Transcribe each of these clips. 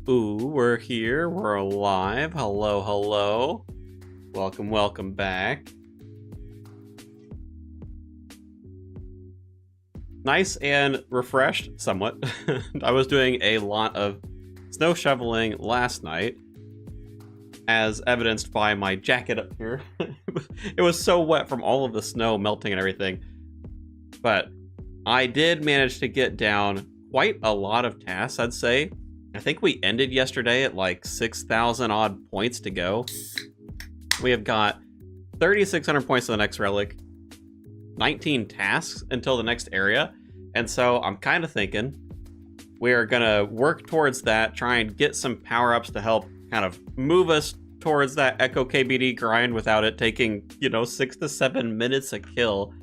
Ooh, we're here. We're alive. Hello, hello. Welcome, welcome back. Nice and refreshed, somewhat. I was doing a lot of snow shoveling last night, as evidenced by my jacket up here. It was so wet from all of the snow melting and everything. But I did manage to get down quite a lot of tasks, I'd say. I think we ended yesterday at like 6,000 odd points to go. We have got 3,600 points to the next relic, 19 tasks until the next area. And so I'm kind of thinking we are gonna work towards that, try and get some power-ups to help kind of move us towards that Echo KBD grind without it taking, 6 to 7 minutes a kill.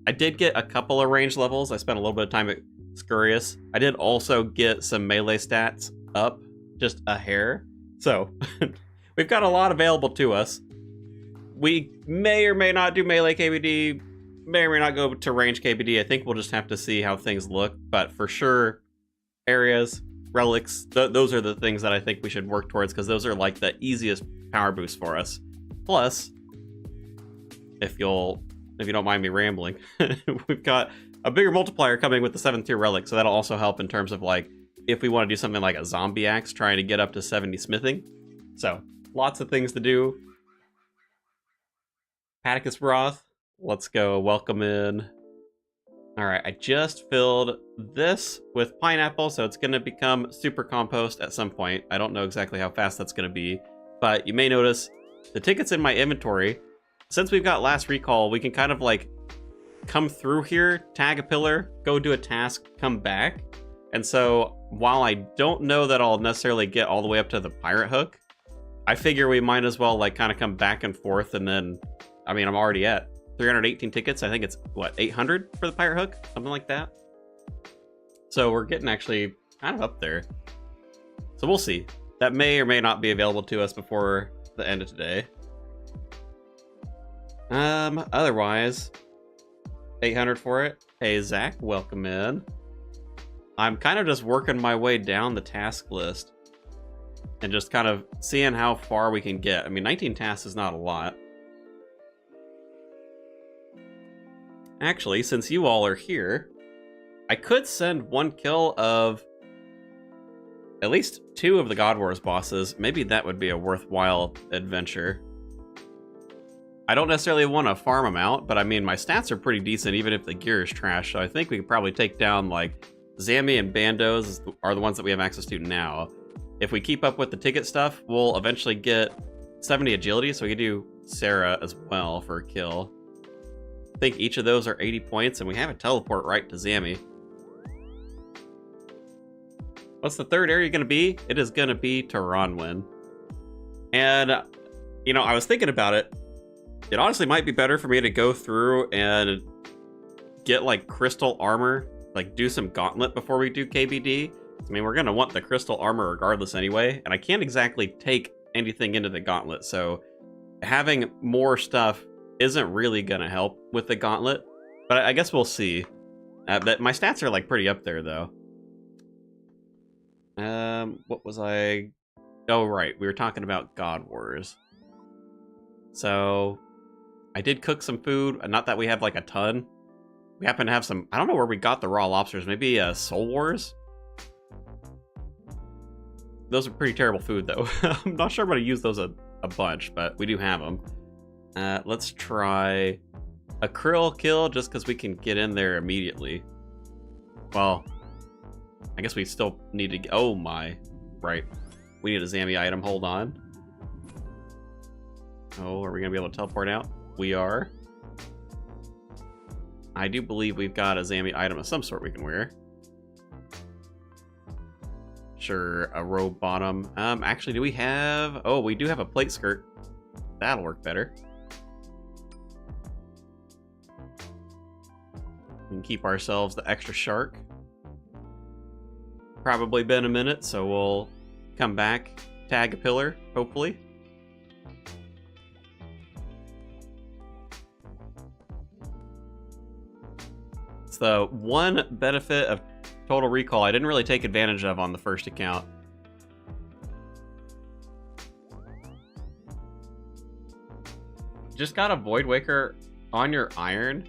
I did get a couple of range levels. I spent a little bit of time at Scurious. I did also get some melee stats up just a hair. So we've got a lot available to us. We may or may not do melee KBD, may or may not go to range KBD. I think we'll just have to see how things look. But for sure, areas, relics, those are the things that I think we should work towards, because those are like the easiest power boost for us. Plus, if you don't mind me rambling, we've got a bigger multiplier coming with the 7th tier relic, so that'll also help in terms of like if we want to do something like a zombie axe, trying to get up to 70 smithing. So lots of things to do. Paticus broth, let's go. Welcome in. All right, I just filled this with pineapple, so it's going to become super compost at some point. I don't know exactly how fast that's going to be, but you may notice the tickets in my inventory. Since we've got last recall, we can kind of like come through here, tag a pillar, go do a task, come back. And so while I don't know that I'll necessarily get all the way up to the pirate hook, I figure we might as well like kind of come back and forth. And then, I mean, I'm already at 318 tickets. I think it's what, 800 for the pirate hook, something like that. So we're getting actually kind of up there. So we'll see. That may or may not be available to us before the end of today. Otherwise, 800 for it. Hey, Zach, welcome in. I'm kind of just working my way down the task list and just kind of seeing how far we can get. I mean, 19 tasks is not a lot. Actually, since you all are here, I could send one kill of at least 2 of the God Wars bosses. Maybe that would be a worthwhile adventure. I don't necessarily want to farm them out, but I mean, my stats are pretty decent even if the gear is trash, so I think we could probably take down, like, Zammy and Bandos are the ones that we have access to now. If we keep up with the ticket stuff, we'll eventually get 70 agility, so we can do Sarah as well for a kill. I think each of those are 80 points, and we have a teleport right to Zammy. What's the third area going to be? It is going to be Rune. And, I was thinking about it. It honestly might be better for me to go through and get, like, crystal armor, like, do some Gauntlet before we do KBD. I mean, we're going to want the crystal armor regardless anyway, and I can't exactly take anything into the Gauntlet, so having more stuff isn't really going to help with the Gauntlet, but I guess we'll see. But my stats are, like, pretty up there, though. What was I... Oh, right, we were talking about God Wars. So, I did cook some food, not that we have, like, a ton. We happen to have some... I don't know where we got the raw lobsters. Maybe Soul Wars? Those are pretty terrible food, though. I'm not sure I'm going to use those a bunch, but we do have them. Let's try a krill kill, just because we can get in there immediately. Well, I guess we still need to... Oh, my. Right. We need a Zammy item. Hold on. Oh, are we going to be able to teleport out? We are. I do believe we've got a Zammy item of some sort we can wear. Sure, a robe bottom. Actually, do we have... Oh, we do have a plate skirt. That'll work better. We can keep ourselves the extra shark. Probably been a minute, so we'll come back, tag a pillar, hopefully. It's the one benefit of Total Recall I didn't really take advantage of on the first account. just got a Void Waker on your iron?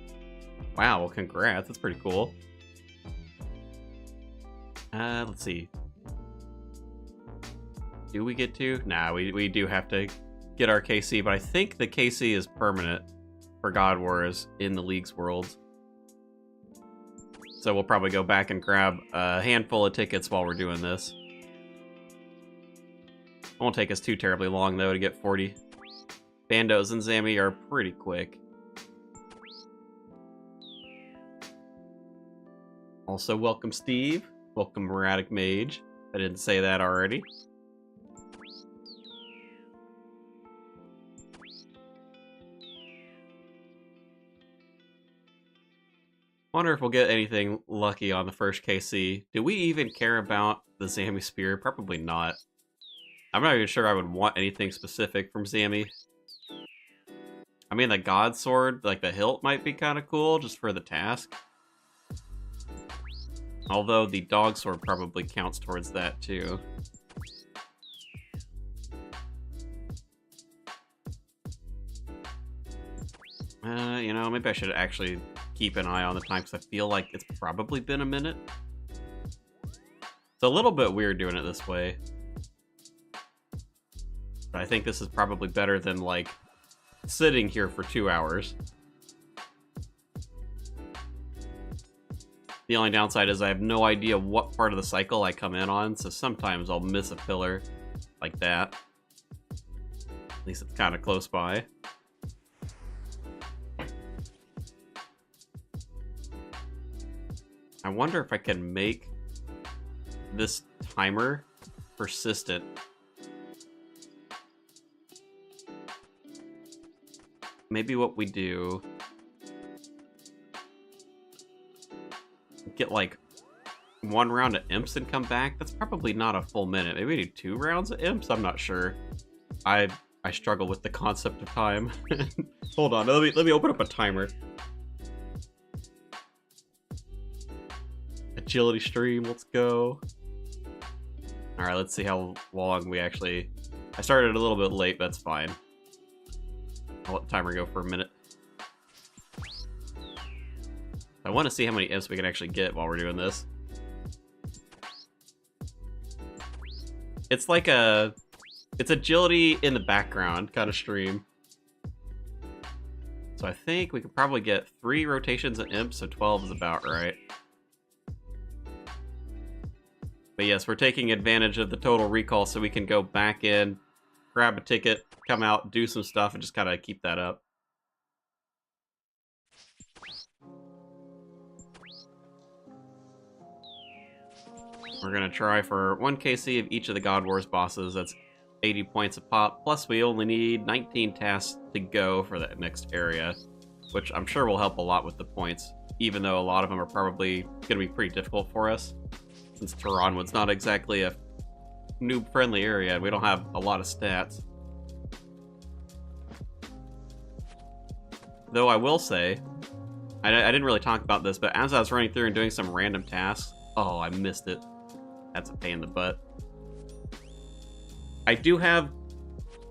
Wow, well, congrats. That's pretty cool. Let's see. Do we get to? Nah, we do have to get our KC, but I think the KC is permanent for God Wars in the League's worlds. So we'll probably go back and grab a handful of tickets while we're doing this. It won't take us too terribly long, though, to get 40. Bandos and Zammy are pretty quick. Also, welcome Steve. Welcome Erratic Mage. I didn't say that already. Wonder if we'll get anything lucky on the first KC. Do we even care about the Zammy Spear? Probably not. I'm not even sure I would want anything specific from Zammy. I mean, the God Sword, like the hilt, might be kind of cool just for the task. Although the Dog Sword probably counts towards that too. You know, maybe I should actually keep an eye on the time because I feel like it's probably been a minute. It's a little bit weird doing it this way. But I think this is probably better than, like, sitting here for 2 hours. The only downside is I have no idea what part of the cycle I come in on, so sometimes I'll miss a pillar like that. At least it's kind of close by. I wonder if I can make this timer persistent. Maybe what we do... get like 1 round of imps and come back. That's probably not a full minute. Maybe we do 2 rounds of imps. I'm not sure. I struggle with the concept of time. Hold on, let me open up a timer. Agility stream, let's go. All right, let's see how long we actually... I started a little bit late, but that's fine. I'll let the timer go for a minute. I want to see how many imps we can actually get while we're doing this. It's like it's agility in the background kind of stream. So I think we could probably get 3 rotations of imps, so 12 is about right. But yes, we're taking advantage of the total recall so we can go back in, grab a ticket, come out, do some stuff, and just kind of keep that up. We're going to try for 1 KC of each of the God Wars bosses. That's 80 points a pop. Plus, we only need 19 tasks to go for that next area, which I'm sure will help a lot with the points, even though a lot of them are probably going to be pretty difficult for us, since Tehranwood's not exactly a noob-friendly area, and we don't have a lot of stats. Though I will say, I didn't really talk about this, but as I was running through and doing some random tasks, oh, I missed it. That's a pain in the butt. I do have,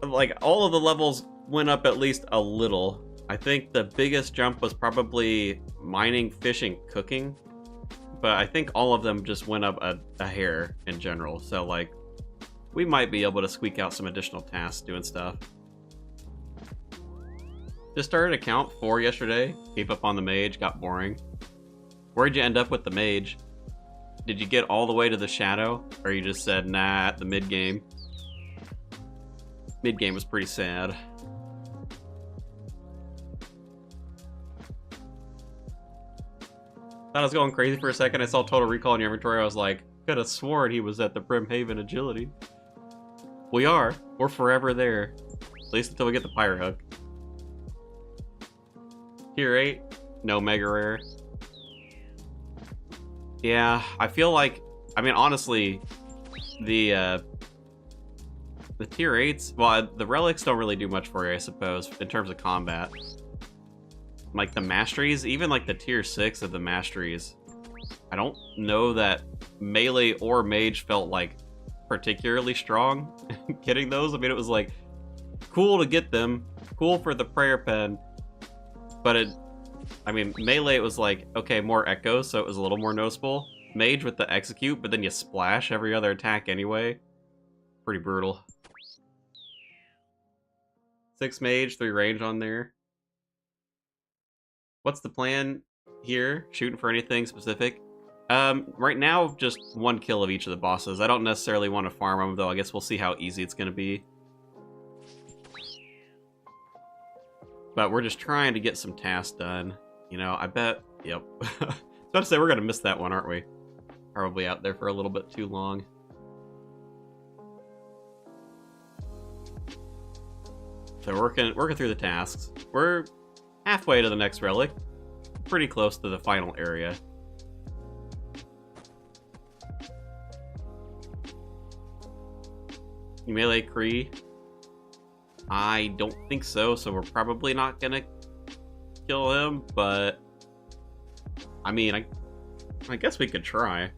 like, all of the levels went up at least a little. I think the biggest jump was probably mining, fishing, cooking. But I think all of them just went up a hair in general. So, like, we might be able to squeak out some additional tasks doing stuff. Just started account 4 yesterday. Keep up on the mage, got boring. Where'd you end up with the mage? Did you get all the way to the shadow? Or you just said, nah, at the mid-game? Mid-game was pretty sad. Thought I was going crazy for a second. I saw Total Recall in your inventory. I was like, could have sworn he was at the Brimhaven Agility. We are. We're forever there. At least until we get the Pyre Hook. Tier 8. No Mega Rare. Yeah, I feel like... I mean, honestly, the Tier 8s... Well, the Relics don't really do much for you, I suppose, in terms of combat. Like, the Masteries, even like the Tier 6 of the Masteries, I don't know that Melee or Mage felt, like, particularly strong getting those. I mean, it was, like, cool to get them, cool for the prayer pen, but I mean, melee, it was like, okay, more echoes, so it was a little more noticeable. Mage with the execute, but then you splash every other attack anyway. Pretty brutal. 6 mage, 3 range on there. What's the plan here? Shooting for anything specific? Right now, just 1 kill of each of the bosses. I don't necessarily want to farm them, though. I guess we'll see how easy it's going to be. But we're just trying to get some tasks done. You know, I bet... Yep. I was about to say, we're going to miss that one, aren't we? Probably out there for a little bit too long. So working through the tasks. We're halfway to the next relic. Pretty close to the final area. You melee Kree? I don't think so, so we're probably not gonna kill him, but I mean, I guess we could try.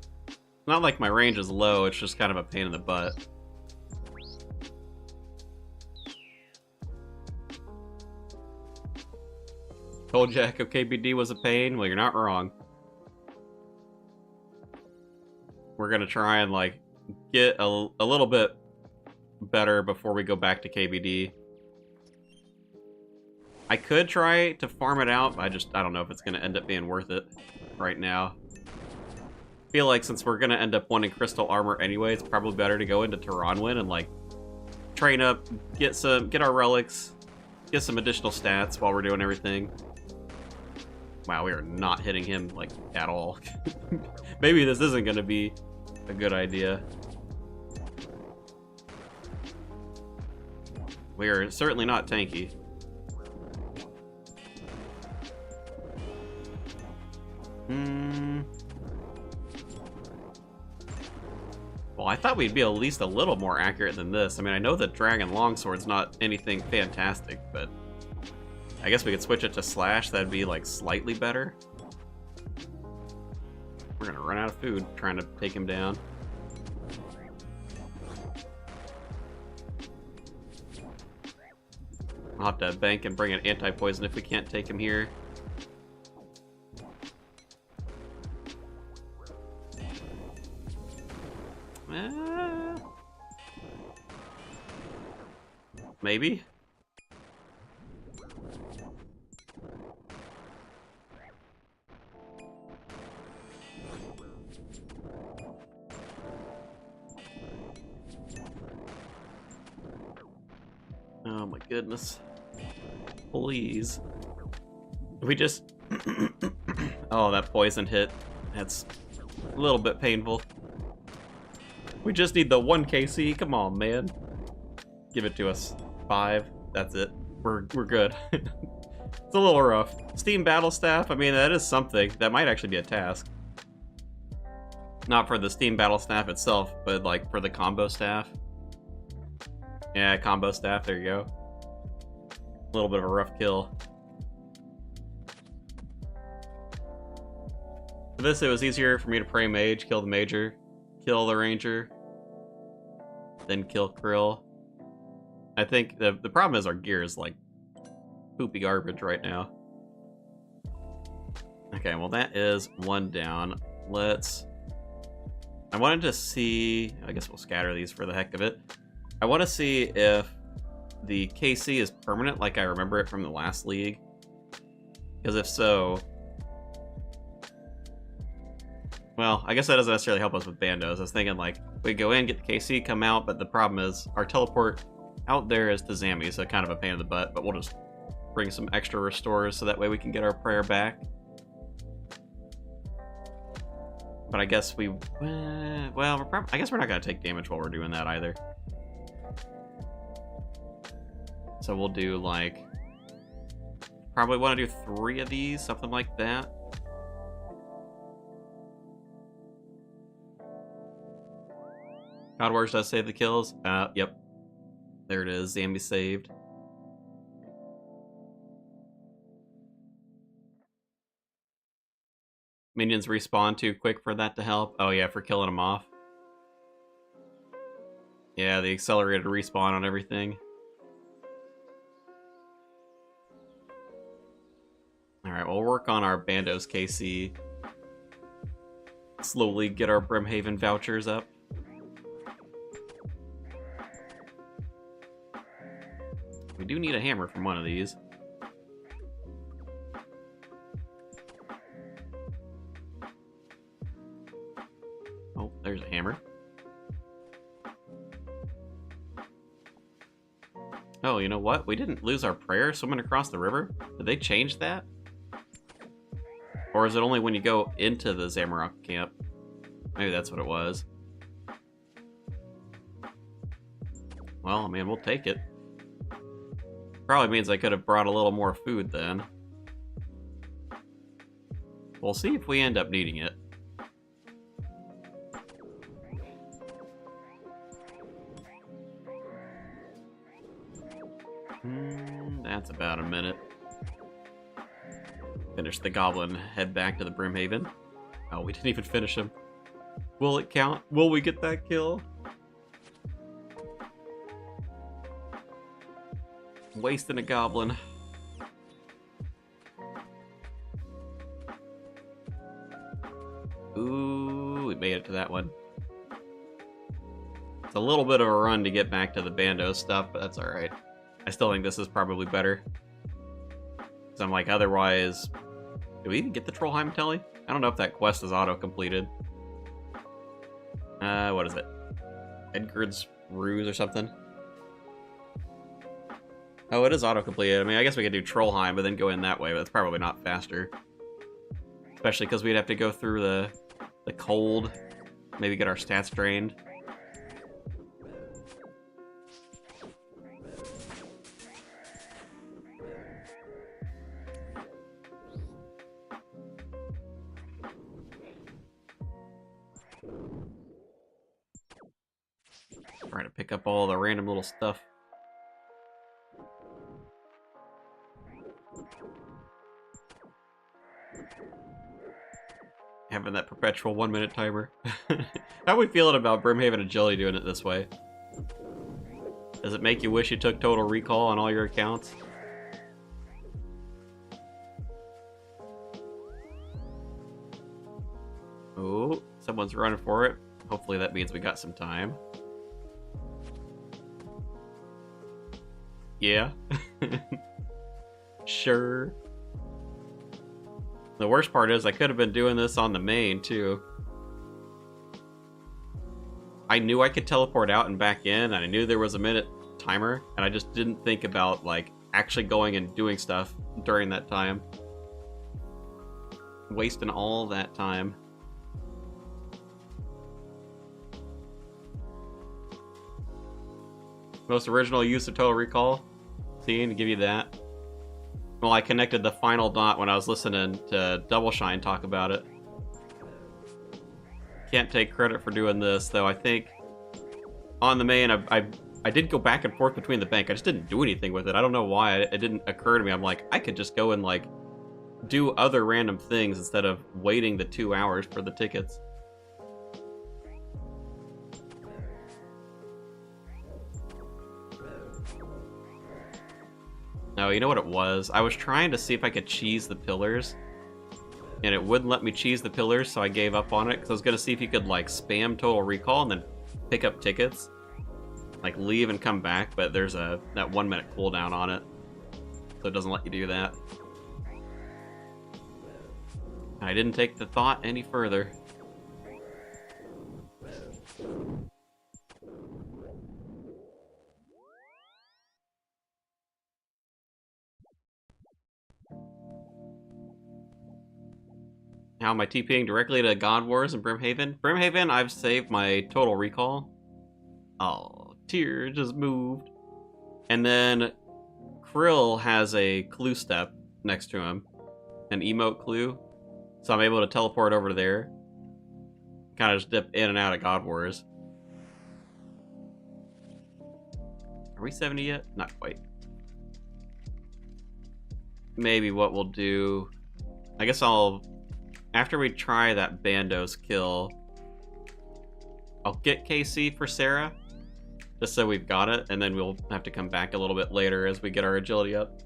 Not like my range is low, it's just kind of a pain in the butt. Told you Echo KBD was a pain? Well, you're not wrong. We're gonna try and, like, get a little bit better before we go back to KBD. I could try to farm it out, but I don't know if it's gonna end up being worth it right now. I feel like since we're gonna end up wanting crystal armor anyway, it's probably better to go into Taranwin and, like, train up, get our relics, get some additional stats while we're doing everything. Wow, we are not hitting him, like, at all. Maybe this isn't gonna be a good idea. We are certainly not tanky. Well, I thought we'd be at least a little more accurate than this. I mean, I know that Dragon Longsword's not anything fantastic, but I guess we could switch it to Slash. That'd be, like, slightly better. We're gonna run out of food trying to take him down. I'll have to bank and bring an anti-poison if we can't take him here. Maybe? Oh my goodness. Please. We just... Oh, that poison hit. That's a little bit painful. We just need the 1 KC. Come on, man. Give it to us. 5. That's it. We're good. It's a little rough. Steam Battle Staff, I mean, that is something. That might actually be a task. Not for the Steam Battle Staff itself, but, like, for the combo staff. Yeah, combo staff, there you go. A little bit of a rough kill. For this, it was easier for me to pray mage, kill the major, kill the ranger, then kill Krill. I think the problem is our gear is, like, poopy garbage right now. Okay, well that is 1 down. I wanted to see... I guess we'll scatter these for the heck of it. I want to see if the KC is permanent like I remember it from the last league. Because if so... Well, I guess that doesn't necessarily help us with Bandos. I was thinking, like, we go in, get the KC, come out, but the problem is our teleport out there is to Zammy, so kind of a pain in the butt, but we'll just bring some extra restores so that way we can get our prayer back. But I guess we... well, I guess we're not going to take damage while we're doing that either. So we'll do, like... Probably want to do 3 of these, something like that. God Wars does save the kills. Yep. There it is. Zambi saved. Minions respawn too quick for that to help. Oh yeah, for killing them off. Yeah, the accelerated respawn on everything. Alright, we'll work on our Bandos KC. Slowly get our Brimhaven vouchers up. We do need a hammer from one of these. Oh, there's a hammer. Oh, you know what? We didn't lose our prayer swimming across the river? Did they change that? Or is it only when you go into the Zamorak camp? Maybe that's what it was. Well, I mean, we'll take it. Probably means I could have brought a little more food then. We'll see if we end up needing it. That's about a minute. Finish the goblin, head back to the Brimhaven. Oh, we didn't even finish him. Will it count? Will we get that kill? Wasting a goblin. Ooh, we made it to that one. It's a little bit of a run to get back to the Bandos stuff, but that's alright. I still think this is probably better. Because I'm like, otherwise... Do we even get the Trollheim Telly? I don't know if that quest is auto-completed. What is it? Edgard's Ruse or something? Oh, it is auto-completed. I mean, I guess we could do Trollheim, but then go in that way, but it's probably not faster. Especially because we'd have to go through the cold. Maybe get our stats drained. Trying to pick up all the random little stuff. Having that perpetual 1-minute timer. How are we feeling about Brimhaven Agility doing it this way? Does it make you wish you took Total Recall on all your accounts? Oh, someone's running for it. Hopefully that means we got some time. Yeah. Sure. The worst part is I could have been doing this on the main, too. I knew I could teleport out and back in, and I knew there was a minute timer, and I just didn't think about, like, actually going and doing stuff during that time. Wasting all that time. Most original use of Total Recall. See, to give you that. Well, I connected the final dot when I was listening to Double Shine talk about it. Can't take credit for doing this, though. I think on the main, I did go back and forth between the bank. I just didn't do anything with it. I don't know why. It didn't occur to me. I'm like, I could just go and, like, do other random things instead of waiting the 2 hours for the tickets. No, you know what it was? I was trying to see if I could cheese the pillars, and it wouldn't let me cheese the pillars, so I gave up on it, because I was going to see if you could, like, spam Total Recall and then pick up tickets. Like, leave and come back, but there's that 1-minute cooldown on it, so it doesn't let you do that. I didn't take the thought any further. Now am I TPing directly to God Wars and Brimhaven? Brimhaven, I've saved my Total Recall. Oh, Tear just moved. And then Krill has a clue step next to him. An emote clue. So I'm able to teleport over to there. Kind of just dip in and out of God Wars. Are we 70 yet? Not quite. Maybe what we'll do... I guess after we try that Bandos kill, I'll get KC for Sarah, just so we've got it, and then we'll have to come back a little bit later as we get our agility up.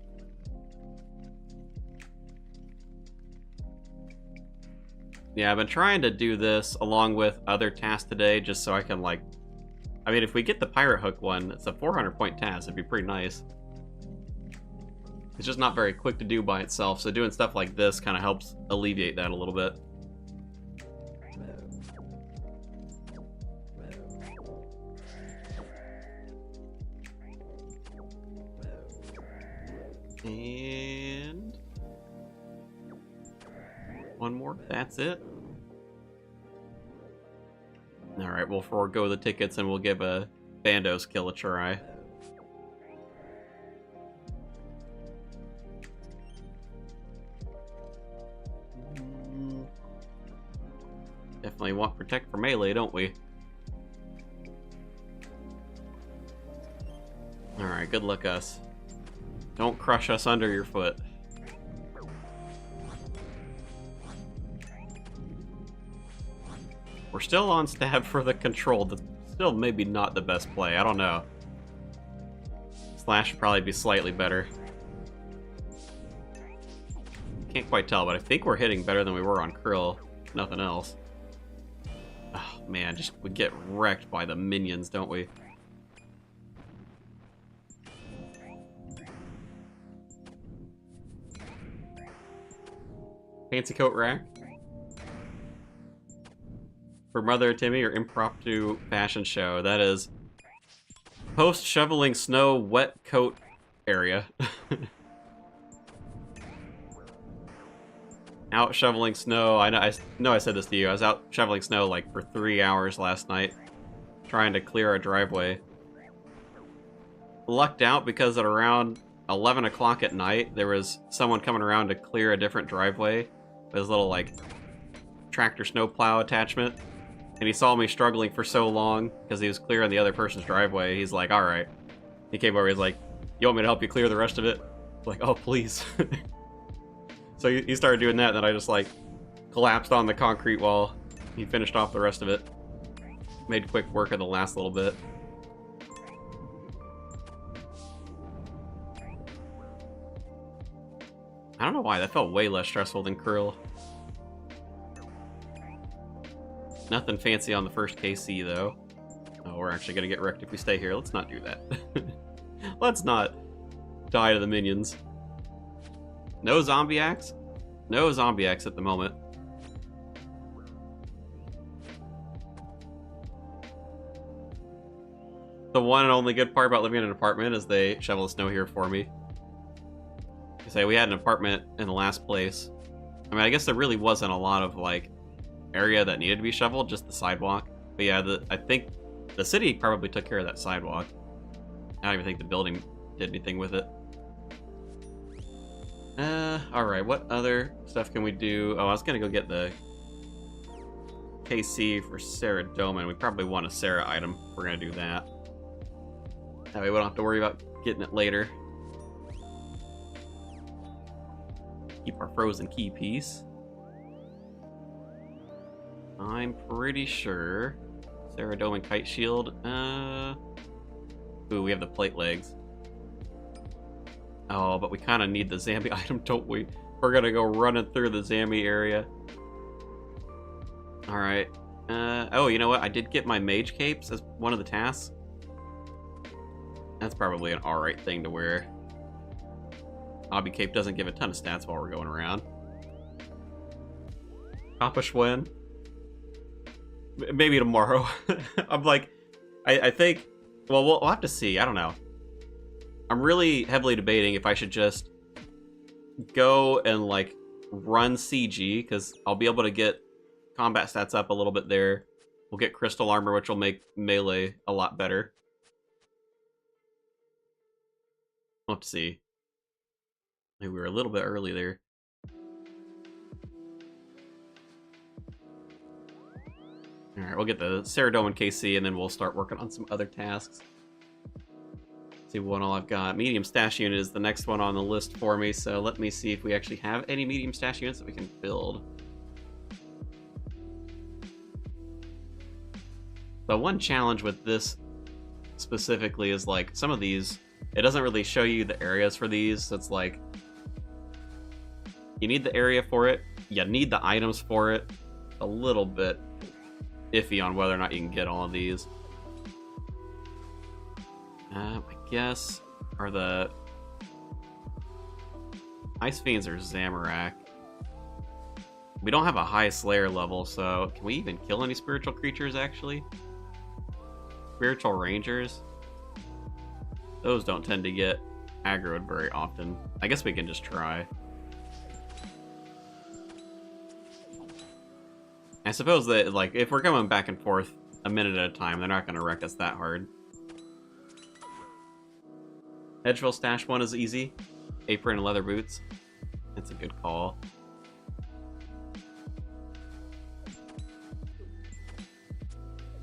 Yeah, I've been trying to do this along with other tasks today, just so I can, like... I mean, if we get the pirate hook one, it's a 400-point task. It'd be pretty nice. It's just not very quick to do by itself, so doing stuff like this kind of helps alleviate that a little bit. And... one more. That's it. Alright, we'll forego the tickets and we'll give a Bandos kill a try. Definitely want Protect for melee, don't we? Alright, good luck us. Don't crush us under your foot. We're still on stab for the control. That's still maybe not the best play. I don't know. Slash would probably be slightly better. Can't quite tell, but I think we're hitting better than we were on Krill. Nothing else. Oh man, just we get wrecked by the minions, don't we? Fancy coat rack. For Mother Timmy or impromptu fashion show. That is post shoveling snow wet coat area. Out shoveling snow. I know I said this to you. I was out shoveling snow like for 3 hours last night, trying to clear our driveway. Lucked out because at around 11 o'clock at night, there was someone coming around to clear a different driveway with his little like tractor snowplow attachment. And he saw me struggling for so long because he was clearing the other person's driveway. He's like, all right. He came over, he's like, you want me to help you clear the rest of it? I'm like, oh, please. So he started doing that, and then I just like collapsed on the concrete while he finished off the rest of it. Made quick work of the last little bit. I don't know why, that felt way less stressful than Krill. Nothing fancy on the first KC, though. Oh, we're actually gonna get wrecked if we stay here. Let's not do that. Let's not die to the minions. No zombie axe? No zombie axe at the moment. The one and only good part about living in an apartment is they shovel the snow here for me. I say we had an apartment in the last place. I mean, I guess there really wasn't a lot of, like, area that needed to be shoveled, just the sidewalk. But yeah, I think the city probably took care of that sidewalk. I don't even think the building did anything with it. Alright, what other stuff can we do? Oh, I was gonna go get the KC for Saradomin. We probably want a Sarah item if we're gonna do that. That way we don't have to worry about getting it later. Keep our frozen key piece. I'm pretty sure Saradomin kite shield. Ooh, we have the plate legs. Oh, but we kind of need the Zambi item, don't we? We're gonna go running through the Zambi area. Alright. Oh, you know what? I did get my mage capes as one of the tasks. That's probably an alright thing to wear. Obby cape doesn't give a ton of stats while we're going around. Papa Schwen. Maybe tomorrow. I'm like, I think, well, we'll have to see. I don't know. I'm really heavily debating if I should just go and, like, run CG, because I'll be able to get combat stats up a little bit there. We'll get crystal armor, which will make melee a lot better. We'll have to see. Maybe we were a little bit early there. Alright, we'll get the Saradomin KC, and then we'll start working on some other tasks. See what all I've got. Medium stash unit is the next one on the list for me, so let me see if we actually have any medium stash units that we can build. The one challenge with this specifically is, like, some of these, it doesn't really show you the areas for these, so it's like, you need the area for it, you need the items for it, a little bit iffy on whether or not you can get all of these. I guess are the Ice Fiends or Zamorak. We don't have a high Slayer level, so can we even kill any spiritual creatures, actually? Spiritual Rangers? Those don't tend to get aggroed very often. I guess we can just try. I suppose that, like, if we're going back and forth a minute at a time, they're not going to wreck us that hard. Edgeville Stash one is easy. Apron and leather boots. That's a good call.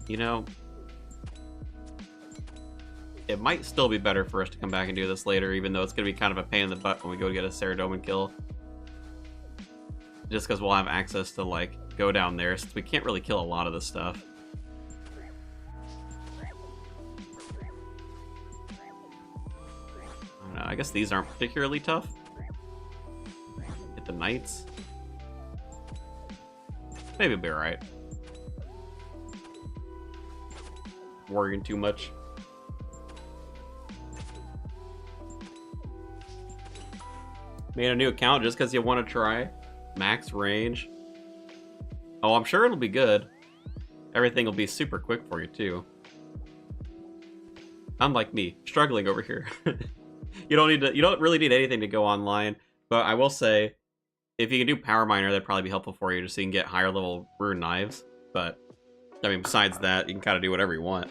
You know, it might still be better for us to come back and do this later, even though it's going to be kind of a pain in the butt when we go to get a Saradomin kill. Just because we'll have access to, like, go down there, since we can't really kill a lot of this stuff. I don't know, I guess these aren't particularly tough. Hit the Knights. Maybe it'll be alright. Worrying too much. Made a new account just because you want to try. Max range. Oh, I'm sure it'll be good. Everything will be super quick for you too. Unlike me, struggling over here. You don't really need anything to go online, but I will say, if you can do Power Miner, that'd probably be helpful for you, just so you can get higher level rune knives. But I mean, besides that, you can kind of do whatever you want.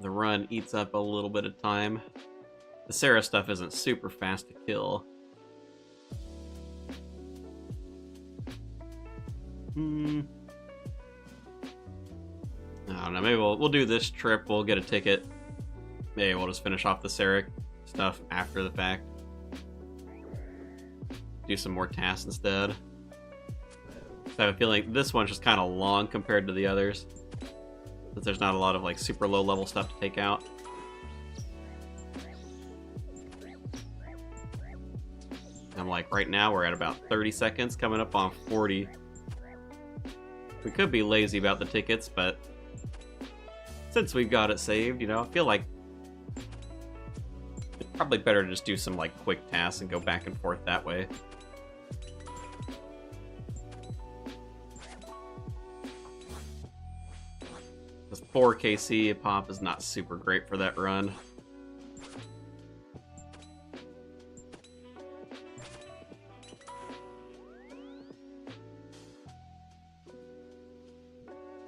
The run eats up a little bit of time. The Sarah stuff isn't super fast to kill. I don't know, maybe we'll do this trip, we'll get a ticket. Maybe we'll just finish off the Sarah stuff after the fact. Do some more tasks instead. I have a feeling this one's just kind of long compared to the others, but there's not a lot of like super low level stuff to take out. I'm like, right now we're at about 30 seconds, coming up on 40. We could be lazy about the tickets, but since we've got it saved, you know, I feel like it's probably better to just do some like quick tasks and go back and forth that way. This 4 KC a pop is not super great for that run.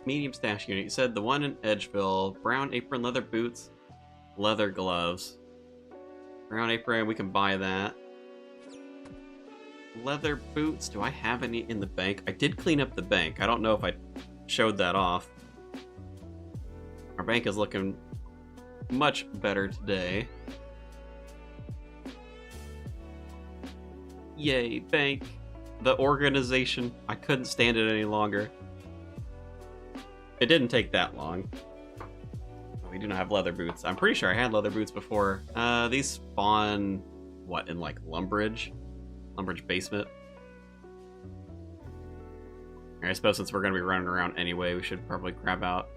Medium stash unit. You said the one in Edgeville. Brown apron, leather boots, leather gloves. Brown apron, we can buy that. Leather boots, do I have any in the bank? I did clean up the bank. I don't know if I showed that off. Our bank is looking much better today. Yay, bank. The organization. I couldn't stand it any longer. It didn't take that long. We do not have leather boots. I'm pretty sure I had leather boots before. These spawn, what, in like Lumbridge? Lumbridge basement? I suppose since we're going to be running around anyway, we should probably grab out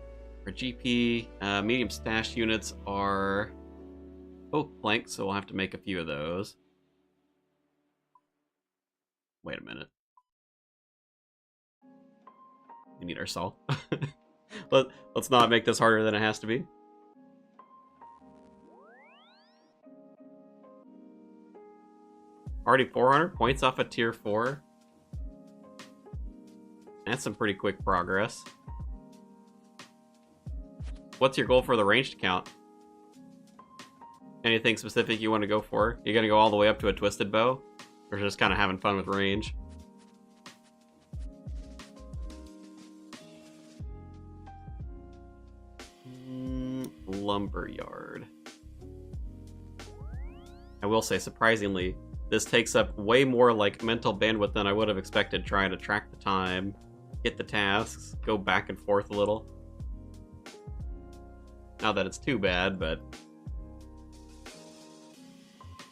our GP. Medium stash units are oak planks, so we'll have to make a few of those. Wait a minute. We need our salt. Let's not make this harder than it has to be. Already 400 points off of tier 4. That's some pretty quick progress. What's your goal for the ranged account? Anything specific you want to go for? You gonna go all the way up to a twisted bow? Or just kind of having fun with range? Lumberyard. I will say, surprisingly, this takes up way more like mental bandwidth than I would have expected, trying to track the time, get the tasks, go back and forth a little. Not that it's too bad, but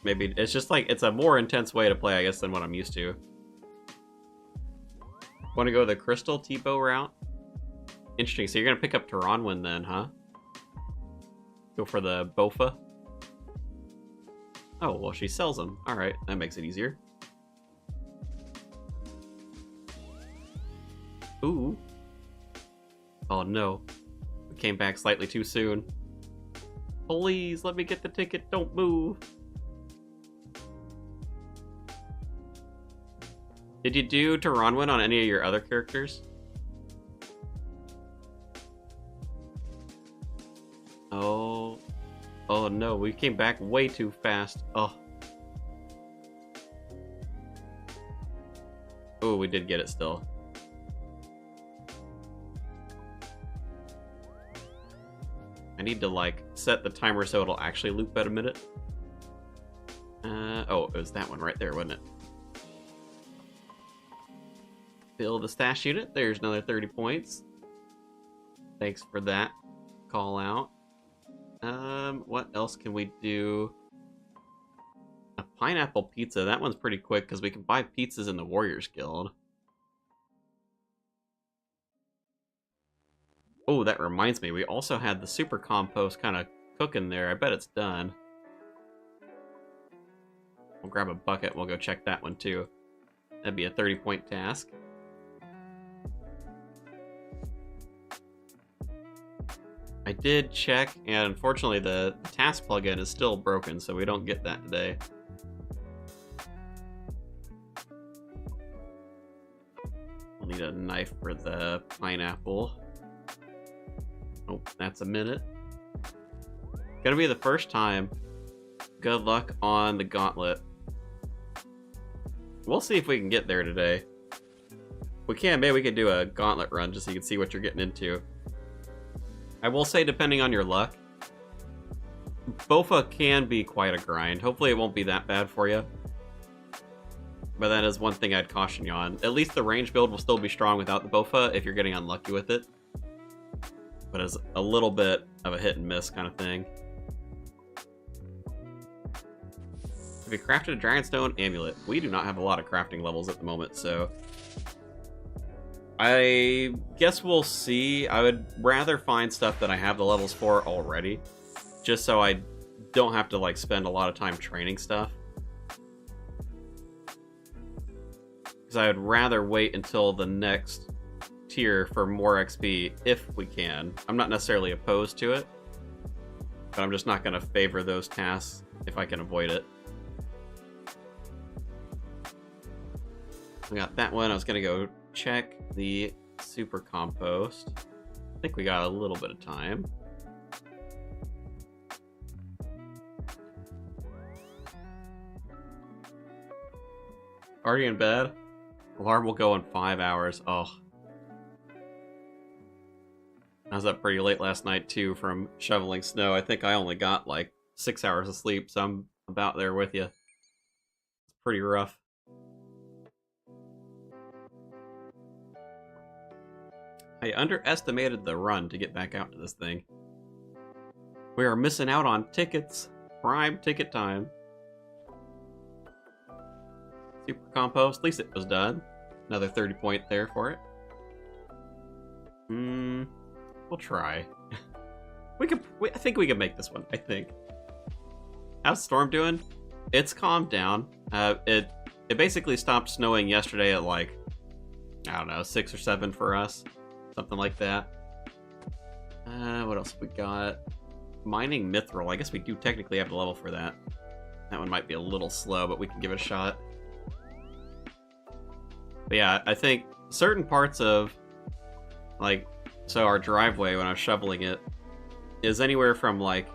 Maybe it's just like, it's a more intense way to play, I guess, than what I'm used to. Want to go the Crystal T-Bow route? Interesting, so you're going to pick up Taranwin then, huh? Go for the Bofa? Oh, well, she sells them. Alright, that makes it easier. Ooh. Oh no. We came back slightly too soon. Please, let me get the ticket, don't move. Did you do Taranwin on any of your other characters? Oh. Oh no, we came back way too fast. Oh. Oh, we did get it still. I need to, like, set the timer so it'll actually loop at a minute. Oh, it was that one right there, wasn't it? Build a stash unit. There's another 30 points. Thanks for that call out. What else can we do? A pineapple pizza. That one's pretty quick because we can buy pizzas in the Warriors Guild. Oh, that reminds me. We also had the super compost kind of cooking there. I bet it's done. We'll grab a bucket. We'll go check that one too. That'd be a 30-point task. I did check, and unfortunately the task plugin is still broken, so we don't get that today. We'll need a knife for the pineapple. Oh, that's a minute. Gonna be the first time. Good luck on the Gauntlet. We'll see if we can get there today. If we can, maybe we could do a Gauntlet run just so you can see what you're getting into. I will say, depending on your luck, Bofa can be quite a grind. Hopefully it won't be that bad for you. But that is one thing I'd caution you on. At least the range build will still be strong without the Bofa if you're getting unlucky with it. But it's a little bit of a hit and miss kind of thing. Have you crafted a Dragonstone amulet? We do not have a lot of crafting levels at the moment, so I guess we'll see. I would rather find stuff that I have the levels for already, just so I don't have to like spend a lot of time training stuff. Because I would rather wait until the next tier for more XP if we can. I'm not necessarily opposed to it, but I'm just not going to favor those tasks if I can avoid it. We got that one. I was going to go check the super compost. I think we got a little bit of time. Already in bed? Alarm will go in 5 hours. Oh. I was up pretty late last night too from shoveling snow. I think I only got like 6 hours of sleep, so I'm about there with you. It's pretty rough. I underestimated the run to get back out to this thing. We are missing out on tickets. Prime ticket time. Super compost. At least it was done. Another 30 point there for it. We'll try. I think we can make this one. I think. How's Storm doing? It's calmed down. It basically stopped snowing yesterday at like, I don't know, 6 or 7 for us. Something like that. What else have we got? Mining Mithril. I guess we do technically have the level for that. That one might be a little slow, but we can give it a shot. But yeah, I think certain parts of, like, so our driveway, when I was shoveling it, is anywhere from, like,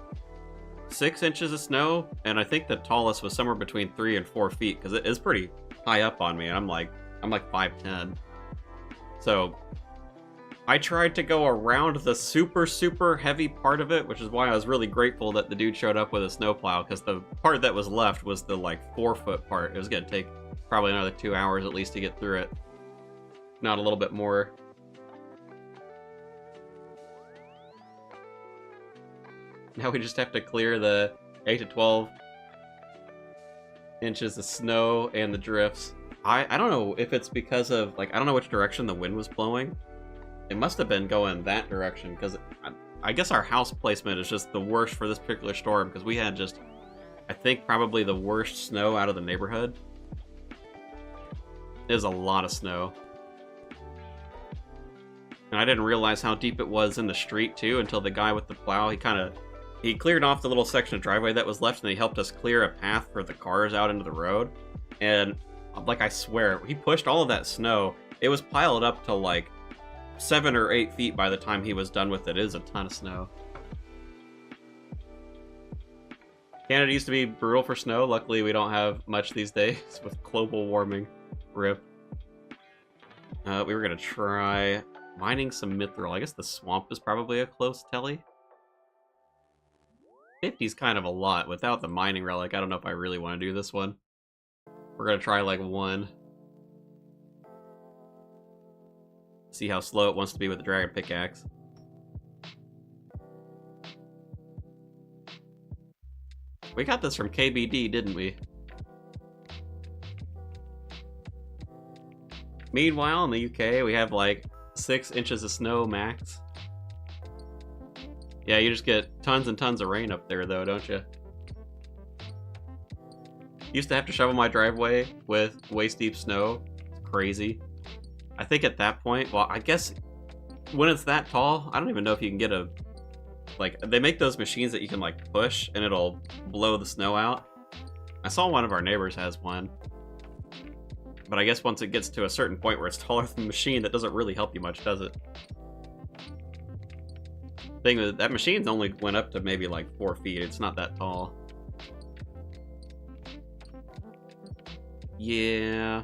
6 inches of snow, and I think the tallest was somewhere between 3 and 4 feet, because it is pretty high up on me, and I'm like 5'10". So I tried to go around the super heavy part of it, which is why I was really grateful that the dude showed up with a snowplow, because the part that was left was the like 4-foot part. It was going to take probably another 2 hours at least to get through it. Not a little bit more. Now we just have to clear the 8 to 12 inches of snow and the drifts. I don't know if it's because of, like, I don't know which direction the wind was blowing. It must have been going that direction, because I guess our house placement is just the worst for this particular storm, because we had just, I think, probably the worst snow out of the neighborhood. There's a lot of snow. And I didn't realize how deep it was in the street, too, until the guy with the plow, he cleared off the little section of driveway that was left, and he helped us clear a path for the cars out into the road. And, like, I swear, he pushed all of that snow. It was piled up to, like, 7 or 8 feet by the time he was done with it. It is a ton of snow. Canada used to be brutal for snow. Luckily, we don't have much these days with global warming. RIP. We were going to try mining some mithril. I guess the swamp is probably a close telly. 50 is kind of a lot. Without the mining relic, I don't know if I really want to do this one. We're going to try like 1. See how slow it wants to be with the dragon pickaxe. We got this from KBD, didn't we? Meanwhile, in the UK, we have like 6 inches of snow max. Yeah, you just get tons and tons of rain up there, though, don't you? Used to have to shovel my driveway with waist-deep snow. It's crazy. I think at that point, well, I guess when it's that tall, I don't even know if you can get a... Like, they make those machines that you can, like, push, and it'll blow the snow out. I saw one of our neighbors has one. But I guess once it gets to a certain point where it's taller than the machine, that doesn't really help you much, does it? Thing is, that machine's only went up to maybe, like, 4 feet. It's not that tall. Yeah...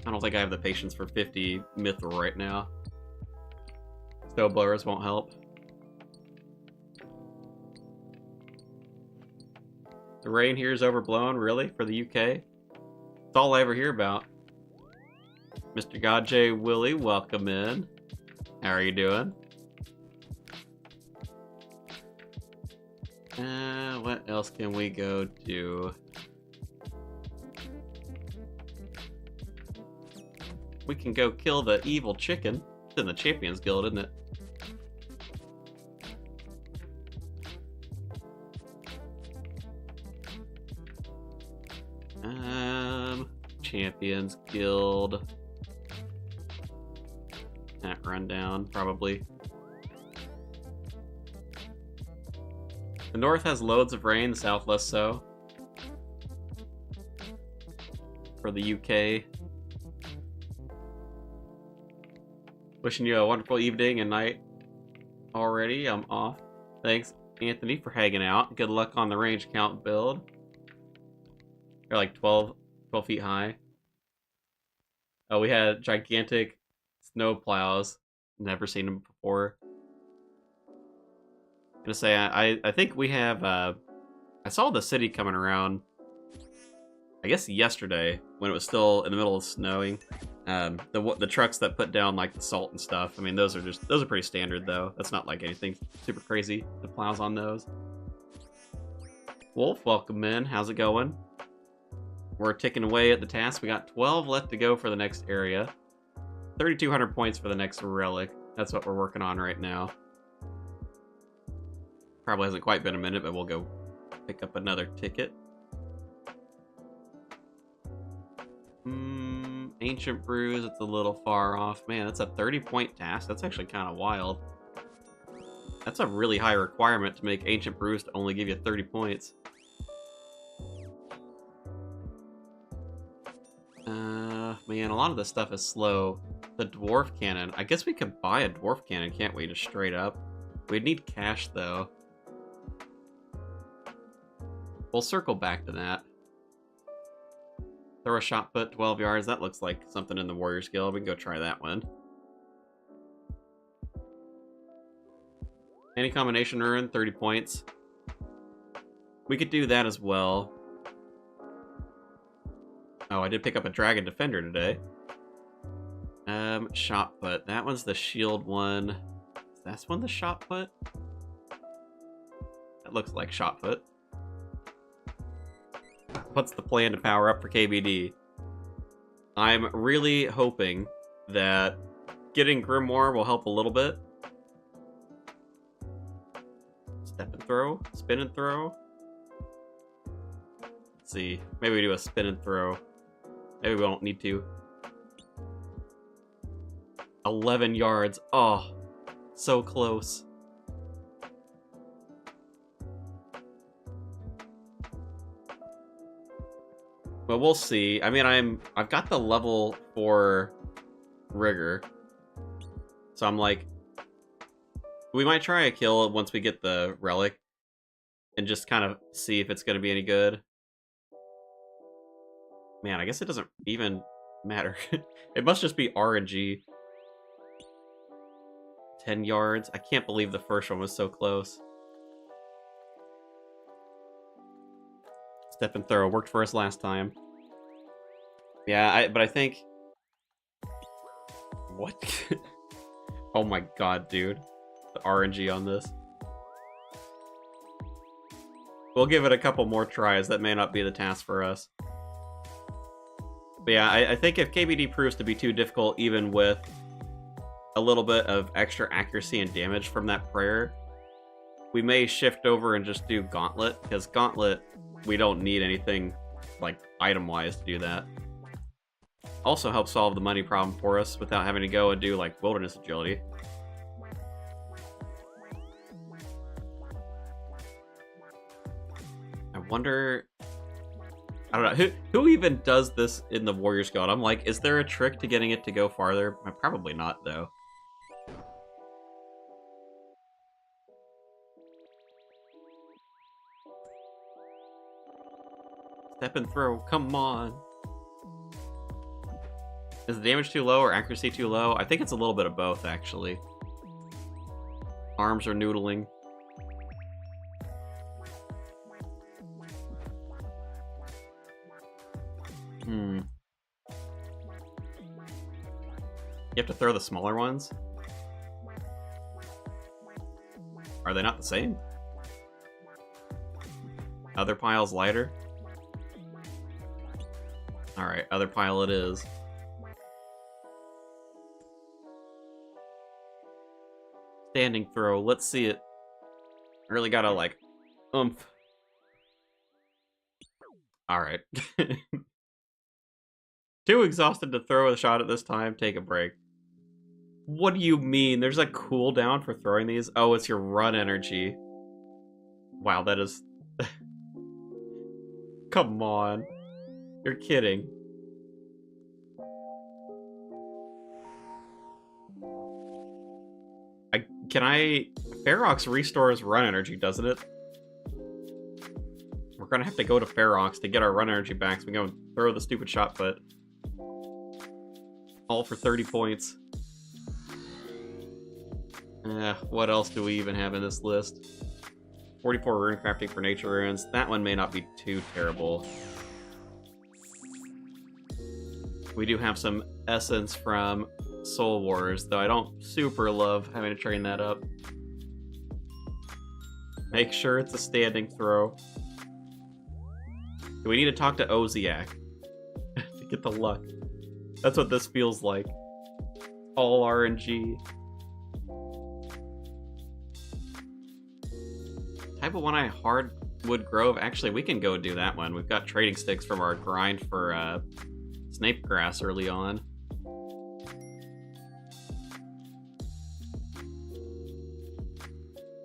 I don't think I have the patience for 50 mithril right now. Snow blowers won't help. The rain here is overblown, really, for the UK? That's all I ever hear about. Mr. God J. Willie, welcome in. How are you doing? What else can we go do? We can go kill the evil chicken. It's in the Champions Guild, isn't it? Champions Guild. That rundown, probably. The north has loads of rain, the south less so. For the UK. Wishing you a wonderful evening and night already. I'm off. Thanks, Anthony, for hanging out. Good luck on the range count build. They're like 12 feet high. Oh, we had gigantic snow plows. Never seen them before. I'm gonna say, I think we have, I saw the city coming around, I guess yesterday, when it was still in the middle of snowing. The trucks that put down like the salt and stuff. I mean, those are pretty standard though. That's not like anything super crazy. The plows on those. Wolf, welcome in. How's it going? We're ticking away at the task. We got 12 left to go for the next area. 3,200 points for the next relic. That's what we're working on right now. Probably hasn't quite been a minute, but we'll go pick up another ticket. Ancient Brews, it's a little far off. Man, that's a 30-point task. That's actually kind of wild. That's a really high requirement to make Ancient Brews to only give you 30 points. Man, a lot of this stuff is slow. The Dwarf Cannon. I guess we could buy a Dwarf Cannon, can't we? Just straight up. We'd need cash, though. We'll circle back to that. Throw a shot put 12 yards. That looks like something in the Warriors Guild. We can go try that one. Any combination rune, 30 points. We could do that as well. Oh, I did pick up a Dragon Defender today. Shot put. That one's the shield one. Is that one the shot put? That looks like shot put. What's the plan to power up for KBD? I'm really hoping that getting Grimoire will help a little bit. Step and throw? Spin and throw? Let's see. Maybe we do a spin and throw. Maybe we don't need to. 11 yards. Oh, so close. But we'll see. I mean, I've got the level for Rigor. So I'm like, we might try a kill once we get the relic and just kind of see if it's going to be any good. Man, I guess it doesn't even matter. It must just be RNG. 10 yards. I can't believe the first one was so close. Step and throw worked for us last time. Yeah, but I think... What? Oh my god, dude. The RNG on this. We'll give it a couple more tries. That may not be the task for us. But yeah, I think if KBD proves to be too difficult, even with a little bit of extra accuracy and damage from that prayer, we may shift over and just do Gauntlet, because Gauntlet, we don't need anything, like, item-wise to do that. Also helps solve the money problem for us without having to go and do, like, Wilderness Agility. I wonder... I don't know, who even does this in the Warriors Guild? I'm like, is there a trick to getting it to go farther? Probably not, though. Step and throw, come on. Is the damage too low or accuracy too low? I think it's a little bit of both, actually. Arms are noodling. You have to throw the smaller ones? Are they not the same? Other pile's lighter? Alright, other pile it is. Standing throw, let's see it. I really gotta, like, oomph. Alright. Too exhausted to throw a shot at this time, take a break. What do you mean? There's a cooldown for throwing these? Oh, it's your run energy. Wow, that is... Come on. You're kidding. Ferox restores run energy, doesn't it? We're gonna have to go to Ferox to get our run energy back, so we go and throw the stupid shot put. All for 30 points. What else do we even have in this list? 44 rune crafting for nature runes. That one may not be too terrible. We do have some essence from Soul Wars, though I don't super love having to train that up. Make sure it's a standing throw. Do we need to talk to Oziak to get the luck? That's what this feels like. All RNG. Type of 1-eye Hardwood Grove. Actually, we can go do that one. We've got trading sticks from our grind for Snape Grass early on.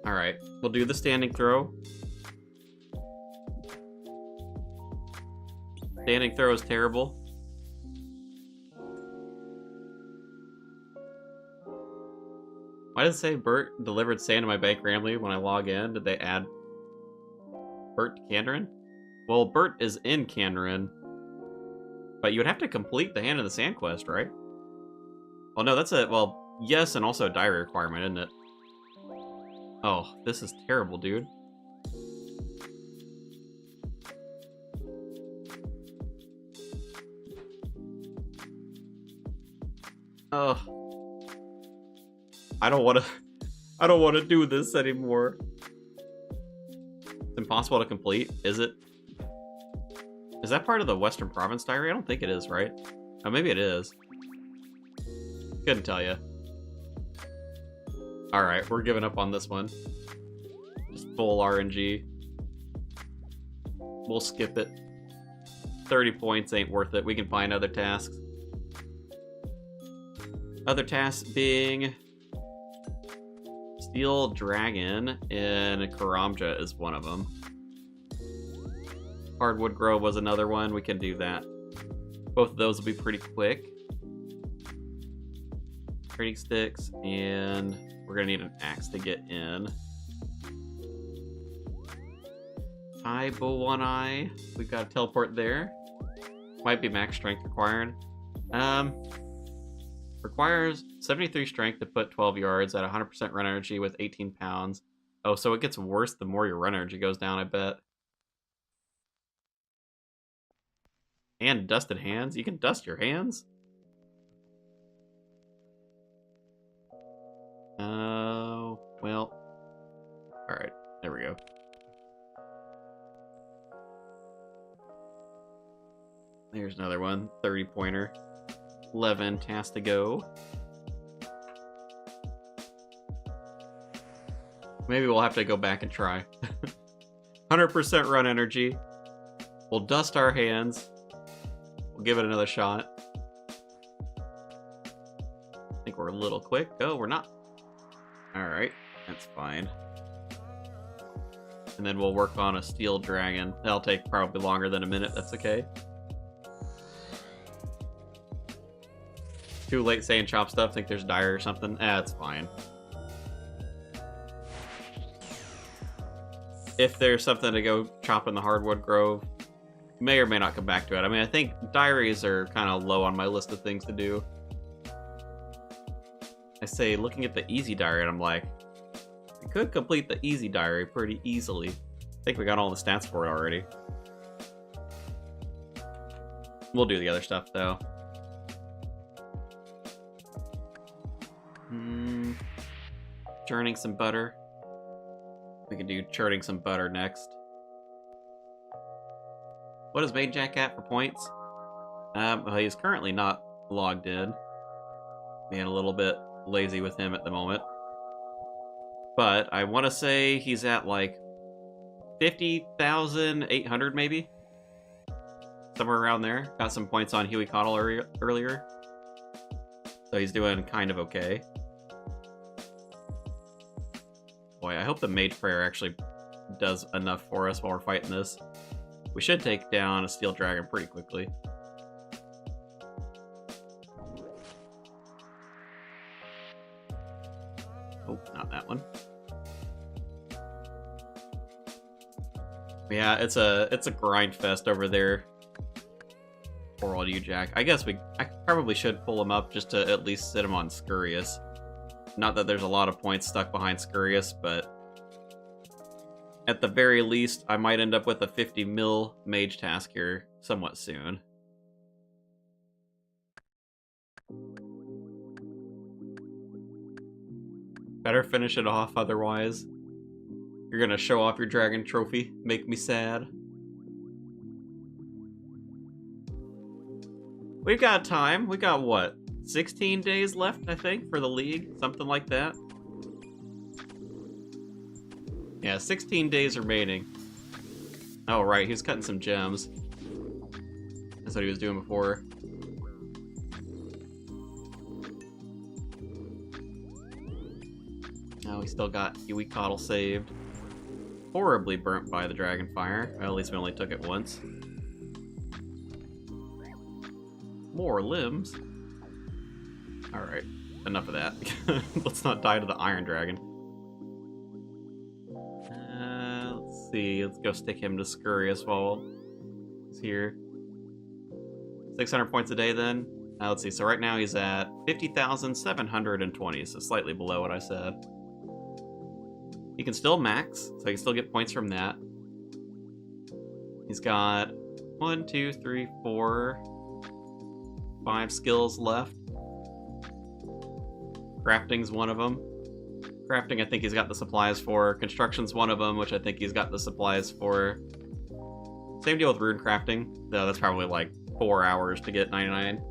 Alright, we'll do the standing throw. Standing throw is terrible. Why does it say Bert delivered sand to my bank randomly when I log in? Did they add Bert to Kandarin? Well, Bert is in Kandarin, but you would have to complete the Hand of the Sand quest, right? Well, no, that's well, yes, and also a diary requirement, isn't it? Oh, this is terrible, dude. Oh. I don't want to do this anymore. It's impossible to complete, is it? Is that part of the Western Province diary? I don't think it is, right? Oh, maybe it is. Couldn't tell you. Alright, we're giving up on this one. Just full RNG. We'll skip it. 30 points ain't worth it. We can find other tasks. Other tasks being... Steel Dragon in Karamja is one of them. Hardwood Grove was another one. We can do that. Both of those will be pretty quick. Trading sticks, and we're gonna need an axe to get in. Bow One Eye. We've got to teleport there. Might be max strength required. Requires 73 strength to put 12 yards at 100% run energy with 18 pounds. Oh, so it gets worse the more your run energy goes down, I bet. And dusted hands? You can dust your hands? Oh, well. Alright, there we go. There's another one, 30-pointer. 11 tasks to go. Maybe we'll have to go back and try. 100% run energy. We'll dust our hands. We'll give it another shot. I think we're a little quick. Oh, we're not. Alright, that's fine. And then we'll work on a Steel Dragon. That'll take probably longer than a minute, that's okay. Too late saying chop stuff, think there's dire or something. It's fine. If there's something to go chop in the Hardwood Grove, may or may not come back to it. I mean, I think diaries are kind of low on my list of things to do. I say, looking at the easy diary, and I'm like, I could complete the easy diary pretty easily. I think we got all the stats for it already. We'll do the other stuff, though. Churning some butter. We can do churning some butter next. What is Mage Jack at for points? Well, he's currently not logged in. Being a little bit lazy with him at the moment. But I want to say he's at like 50,800 maybe? Somewhere around there. Got some points on Huey Coddle earlier. So he's doing kind of okay. Boy, I hope the Mage Prayer actually does enough for us while we're fighting this. We should take down a Steel Dragon pretty quickly. Oh, not that one. Yeah, it's a grind fest over there. Poor old you, Jack. I guess I probably should pull him up just to at least sit him on Scurious. Not that there's a lot of points stuck behind Scurious, but at the very least, I might end up with a 50 mil mage task here somewhat soon. Better finish it off, otherwise you're gonna show off your dragon trophy, make me sad. We've got time. We got what? 16 days left, I think, for the league? Something like that. Yeah, 16 days remaining. Oh, right, he was cutting some gems. That's what he was doing before. Oh, we still got Huey Coddle saved. Horribly burnt by the Dragonfire. Well, at least we only took it once. More limbs. Alright, enough of that. Let's not die to the Iron Dragon. Let's see, let's go stick him to Scurious while he's here. 600 points a day then. Let's see, so right now he's at 50,720, so slightly below what I said. He can still max, so he can still get points from that. He's got 1, 2, 3, 4, 5 skills left. Crafting's one of them. Crafting, I think he's got the supplies for. Construction's one of them, which I think he's got the supplies for. Same deal with rune crafting, though that's probably like 4 hours to get 99.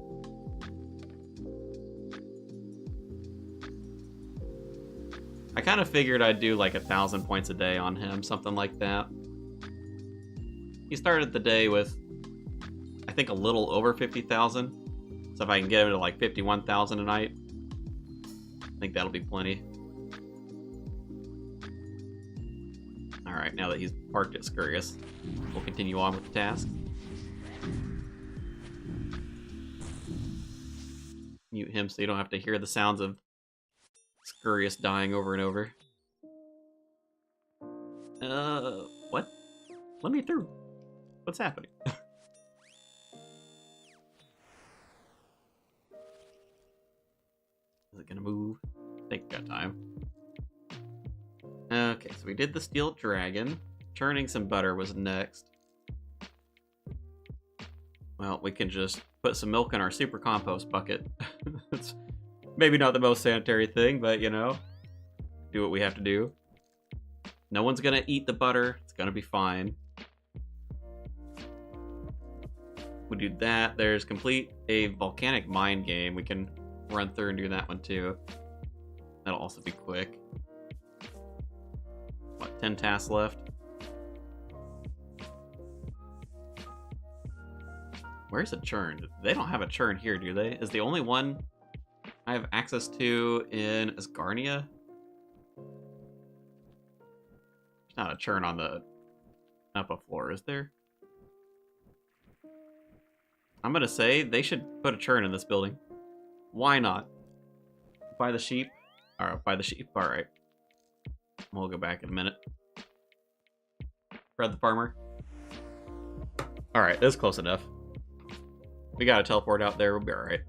I kind of figured I'd do like 1,000 points a day on him, something like that. He started the day with, I think, a little over 50,000. So if I can get him to like 51,000 a night, I think that'll be plenty. Alright, now that he's parked at Scurious, we'll continue on with the task. Mute him so you don't have to hear the sounds of Scurious dying over and over. What? Let me through. What's happening? Is it gonna move? I think we got time. Okay, so we did the Steel Dragon. Churning some butter was next. Well, we can just put some milk in our super compost bucket. It's maybe not the most sanitary thing, but you know, do what we have to do. No one's gonna eat the butter. It's gonna be fine. We do that. There's complete a volcanic mine game. We can run through and do that one too. That'll also be quick. What, 10 tasks left? Where's a churn? They don't have a churn here, do they? Is the only one I have access to in Asgarnia? There's not a churn on the upper floor, is there? I'm gonna say they should put a churn in this building. Why not? Buy the sheep? Alright, buy the sheep. Alright. We'll go back in a minute. Fred the farmer. Alright, that's close enough. We got a teleport out there, we'll be alright.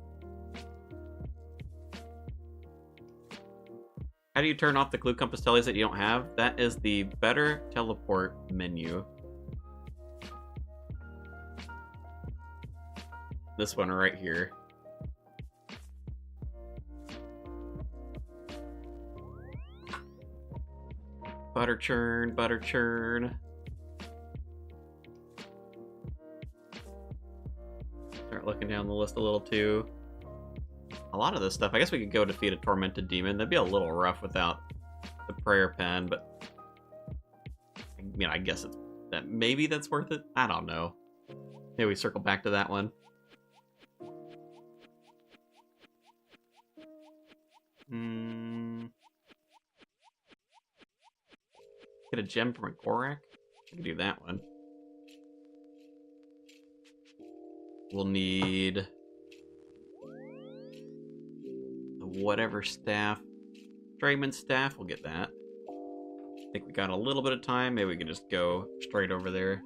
How do you turn off the clue compass tellies that you don't have? That is the better teleport menu. This one right here. Butter churn, butter churn. Start looking down the list a little too. A lot of this stuff, I guess we could go defeat a tormented demon. That'd be a little rough without the prayer pen, but I mean, I guess maybe that's worth it. I don't know. Maybe we circle back to that one. Get a gem from a Gorak? I can do that one. We'll need the whatever staff. Drayman's staff, we'll get that. I think we got a little bit of time. Maybe we can just go straight over there.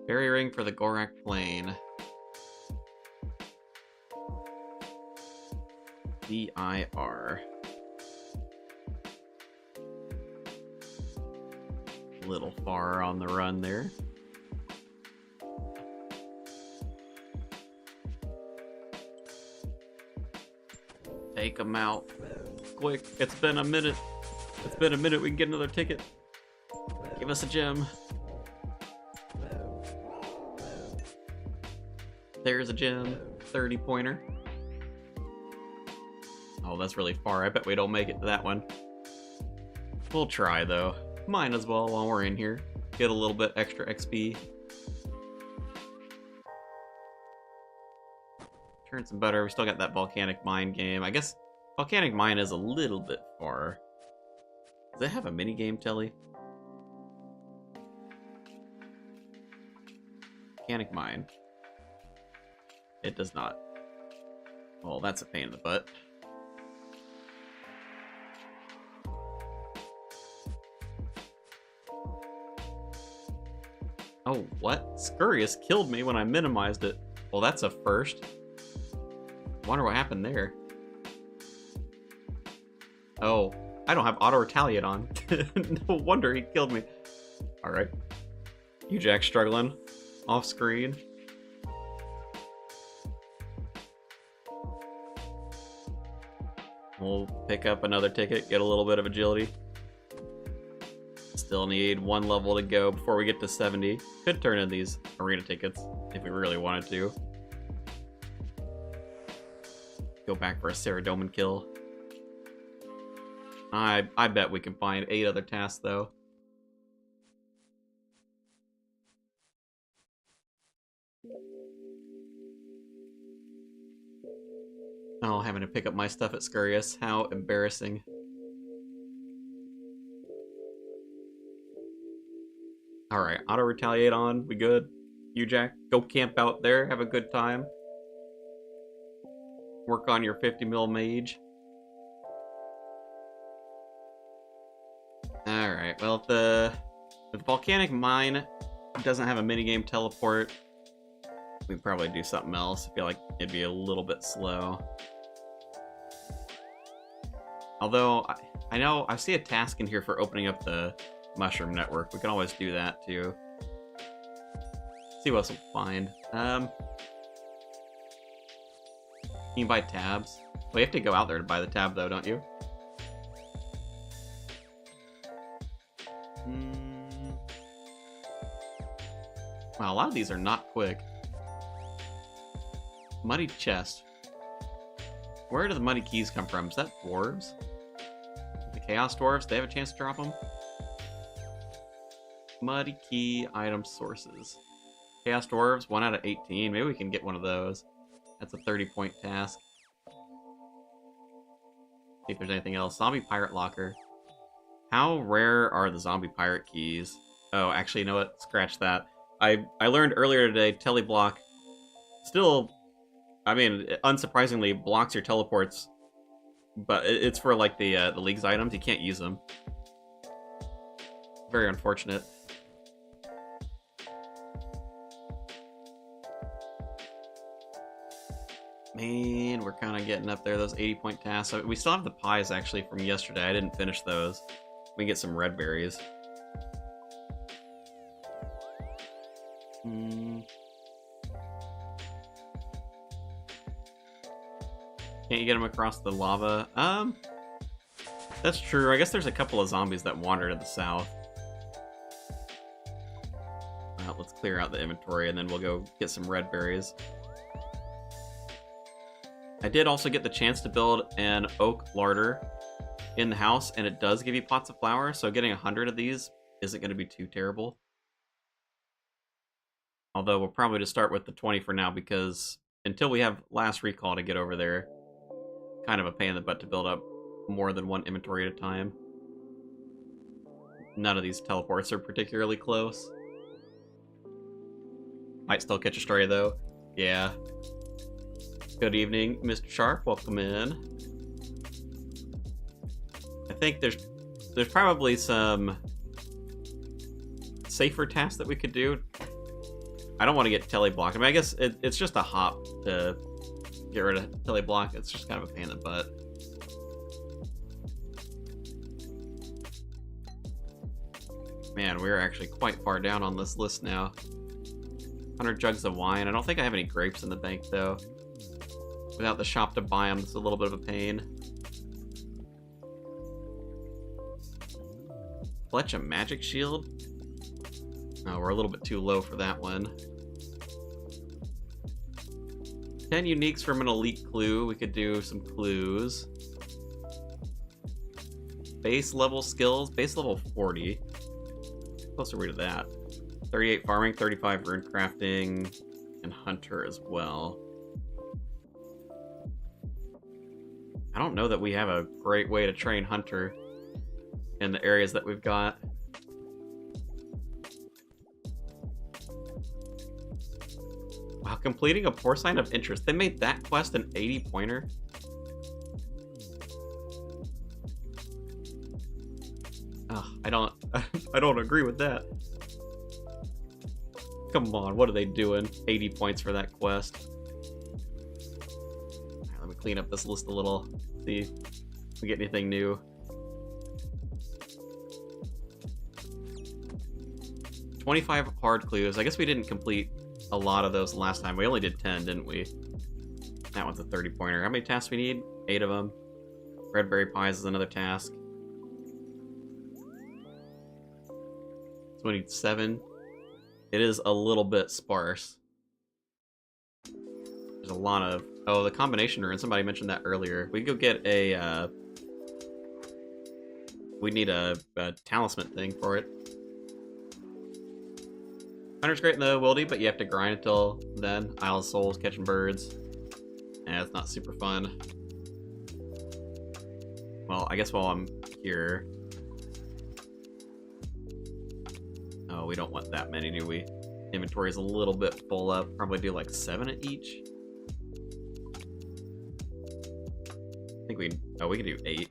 Fairy ring for the Gorak Plain. DIR. A little far on the run there. Take them out. Quick, it's been a minute. It's been a minute, we can get another ticket. Give us a gem. There's a gem. 30 pointer. Oh, that's really far. I bet we don't make it to that one. We'll try, though. Might as well while we're in here. Get a little bit extra XP. Turn some butter. We still got that volcanic mine game. I guess volcanic mine is a little bit far. Does it have a mini game, Telly? Volcanic mine. It does not. Well, that's a pain in the butt. Oh, what? Scurious killed me when I minimized it. Well, that's a first. Wonder what happened there. Oh, I don't have auto retaliate on. No wonder he killed me. Alright. You Jack struggling off screen. We'll pick up another ticket, get a little bit of agility. Still need one level to go before we get to 70. Could turn in these arena tickets if we really wanted to. Go back for a Saradomin kill. I bet we can find 8 other tasks though. Oh, having to pick up my stuff at Scurious. How embarrassing. Alright, auto-retaliate on. We good? You, Jack? Go camp out there. Have a good time. Work on your 50 mil mage. Alright, well, if the volcanic mine doesn't have a minigame teleport, we'd probably do something else. I feel like it'd be a little bit slow. Although, I know, I see a task in here for opening up the mushroom network. We can always do that, too. See what else we'll find. You can buy tabs. Well, you have to go out there to buy the tab, though, don't you? Wow, a lot of these are not quick. Muddy chest. Where do the muddy keys come from? Is that dwarves? The chaos dwarves? They have a chance to drop them? Muddy key item sources. Chaos dwarves, 1 out of 18. Maybe we can get one of those. That's a 30-point task. See if there's anything else. Zombie pirate locker. How rare are the zombie pirate keys? Oh, actually, you know what? Scratch that. I learned earlier today, teleblock still, I mean, unsurprisingly, blocks your teleports, but it's for, like, the League's items. You can't use them. Very unfortunate. Man, we're kind of getting up there, those 80-point tasks. We still have the pies, actually, from yesterday. I didn't finish those. We can get some red berries. Can't you get them across the lava? That's true. I guess there's a couple of zombies that wander to the south. Let's clear out the inventory, and then we'll go get some red berries. I did also get the chance to build an oak larder in the house, and it does give you pots of flour, so getting 100 of these isn't going to be too terrible. Although we'll probably just start with the 20 for now, because until we have last recall to get over there, kind of a pain in the butt to build up more than one inventory at a time. None of these teleports are particularly close. Might still catch a stray, though. Yeah. Good evening, Mr. Sharp. Welcome in. I think there's probably some safer tasks that we could do. I don't want to get teleblock. I mean, I guess it's just a hop to get rid of teleblock. It's just kind of a pain in the butt. Man, we're actually quite far down on this list now. 100 jugs of wine. I don't think I have any grapes in the bank, though. Without the shop to buy them, it's a little bit of a pain. Fletch a magic shield? Oh, we're a little bit too low for that one. 10 uniques from an elite clue. We could do some clues. Base level skills. Base level 40. Closer way to that. 38 farming, 35 rune crafting, and hunter as well. I don't know that we have a great way to train hunter in the areas that we've got. Wow, completing a porcine of interest. They made that quest an 80-pointer. Ugh, I don't agree with that. Come on, what are they doing? 80 points for that quest. Right, let me clean up this list a little. See if we get anything new. 25 hard clues. I guess we didn't complete a lot of those last time. We only did 10, didn't we? That one's a 30-pointer. How many tasks we need? 8 of them. Red berry pies is another task. 27. It is a little bit sparse. There's a lot of... Oh, the combination rune. Somebody mentioned that earlier. We could go get a... We need a talisman thing for it. Hunter's great in the wildy, but you have to grind until then. Isle of Souls, catching birds. Yeah, it's not super fun. Well, I guess while I'm here... Oh, we don't want that many, do we? Inventory is a little bit full up. Probably do like 7 at each. I think we... Oh, we can do 8.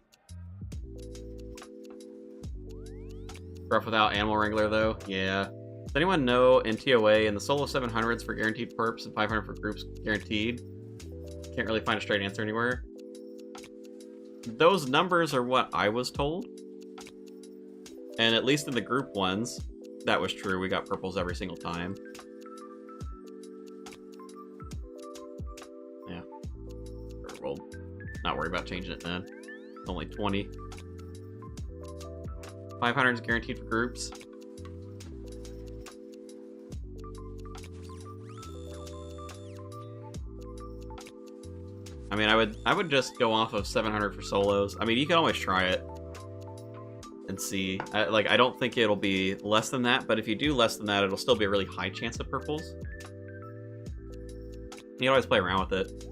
Rough without Animal Wrangler, though? Yeah. Does anyone know in TOA, in the solo 700s for guaranteed perps and 500 for groups guaranteed? Can't really find a straight answer anywhere. Those numbers are what I was told. And at least in the group ones, that was true. We got purples every single time. Yeah. We'll not worry about changing it then. It's only 20. 500 is guaranteed for groups. I mean, I would just go off of 700 for solos. I mean, you can always try it and see. I don't think it'll be less than that, but if you do less than that, it'll still be a really high chance of purples. You can always play around with it.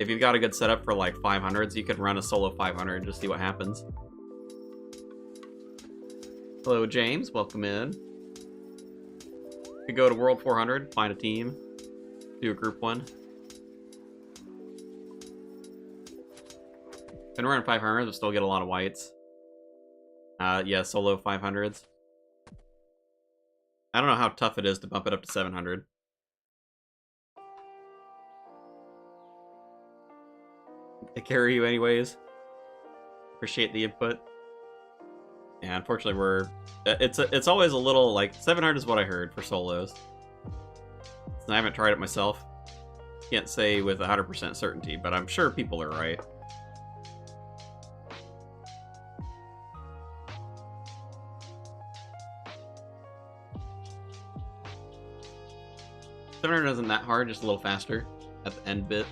If you've got a good setup for like 500s, you could run a solo 500 and just see what happens. Hello, James. Welcome in. You could go to World 400, find a team, do a group one. Been running 500s, but still get a lot of whites. Yeah, solo 500s. I don't know how tough it is to bump it up to 700. I carry you anyways. Appreciate the input. Yeah, unfortunately it's always a little, like, 700 is what I heard for solos. And I haven't tried it myself. Can't say with 100% certainty, but I'm sure people are right. Isn't that hard, just a little faster at the end bit.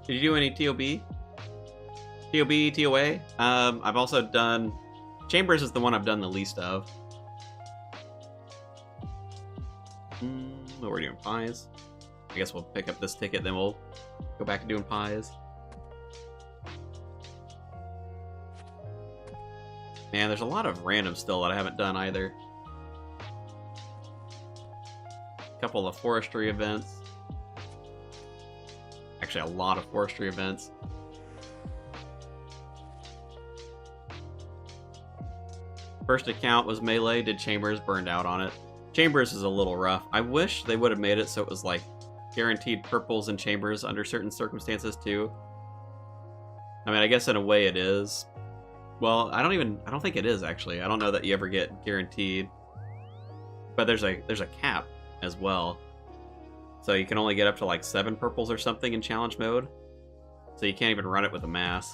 Did you do any TOB? TOB, TOA? I've also done... Chambers is the one I've done the least of. We're doing pies. I guess we'll pick up this ticket, then we'll go back to doing pies. Man, there's a lot of random still that I haven't done either. Couple of forestry events. Actually, a lot of forestry events. First account was melee, did Chambers, burned out on it. Chambers is a little rough. I wish they would have made it so it was like guaranteed purples and Chambers under certain circumstances too. I mean, I guess in a way it is. Well, I don't think it is actually. I don't know that you ever get guaranteed. But there's a cap as well. So you can only get up to like 7 purples or something in challenge mode. So you can't even run it with a mass.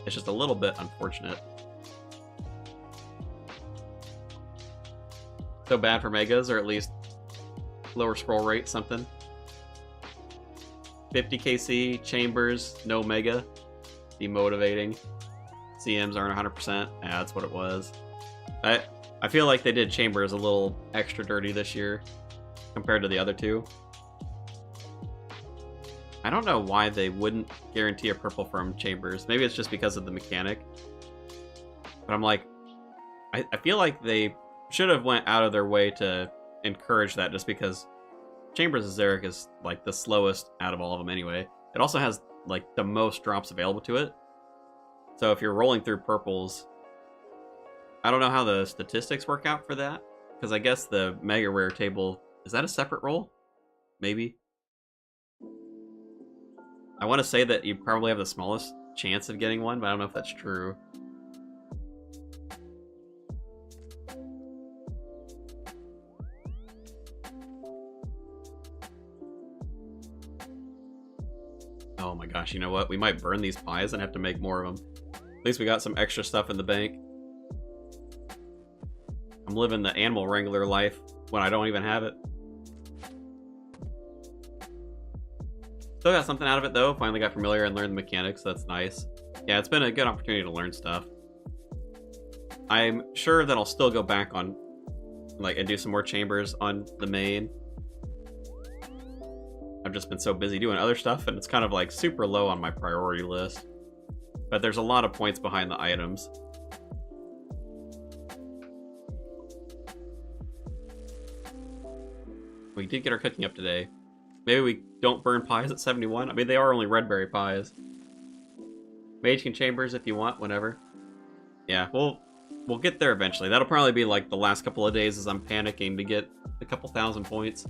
It's just a little bit unfortunate. So bad for megas, or at least lower scroll rate, something. 50 KC, Chambers, no mega. Demotivating. CMs aren't 100%. Yeah, that's what it was. I feel like they did Chambers a little extra dirty this year compared to the other two. I don't know why they wouldn't guarantee a purple from Chambers. Maybe it's just because of the mechanic. But I'm like, I feel like they should have went out of their way to encourage that, just because Chambers' Zarek is like the slowest out of all of them anyway. It also has like the most drops available to it. So if you're rolling through purples, I don't know how the statistics work out for that, because I guess the mega rare table, is that a separate roll? Maybe. I want to say that you probably have the smallest chance of getting one, but I don't know if that's true. Oh my gosh, you know what? We might burn these pies and have to make more of them. At least we got some extra stuff in the bank. I'm living the animal wrangler life when I don't even have it. Still got something out of it though. Finally got familiar and learned the mechanics, so that's nice. Yeah, it's been a good opportunity to learn stuff. I'm sure that I'll still go back on, like, and do some more chambers on the main. I've just been so busy doing other stuff, and it's kind of like super low on my priority list. But there's a lot of points behind the items. We did get our cooking up today. Maybe we don't burn pies at 71. I mean, they are only red berry pies. Mage can chambers if you want, whenever. Yeah, we'll get there eventually. That'll probably be like the last couple of days as I'm panicking to get a couple thousand points.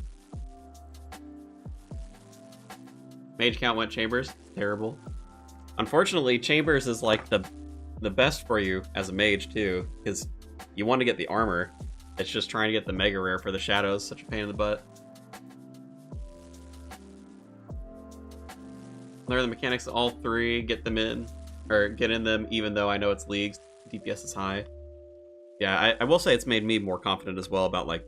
Mage count went chambers. Terrible. Unfortunately, chambers is like the best for you as a mage too, because you want to get the armor. It's just trying to get the mega rare for the shadows. Such a pain in the butt. Learn the mechanics of all three, get them in, or get in them even though I know it's leagues. DPS is high. Yeah, I will say it's made me more confident as well about, like,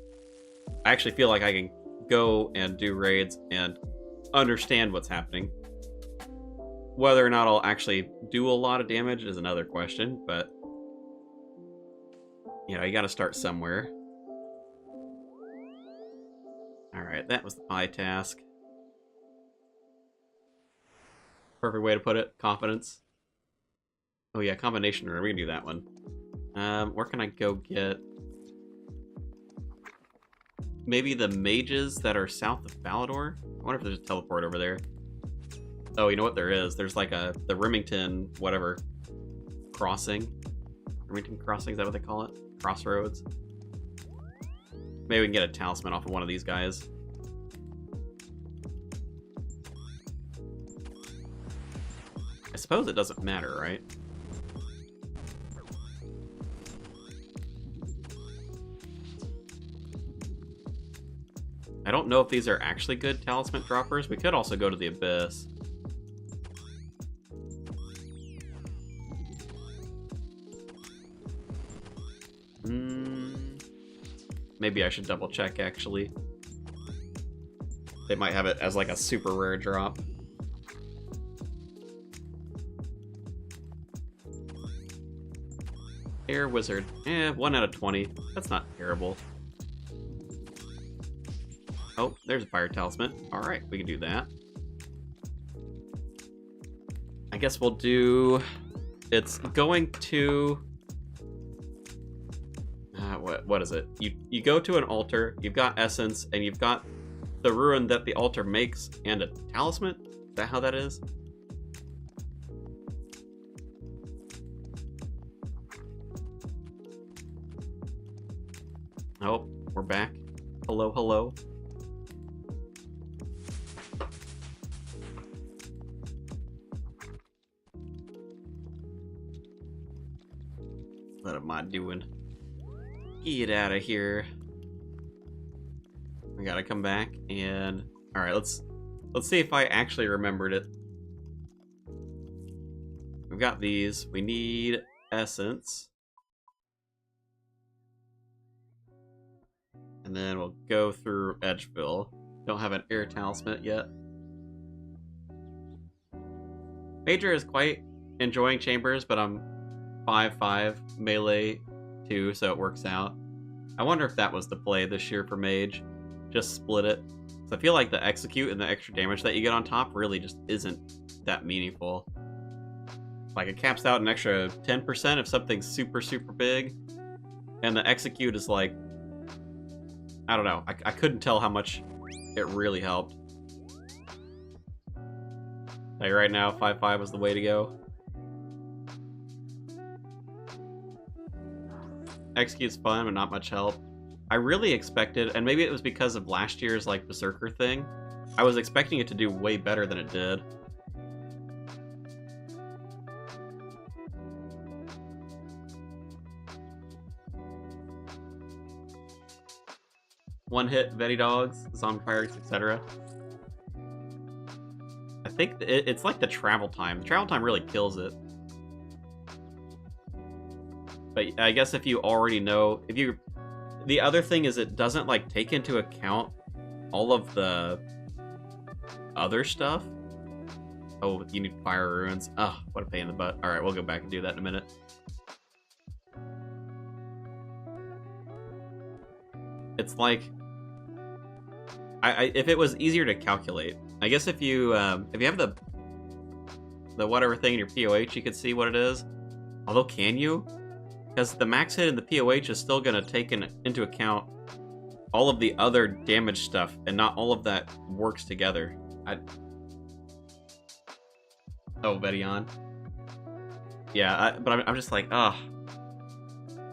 I actually feel like I can go and do raids and understand what's happening. Whether or not I'll actually do a lot of damage is another question, but you know, you gotta start somewhere. Alright, that was the pie task. Perfect way to put it. Confidence. Oh yeah, combination rune. We can do that one. Where can I go get... Maybe the mages that are south of Falador? I wonder if there's a teleport over there. Oh, you know what there is? There's like the Remington, whatever, crossing. Remington Crossing, is that what they call it? Crossroads. Maybe we can get a talisman off of one of these guys. I suppose it doesn't matter, right? I don't know if these are actually good talisman droppers. We could also go to the Abyss. Maybe I should double check, actually. They might have it as like a super rare drop. Air Wizard. 1 out of 20. That's not terrible. Oh, there's a fire talisman. Alright, we can do that. I guess we'll do... It's going to... What is it? You go to an altar, you've got essence, and you've got the rune that the altar makes, and a talisman? Is that how that is? Oh, we're back. Hello, hello. What am I doing? Get out of here. We gotta come back and... Alright, let's see if I actually remembered it. We've got these. We need essence. And then we'll go through Edgeville. Don't have an air talisman yet. Major is quite enjoying chambers, but I'm 5/5 melee too, so it works out. I wonder if that was the play this year for Mage. Just split it. So I feel like the execute and the extra damage that you get on top really just isn't that meaningful. Like, it caps out an extra 10% if something's super, super big. And the execute is like... I don't know. I couldn't tell how much it really helped. Like right now, 5/5 was the way to go. Execute's fun, but not much help. I really expected, and maybe it was because of last year's like Berserker thing, I was expecting it to do way better than it did. One hit, Veti Dogs, Zombie Pirates, etc. I think it's like the travel time. The travel time really kills it. But I guess if you already know, if you the other thing is it doesn't like take into account all of the other stuff. Oh, you need fire runes. Oh, what a pain in the butt. All right, we'll go back and do that in a minute. It's like, if it was easier to calculate, I guess if you have the whatever thing in your POH, you could see what it is. Although, can you? Because the max hit in the POH is still going to take into account all of the other damage stuff, and not all of that works together. Oh, Betty on. Yeah, but I'm just like, ugh.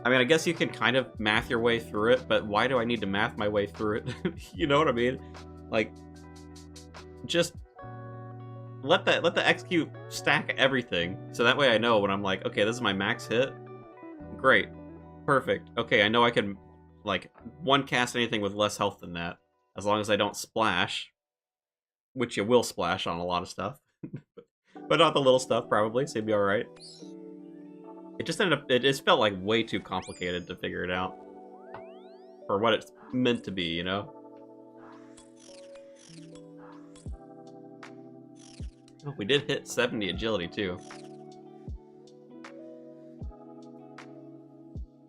I mean, I guess you can kind of math your way through it, but why do I need to math my way through it? You know what I mean? Like, just let the execute stack everything, so that way I know when I'm like, okay, this is my max hit. Great, perfect. Okay, I know I can like one cast anything with less health than that, as long as I don't splash, which you will splash on a lot of stuff, but not the little stuff probably. So you'd be all right. It just ended up, it just felt like way too complicated to figure it out for what it's meant to be, you know? Oh, we did hit 70 agility too.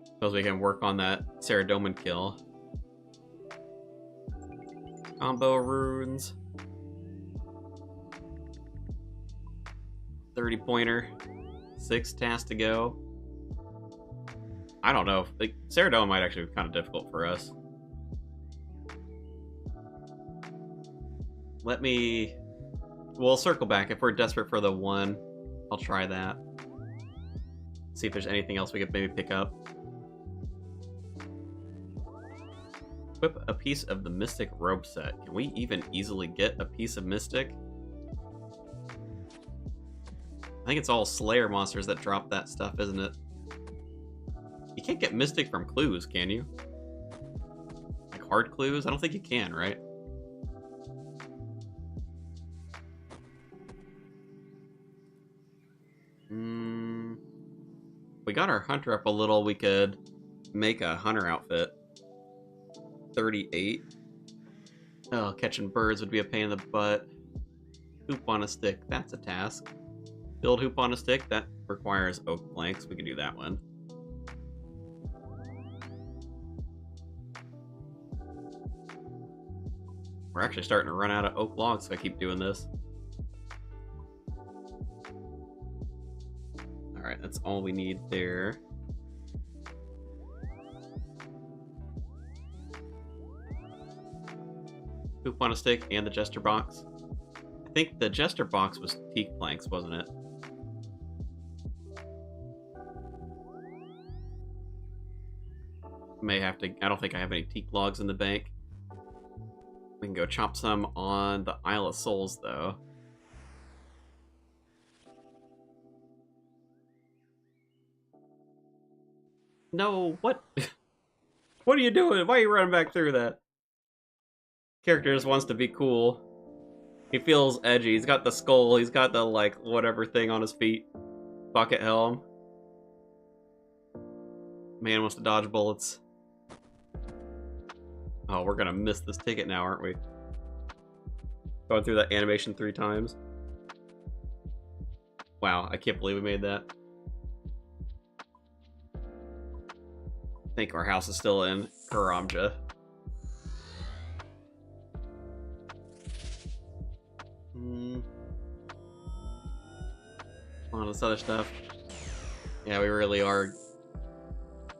Suppose we can work on that Saradomin kill. Combo runes. 30 pointer. 6 tasks to go. I don't know. Like, Saradomin might actually be kind of difficult for us. We'll circle back. If we're desperate for the one, I'll try that. See if there's anything else we could maybe pick up. Equip a piece of the Mystic robe set. Can we even easily get a piece of Mystic? I think it's all Slayer monsters that drop that stuff, isn't it? You can't get Mystic from clues, can you? Like hard clues? I don't think you can, right? We got our hunter up a little, we could make a hunter outfit. 38. Oh, catching birds would be a pain in the butt. Hoop on a stick, that's a task. Build hoop on a stick, that requires oak planks. We can do that one. We're actually starting to run out of oak logs if I keep doing this. Alright, that's all we need there. Hoop on a stick and the jester box. I think the jester box was teak planks, wasn't it? May have to. I don't think I have any teak logs in the bank. We can go chop some on the Isle of Souls, though. No, what? What are you doing? Why are you running back through that? Character just wants to be cool. He feels edgy. He's got the skull. He's got the, like, whatever thing on his feet. Bucket helm. Man wants to dodge bullets. Oh, we're gonna miss this ticket now, aren't we? Going through that animation 3 times. Wow, I can't believe we made that. I think our house is still in Karamja. On this other stuff. Yeah, we really are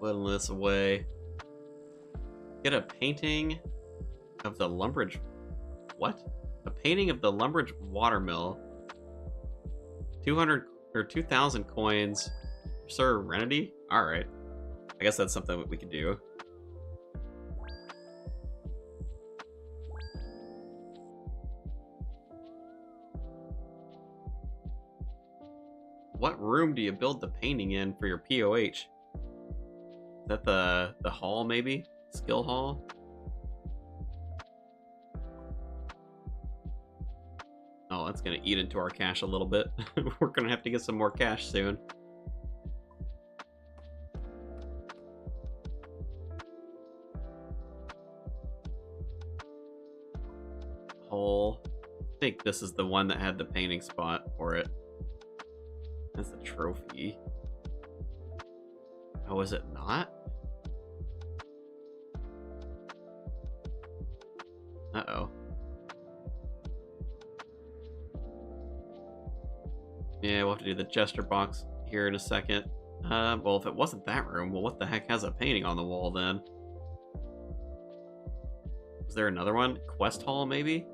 whittling this away. Get a painting of the Lumbridge. What? A painting of the Lumbridge watermill. 200 or 2,000 coins. Serenity? Alright. I guess that's something that we could do. What room do you build the painting in for your POH? Is that the hall, maybe? Skill hall? Oh, that's gonna eat into our cash a little bit. We're gonna have to get some more cash soon. hole. I think this is the one that had the painting spot for it. That's a trophy. Oh, is it not? Uh-oh. Yeah, we'll have to do the gesture box here in a second. Well, if it wasn't that room, well, what the heck has a painting on the wall then? Is there another one? Quest Hall, maybe?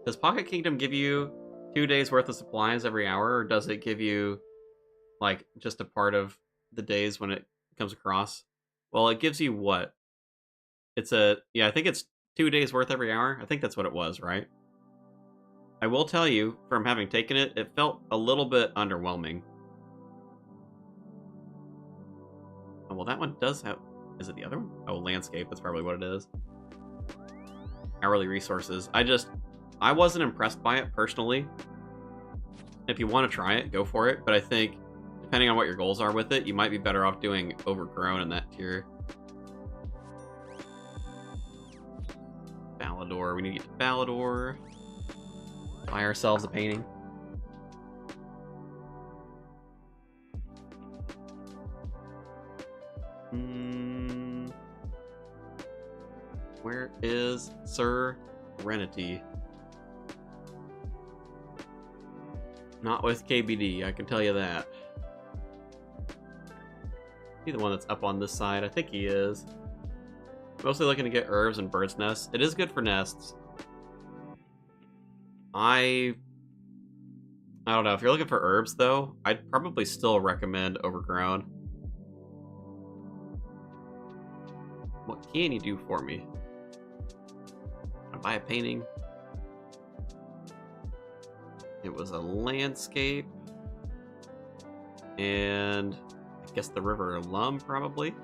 Does Pocket Kingdom give you 2 days worth of supplies every hour, or does it give you, like, just a part of the days when it comes across? Well, it gives you what? It's yeah, I think it's 2 days worth every hour. I think that's what it was, right? I will tell you, from having taken it, it felt a little bit underwhelming. Oh, well, that one does have... Is it the other one? Oh, Landscape. That's probably what it is. Hourly resources. I wasn't impressed by it, personally. If you want to try it, go for it. But I think, depending on what your goals are with it, you might be better off doing Overgrown in that tier. Balador. We need to get to Balador. Buy ourselves a painting. Where is Serenity? Not with KBD, I can tell you that. He the one that's up on this side? I think he is. Mostly looking to get herbs and bird's nests. It is good for nests. I don't know. If you're looking for herbs, though, I'd probably still recommend Overgrown. What can you do for me? I'll buy a painting. It was a landscape. And I guess the River Lum, probably.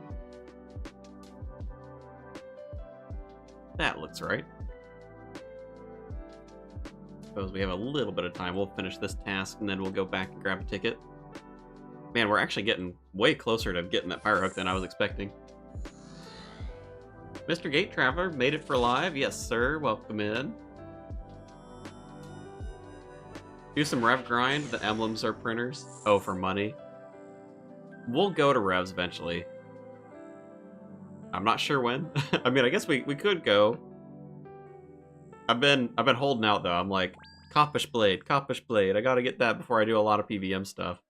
That looks right. Suppose we have a little bit of time. We'll finish this task and then we'll go back and grab a ticket. Man, we're actually getting way closer to getting that fire hook than I was expecting. Mr. Gate Traveler made it for live. Yes, sir. Welcome in. Do some rev grind. The emblems are printers. Oh, for money. We'll go to revs eventually. I'm not sure when. I mean, I guess we could go. I've been holding out though. I'm like, Coppish Blade. I gotta get that before I do a lot of PVM stuff.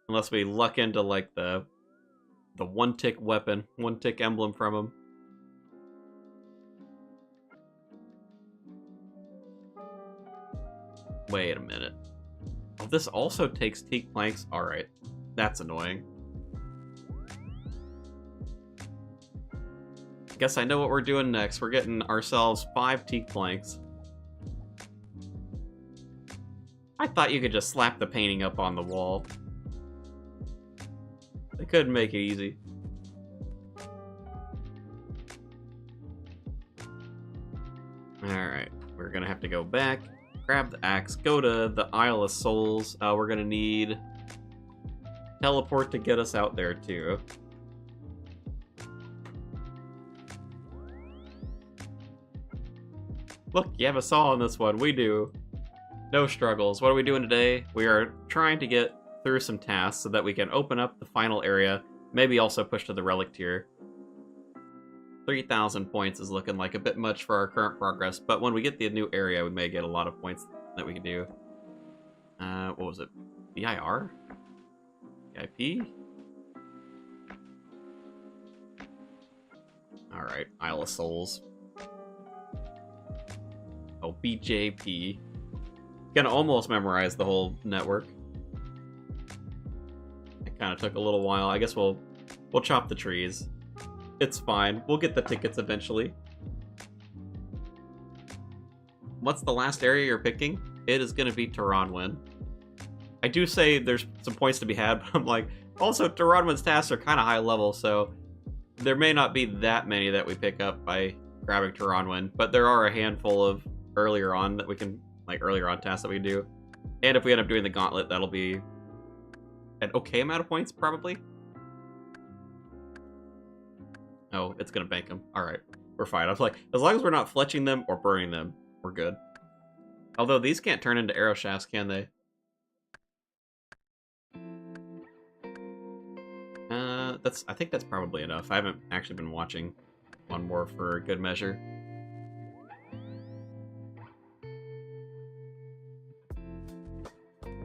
Unless we luck into like the one-tick weapon, one-tick emblem from him. Wait a minute. Oh, this also takes teak planks. Alright. That's annoying. Guess I know what we're doing next. We're getting ourselves 5 teak planks. I thought you could just slap the painting up on the wall. They couldn't make it easy. Alright, we're gonna have to go back, grab the axe, go to the Isle of Souls. We're gonna need teleport to get us out there too. Look, you have a saw on this one. We do. No struggles. What are we doing today? We are trying to get through some tasks so that we can open up the final area. Maybe also push to the relic tier. 3,000 points is looking like a bit much for our current progress, but when we get the new area, we may get a lot of points that we can do. What was it? BIR? VIP? Alright, Isle of Souls. Oh, BJP. Gonna almost memorize the whole network. It kind of took a little while. I guess we'll chop the trees. It's fine. We'll get the tickets eventually. What's the last area you're picking? It is gonna be Taranwin. I do say there's some points to be had, but I'm like, also Taranwin's tasks are kind of high level, so there may not be that many that we pick up by grabbing Taranwin, but there are a handful of earlier on that we can, like earlier on tasks that we do. And if we end up doing the Gauntlet, that'll be an okay amount of points, probably. Oh, it's gonna bank them. Alright, we're fine. I was like, as long as we're not fletching them or burning them, we're good. Although these can't turn into arrow shafts, can they? I think that's probably enough. I haven't actually been watching one more for good measure.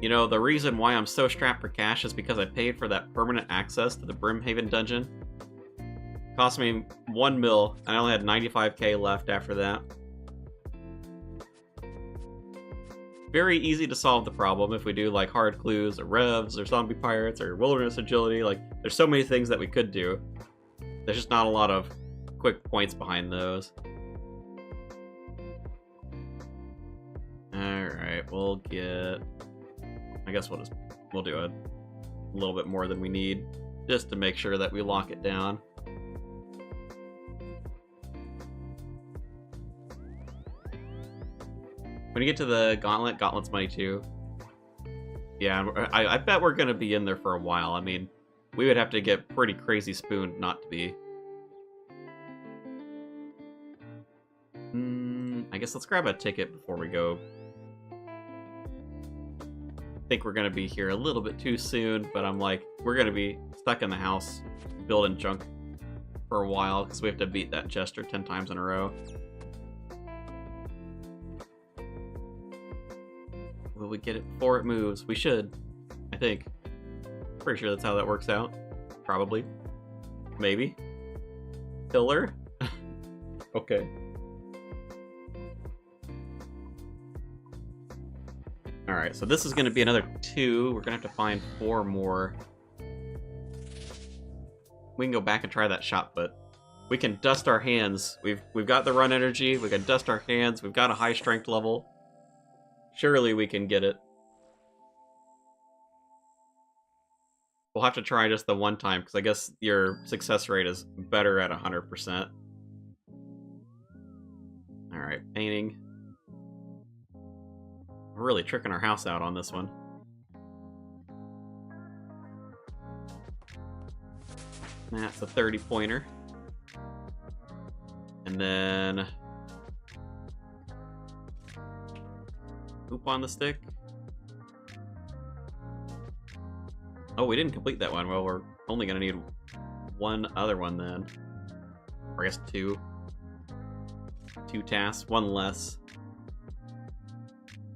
You know, the reason why I'm so strapped for cash is because I paid for that permanent access to the Brimhaven dungeon. Cost me 1 mil, and I only had 95k left after that. Very easy to solve the problem if we do like hard clues or revs or zombie pirates or wilderness agility. Like, there's so many things that we could do. There's just not a lot of quick points behind those. Alright, we'll get... I guess we'll do a little bit more than we need just to make sure that we lock it down. When you get to the Gauntlet, Gauntlet's money too. Yeah, I bet we're gonna be in there for a while. I mean, we would have to get pretty crazy spooned not to be. I guess let's grab a ticket before we go. I think we're gonna be here a little bit too soon, but I'm like, we're gonna be stuck in the house building junk for a while because we have to beat that Jester 10 times in a row. Will we get it before it moves? We should, I think. Pretty sure that's how that works out. Probably. Maybe. Pillar? Okay. Alright, so this is going to be another 2. We're going to have to find 4 more. We can go back and try that shot, but we can dust our hands. We've got the run energy, we can dust our hands, we've got a high strength level. Surely we can get it. We'll have to try just the one time, because I guess your success rate is better at 100%. Alright, painting. We're really tricking our house out on this one. That's a 30-pointer. And then... Hoop on the stick. Oh, we didn't complete that one. Well, we're only going to need one other one then. Or I guess 2. 2 tasks, 1 less.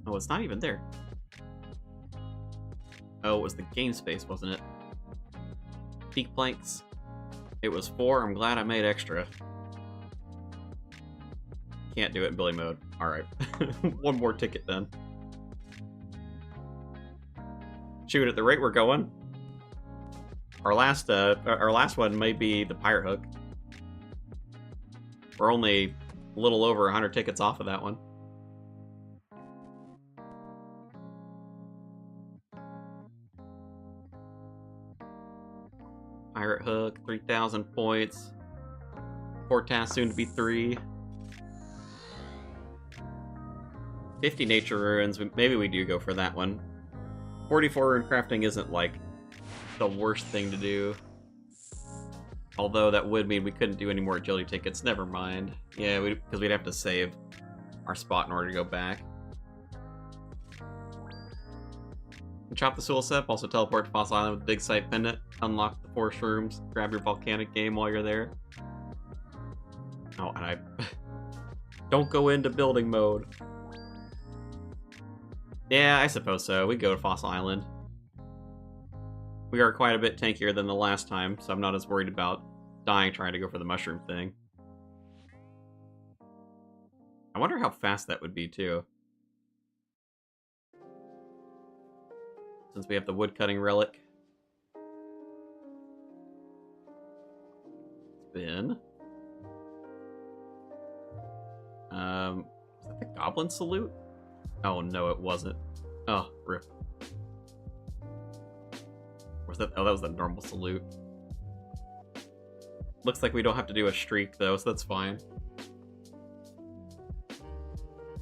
Oh, it's not even there. Oh, it was the game space, wasn't it? Peak planks. It was 4. I'm glad I made extra. Can't do it in building mode. Alright. One more ticket then. Shoot, at the rate we're going, our last one may be the pirate hook. We're only a little over 100 tickets off of that one. Pirate hook, 3,000 points. 4 tasks, soon to be 3. 50 nature ruins. Maybe we do go for that one. 44 rune crafting isn't like the worst thing to do. Although that would mean we couldn't do any more agility tickets. Never mind. Yeah, because we'd have to save our spot in order to go back. Chop the Soul Sep, also teleport to Fossil Island with the Dig Site Pendant. Unlock the forest rooms. Grab your volcanic game while you're there. Oh, and I... Don't go into building mode. Yeah, I suppose so. We go to Fossil Island. We are quite a bit tankier than the last time, so I'm not as worried about dying trying to go for the mushroom thing. I wonder how fast that would be, too. Since we have the woodcutting relic. Spin. Is that the goblin salute? Oh no, it wasn't. Oh, rip. Was that? Oh, that was the normal salute. Looks like we don't have to do a streak though, so that's fine.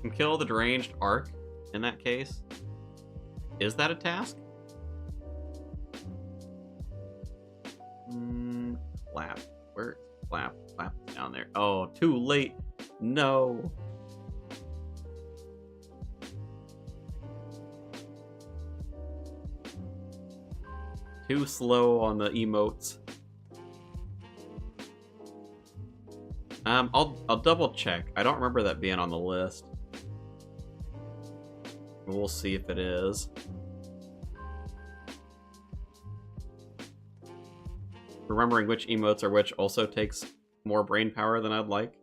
Can kill the deranged arc in that case. Is that a task? Clap. Where's clap? down there. Oh, too late. No. Too slow on the emotes. I'll double check. I don't remember that being on the list. We'll see if it is. Remembering which emotes are which also takes more brain power than I'd like.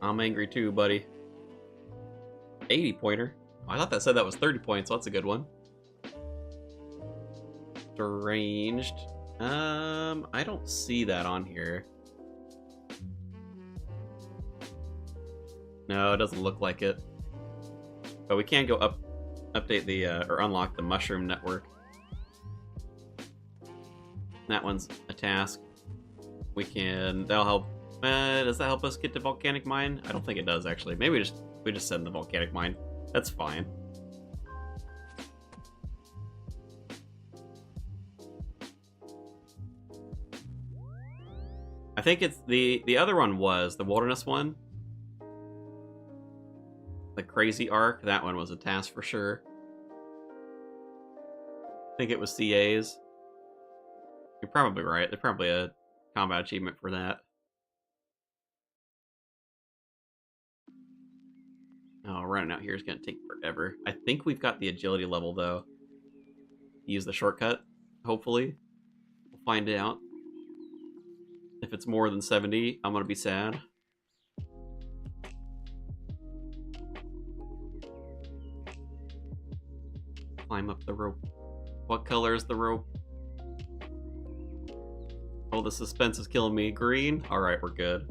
I'm angry too, buddy. 80 pointer. Oh, I thought that said that was 30 points, so that's a good one. Deranged. I don't see that on here. No, it doesn't look like it. But we can go update the, or unlock the mushroom network. That one's a task. We can, that'll help. Does that help us get to volcanic mine? I don't think it does, actually. Maybe we just send the volcanic mine. That's fine. I think it's the other one was the wilderness one. The crazy arc, that one was a task for sure. I think it was CA's. You're probably right. There's probably a combat achievement for that. Oh, running out here is going to take forever. I think we've got the agility level, though. Use the shortcut, hopefully. We'll find out. If it's more than 70, I'm going to be sad. Climb up the rope. What color is the rope? Oh, the suspense is killing me. Green? Alright, we're good.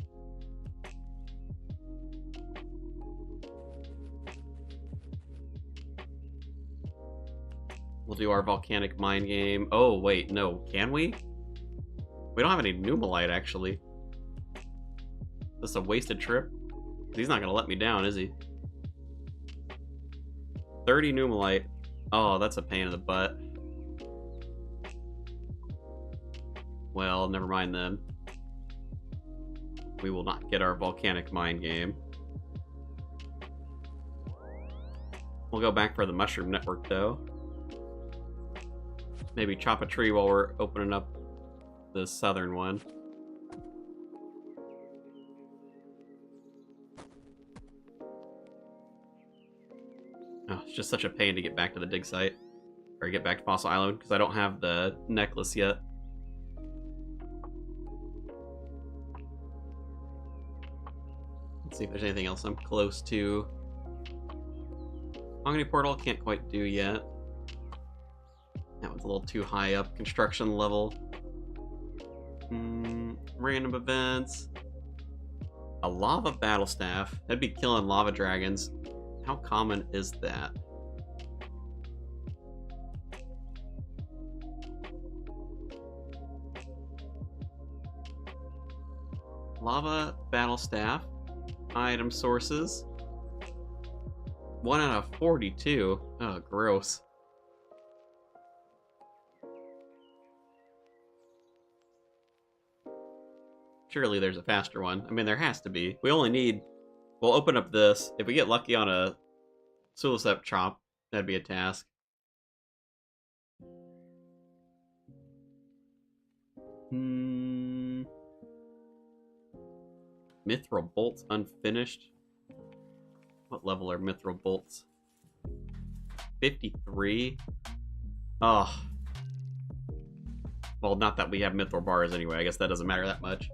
We'll do our volcanic mine game. Oh, wait, no. Can we? We don't have any Numalite, actually. Is this a wasted trip? He's not going to let me down, is he? 30 Numalite. Oh, that's a pain in the butt. Well, never mind then. We will not get our volcanic mine game. We'll go back for the mushroom network, though. Maybe chop a tree while we're opening up the southern one. Oh, it's just such a pain to get back to the dig site. Or get back to Fossil Island, because I don't have the necklace yet. Let's see if there's anything else I'm close to. Mahogany Portal, can't quite do yet. That one's a little too high up construction level. Random events. A lava battle staff. That'd be killing lava dragons. How common is that? Lava battle staff. Item sources. 1 out of 42. Oh, gross. Surely there's a faster one. I mean, there has to be. We only need... We'll open up this. If we get lucky on a Sulicep chop, that'd be a task. Mithril bolts unfinished. What level are mithril bolts? 53? Oh. Well, not that we have mithril bars anyway. I guess that doesn't matter that much.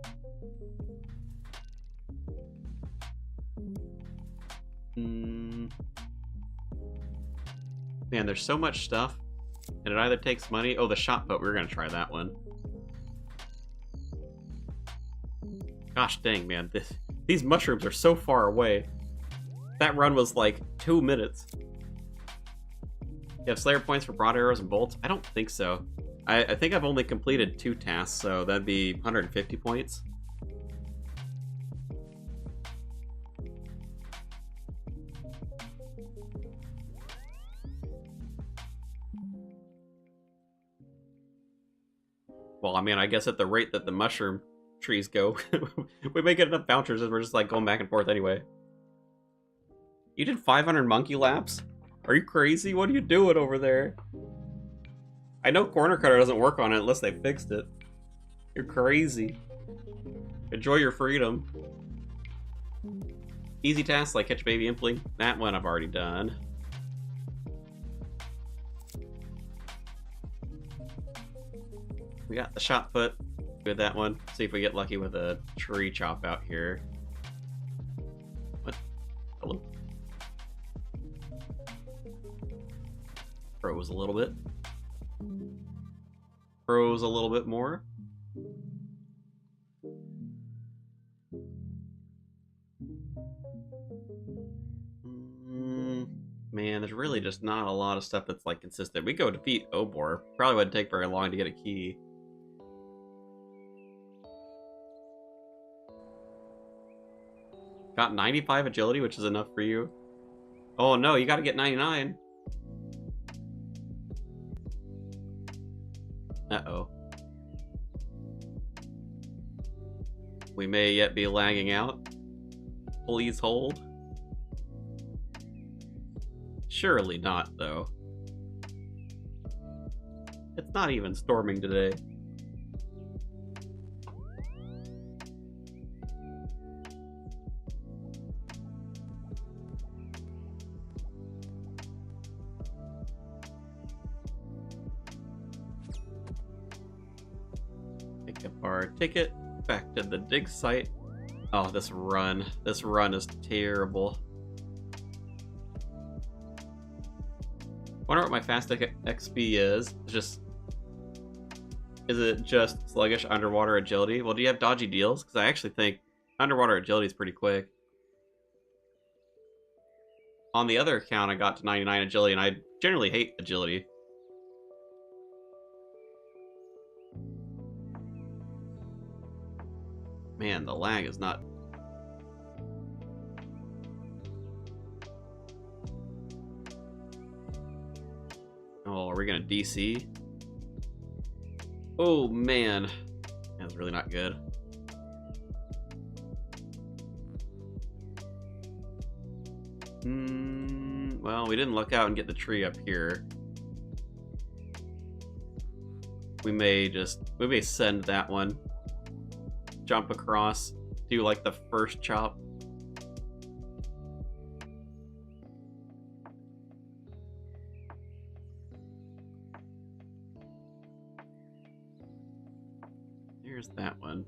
Man, there's so much stuff, and it either takes money... Oh, the shot put. We're going to try that one. Gosh dang, man. These mushrooms are so far away. That run was like 2 minutes. You have Slayer points for broad arrows and bolts? I don't think so. I think I've only completed 2 tasks, so that'd be 150 points. Well, I mean, I guess at the rate that the mushroom trees go, we may get enough vouchers and we're just like going back and forth anyway. You did 500 monkey laps? Are you crazy? What are you doing over there? I know Corner Cutter doesn't work on it unless they fixed it. You're crazy. Enjoy your freedom. Easy tasks like catch baby impling. That one I've already done. We got the shot put. Good, that one. See if we get lucky with a tree chop out here. What? Hello? Froze a little bit. Froze a little bit more. Man, there's really just not a lot of stuff that's like consistent. We go defeat Obor. Probably wouldn't take very long to get a key. Got 95 agility, which is enough for you. Oh no, you gotta get 99. Uh-oh. We may yet be lagging out. Please hold. Surely not, though. It's not even storming today. Pick up our ticket. Back to the dig site. Oh, this run. This run is terrible. Wonder what my fast XP is. Is it just sluggish underwater agility? Well, do you have dodgy deals? Because I actually think underwater agility is pretty quick. On the other account, I got to 99 agility, and I generally hate agility. Man, the lag is not... Oh, are we gonna DC? Oh, man. That's really not good. Well, we didn't look out and get the tree up here. We may send that one. Jump across, do like the first chop. Here's that one.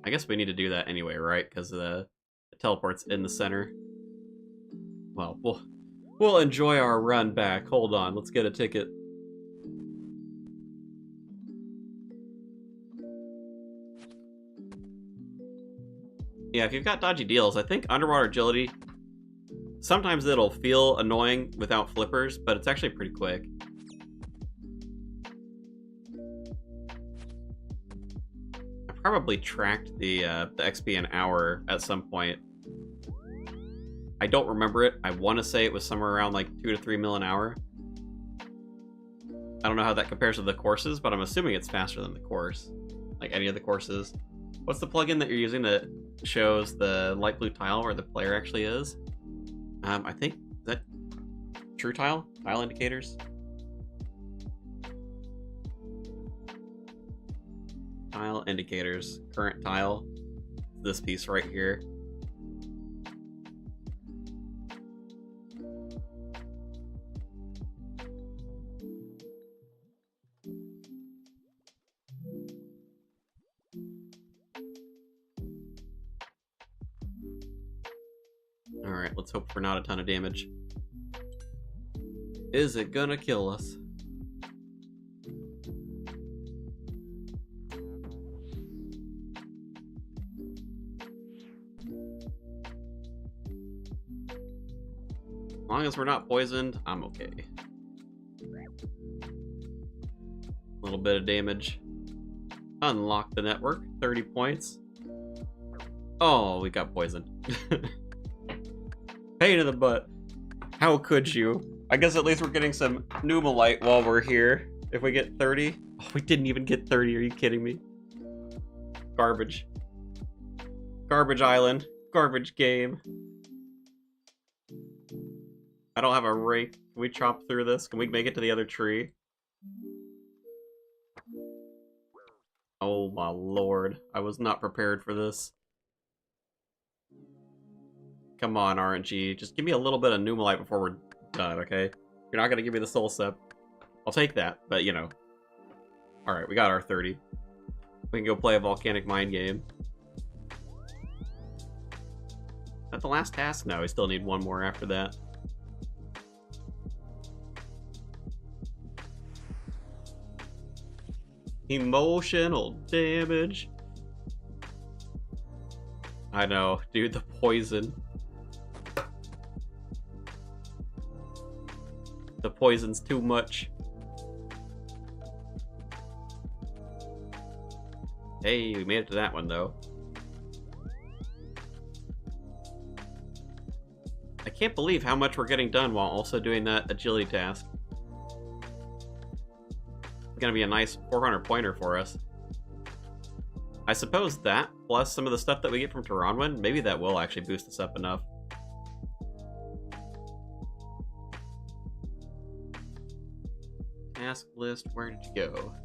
I guess we need to do that anyway, right? Because the teleport's in the center. Well, we'll enjoy our run back. Hold on, let's get a ticket. Yeah, if you've got dodgy deals, I think underwater agility, sometimes it'll feel annoying without flippers, but it's actually pretty quick. I probably tracked the XP an hour at some point. I don't remember it. I want to say it was somewhere around like 2 to 3 mil an hour. I don't know how that compares to the courses, but I'm assuming it's faster than the course. Like any of the courses. What's the plugin that you're using that shows the light blue tile where the player actually is? I think, is that True Tile? Tile indicators? Tile indicators. Current tile. This piece right here. Alright, let's hope for not a ton of damage. Is it gonna kill us? As long as we're not poisoned, I'm okay. A little bit of damage. Unlock the network, 30 points. Oh, we got poisoned. Pain in the butt. How could you? I guess at least we're getting some Numalite while we're here. If we get 30? Oh, we didn't even get 30. Are you kidding me? Garbage. Garbage island. Garbage game. I don't have a rake. Can we chop through this? Can we make it to the other tree? Oh my lord. I was not prepared for this. Come on, RNG. Just give me a little bit of Numalite before we're done, okay? You're not gonna give me the Soul Sep. I'll take that, but you know. Alright, we got our 30. We can go play a Volcanic Mine game. Is that the last task? No, we still need one more after that. Emotional damage. I know, dude, the poison. The poison's too much. Hey, we made it to that one, though. I can't believe how much we're getting done while also doing that agility task. It's gonna be a nice 400 pointer for us. I suppose that, plus some of the stuff that we get from Taranwin, maybe that will actually boost us up enough. Task list, where did you go?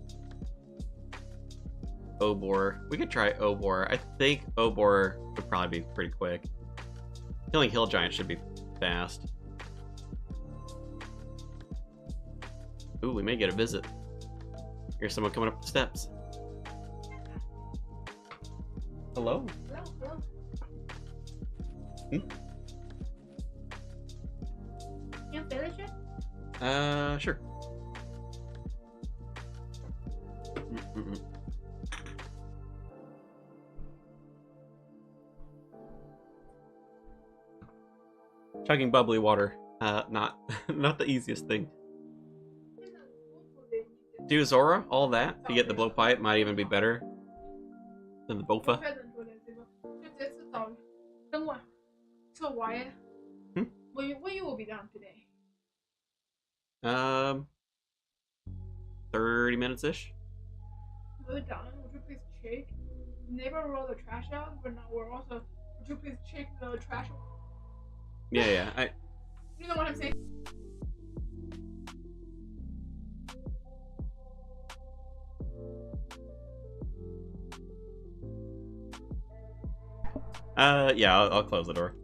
Obor. We could try Obor. I think Obor would probably be pretty quick. Killing Hill Giant should be fast. Ooh, we may get a visit. Here's someone coming up the steps. Hello? Hello. Hmm? You finish it? Sure. Chugging bubbly water. Not the easiest thing. Do Zora, all that, to get the blowpipe might even be better than the Bofa. When you will be done today? 30 minutes-ish. We're done. Would you please check? Never roll the trash out, but now we're also. Would you please check the trash? Yeah, You know what I'm saying? Yeah, I'll close the door.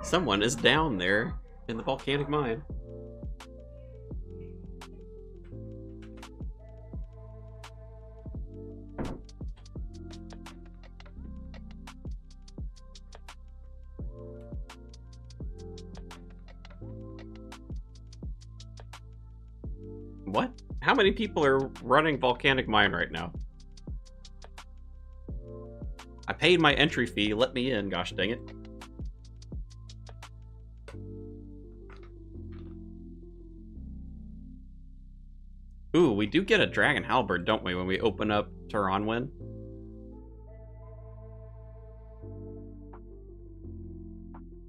Someone is down there in the volcanic mine. What? How many people are running volcanic mine right now? I paid my entry fee, let me in, gosh dang it. Ooh, we do get a dragon halberd, don't we, when we open up Taranwin?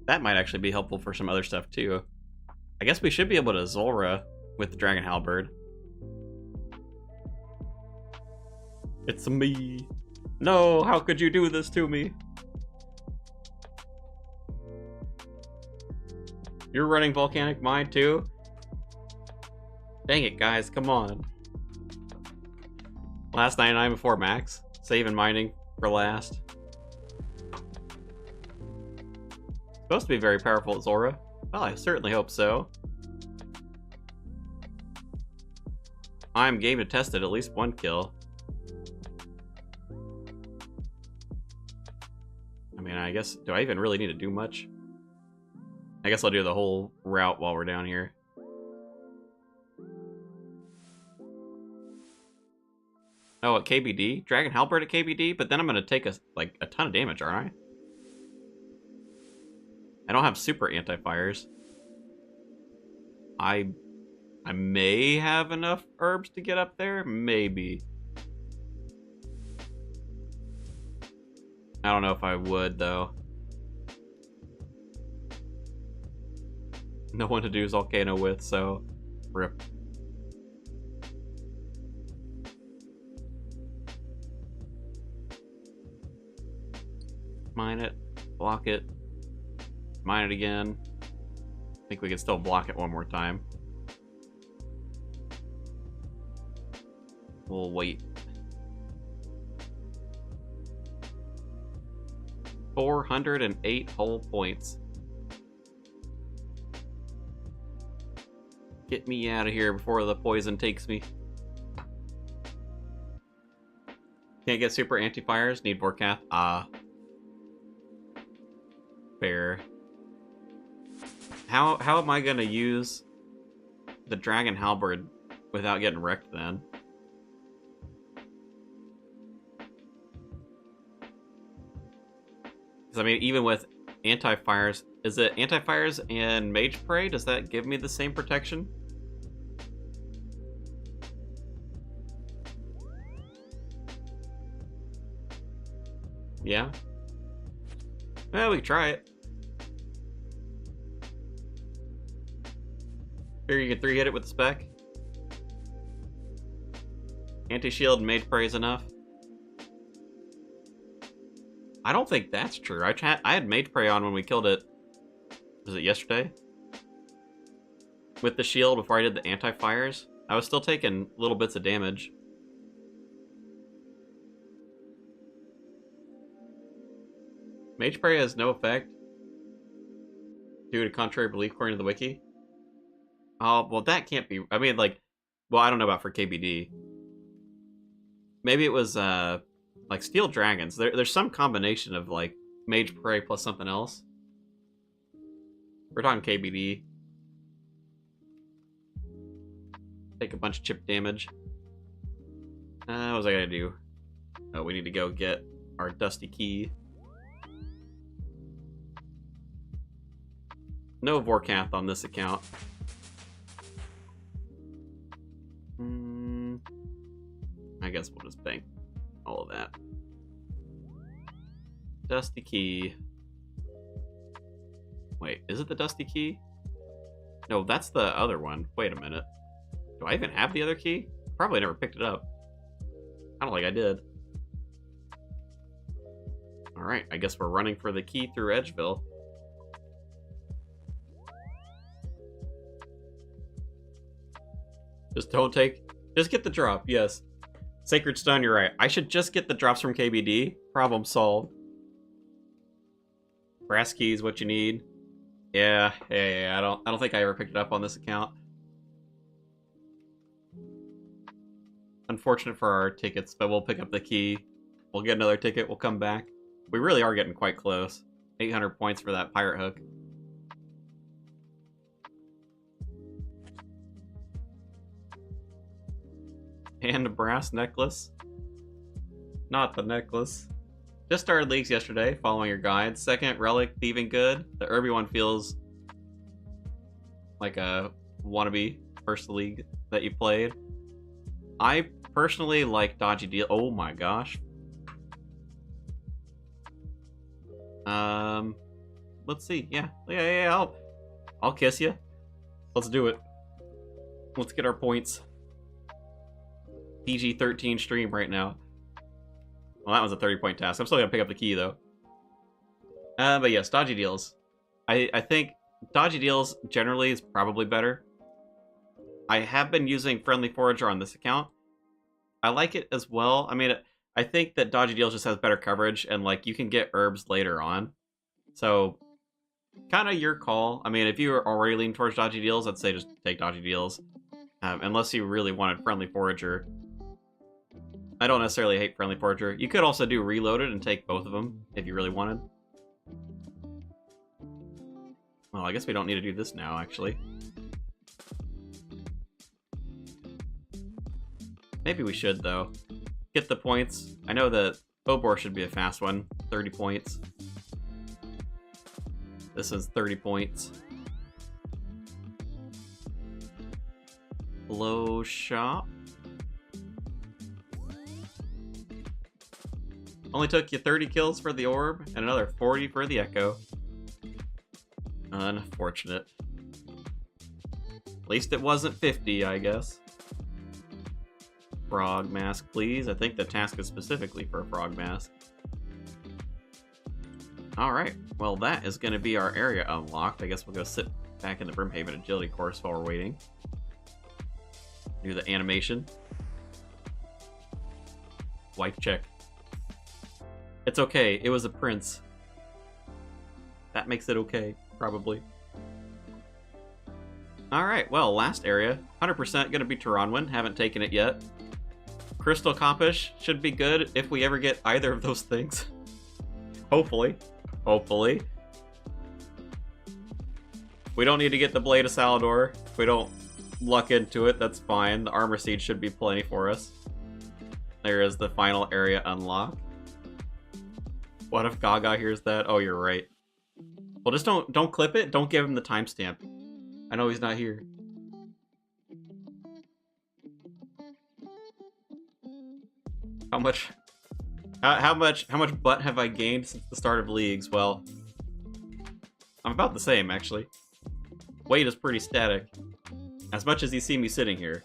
That might actually be helpful for some other stuff too. I guess we should be able to Zora with the dragon halberd. It's me. No, how could you do this to me? You're running volcanic mine too? Dang it, guys, come on. Last 99 before max. Save and mining for last. Supposed to be very powerful at Zora. Well, I certainly hope so. I'm game to test it, at least one kill. I mean, I guess, do I even really need to do much? I guess I'll do the whole route while we're down here. Oh, at KBD? Dragon Halberd at KBD? But then I'm gonna take a ton of damage, aren't I? I don't have super anti-fires. I may have enough herbs to get up there? Maybe. I don't know if I would, though. No one to do Volcano with, so rip. Mine it. Block it. Mine it again. I think we can still block it one more time. We'll wait. 408 whole points. Get me out of here before the poison takes me. Can't get super anti-fires, need Vorkath. Ah. Fair. How am I gonna use the Dragon Halberd without getting wrecked then? Because I mean, even with anti-fires, is it anti-fires and Mage Prey? Does that give me the same protection? Yeah. Well, we can try it. Here, you can 3-hit it with the spec. Anti-shield and Mage Prey is enough. I don't think that's true. I had Mage Prey on when we killed it. Was it yesterday? With the shield before I did the anti-fires. I was still taking little bits of damage. Mage Prey has no effect due to contrary belief according to the wiki. Oh, well, that can't be... I mean, like... Well, I don't know about for KBD. Maybe it was, like, Steel Dragons. There's some combination of, like, Mage Prey plus something else. We're talking KBD. Take a bunch of chip damage. What was I gonna do? Oh, we need to go get our Dusty Key. No Vorkath on this account. I guess we'll just bank all of that. Dusty Key. Wait, is it the Dusty Key? No, that's the other one. Wait a minute. Do I even have the other key? Probably never picked it up. I don't think I did. Alright, I guess we're running for the key through Edgeville. Just don't take... Just get the drop, yes. Sacred Stone, you're right. I should just get the drops from KBD. Problem solved. Brass key is what you need. Yeah. I don't think I ever picked it up on this account. Unfortunate for our tickets, but we'll pick up the key. We'll get another ticket, we'll come back. We really are getting quite close. 800 points for that pirate hook. And a brass necklace. Not the necklace. Just started leagues yesterday, following your guide. Second, Relic, Thieving Good. The Irby one feels like a wannabe first league that you played. I personally like Dodgy Deal. Oh my gosh. Let's see. Yeah. I'll kiss you. Let's do it. Let's get our points. PG-13 stream right now. Well, that was a 30-point task. I'm still gonna pick up the key though. But yes, Dodgy Deals. I think Dodgy Deals generally is probably better. I have been using Friendly Forager on this account. I like it as well. I mean, I think that Dodgy Deals just has better coverage, and like you can get herbs later on. So, kind of your call. I mean, if you were already leaning towards Dodgy Deals, I'd say just take Dodgy Deals. Unless you really wanted Friendly Forager. I don't necessarily hate Friendly Forager. You could also do Reloaded and take both of them if you really wanted. Well, I guess we don't need to do this now, actually. Maybe we should, though. Get the points. I know that Obor should be a fast one. 30 points. This is 30 points. Blow Shop. Only took you 30 kills for the orb, and another 40 for the echo. Unfortunate. At least it wasn't 50, I guess. Frog mask, please. I think the task is specifically for a frog mask. Alright, well that is going to be our area unlocked. I guess we'll go sit back in the Brimhaven Agility course while we're waiting. Do the animation. Wife check. It's okay, it was a prince. That makes it okay, probably. Alright, well, last area. 100% gonna be Taranwin, haven't taken it yet. Crystal Compass should be good if we ever get either of those things. Hopefully. Hopefully. We don't need to get the Blade of Salador. If we don't luck into it, that's fine. The Armor Seed should be plenty for us. There is the final area unlocked. What if Gaga hears that? Oh, you're right. Well, just don't clip it. Don't give him the timestamp. I know he's not here. How much butt have I gained since the start of leagues? Well, I'm about the same, actually. Weight is pretty static. As much as you see me sitting here.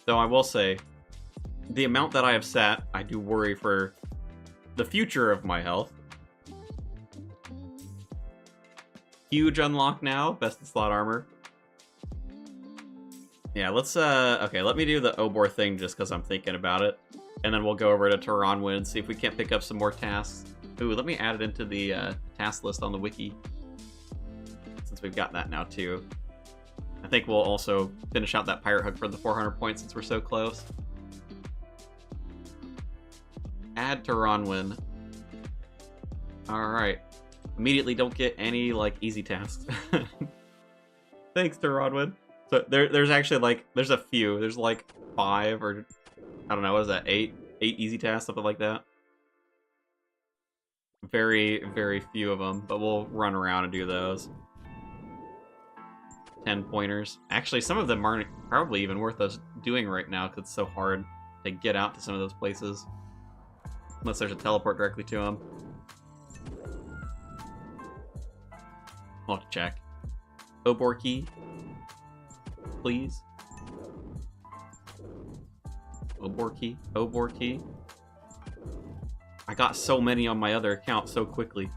Though I will say, the amount that I have sat, I do worry for the future of my health. Huge unlock now, best in slot armor. Yeah, let's, okay, let me do the Obor thing just because I'm thinking about it. And then we'll go over to Taranwin and see if we can't pick up some more tasks. Ooh, let me add it into the task list on the wiki. Since we've got that now, too. I think we'll also finish out that Pirate Hook for the 400 points since we're so close. Add Taranwin. Alright. Immediately don't get any, like, easy tasks. Thanks, Taranwin. So there's actually, like, there's a few. There's, like, 5 or... I don't know, what is that, 8 easy tasks, something like that. Very, very few of them, but we'll run around and do those. 10 pointers. Actually, some of them aren't probably even worth us doing right now because it's so hard to get out to some of those places. Unless there's a teleport directly to them. I'll have to check. Obor key. Please. Obor key. Obor key. I got so many on my other account so quickly.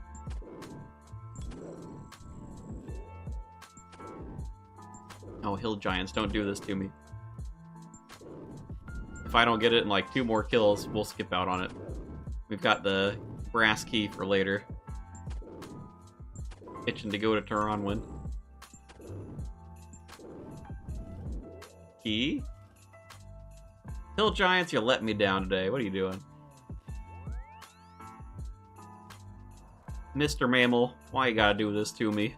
Oh, hill giants, don't do this to me. If I don't get it in like 2 more kills, we'll skip out on it. We've got the brass key for later. Itching to go to Taranwin. Key? Hill giants, you're letting me down today. What are you doing? Mr. Mammal, why you gotta do this to me?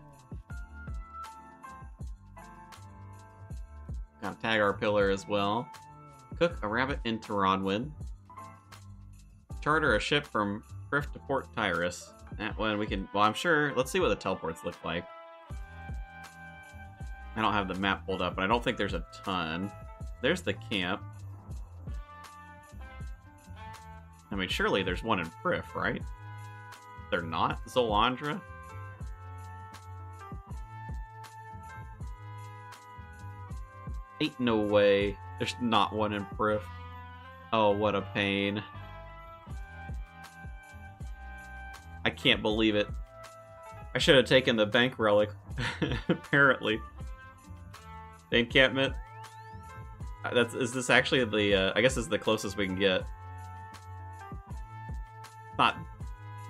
Gotta tag our pillar as well. Cook a rabbit in Taranwin. Charter a ship from Frith to Port Tyrus. That one we can... Well, I'm sure... Let's see what the teleports look like. I don't have the map pulled up, but I don't think there's a ton. There's the camp. I mean, surely there's one in Frith, right? They're not? Zolandra? Ain't no way. There's not one in Frith. Oh, what a pain. I can't believe it. I should have taken the bank relic, apparently. The encampment. Is this actually the, I guess this is the closest we can get. It's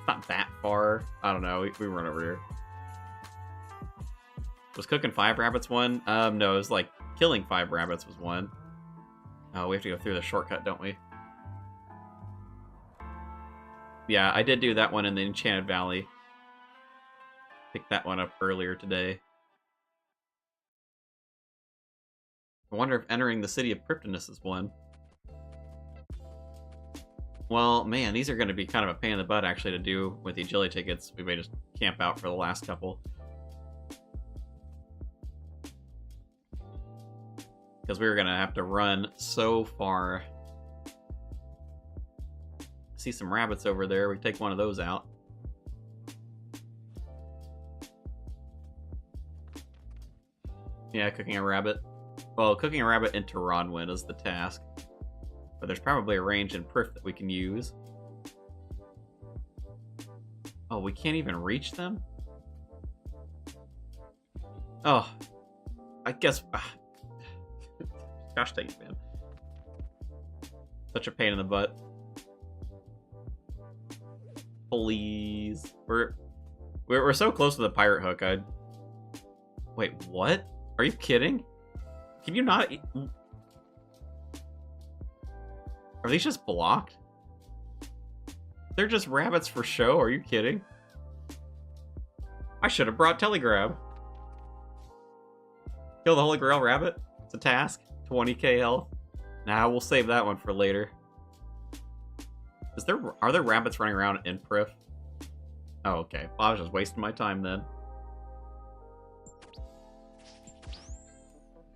not that far. I don't know, we run over here. Was cooking 5 rabbits one? No, it was like killing 5 rabbits was one. Oh, we have to go through the shortcut, don't we? Yeah, I did do that one in the Enchanted Valley. Picked that one up earlier today. I wonder if entering the city of Kryptonus is one. Well, man, these are going to be kind of a pain in the butt, actually, to do with the agility tickets. We may just camp out for the last couple. Because we were going to have to run so far. See some rabbits over there. We can take one of those out. Yeah, cooking a rabbit. Well, cooking a rabbit in Taranwin is the task. But there's probably a range in Prif that we can use. Oh, we can't even reach them? Oh, I guess... Gosh dang it, man. Such a pain in the butt. Please. We're so close to the pirate hook, Wait, what? Are you kidding? Can you not... Are these just blocked? They're just rabbits for show, are you kidding? I should have brought Telegrab. Kill the Holy Grail rabbit? It's a task. 20k health. Nah, we'll save that one for later. Are there rabbits running around in Prif? Oh, okay. Well, I was just wasting my time then.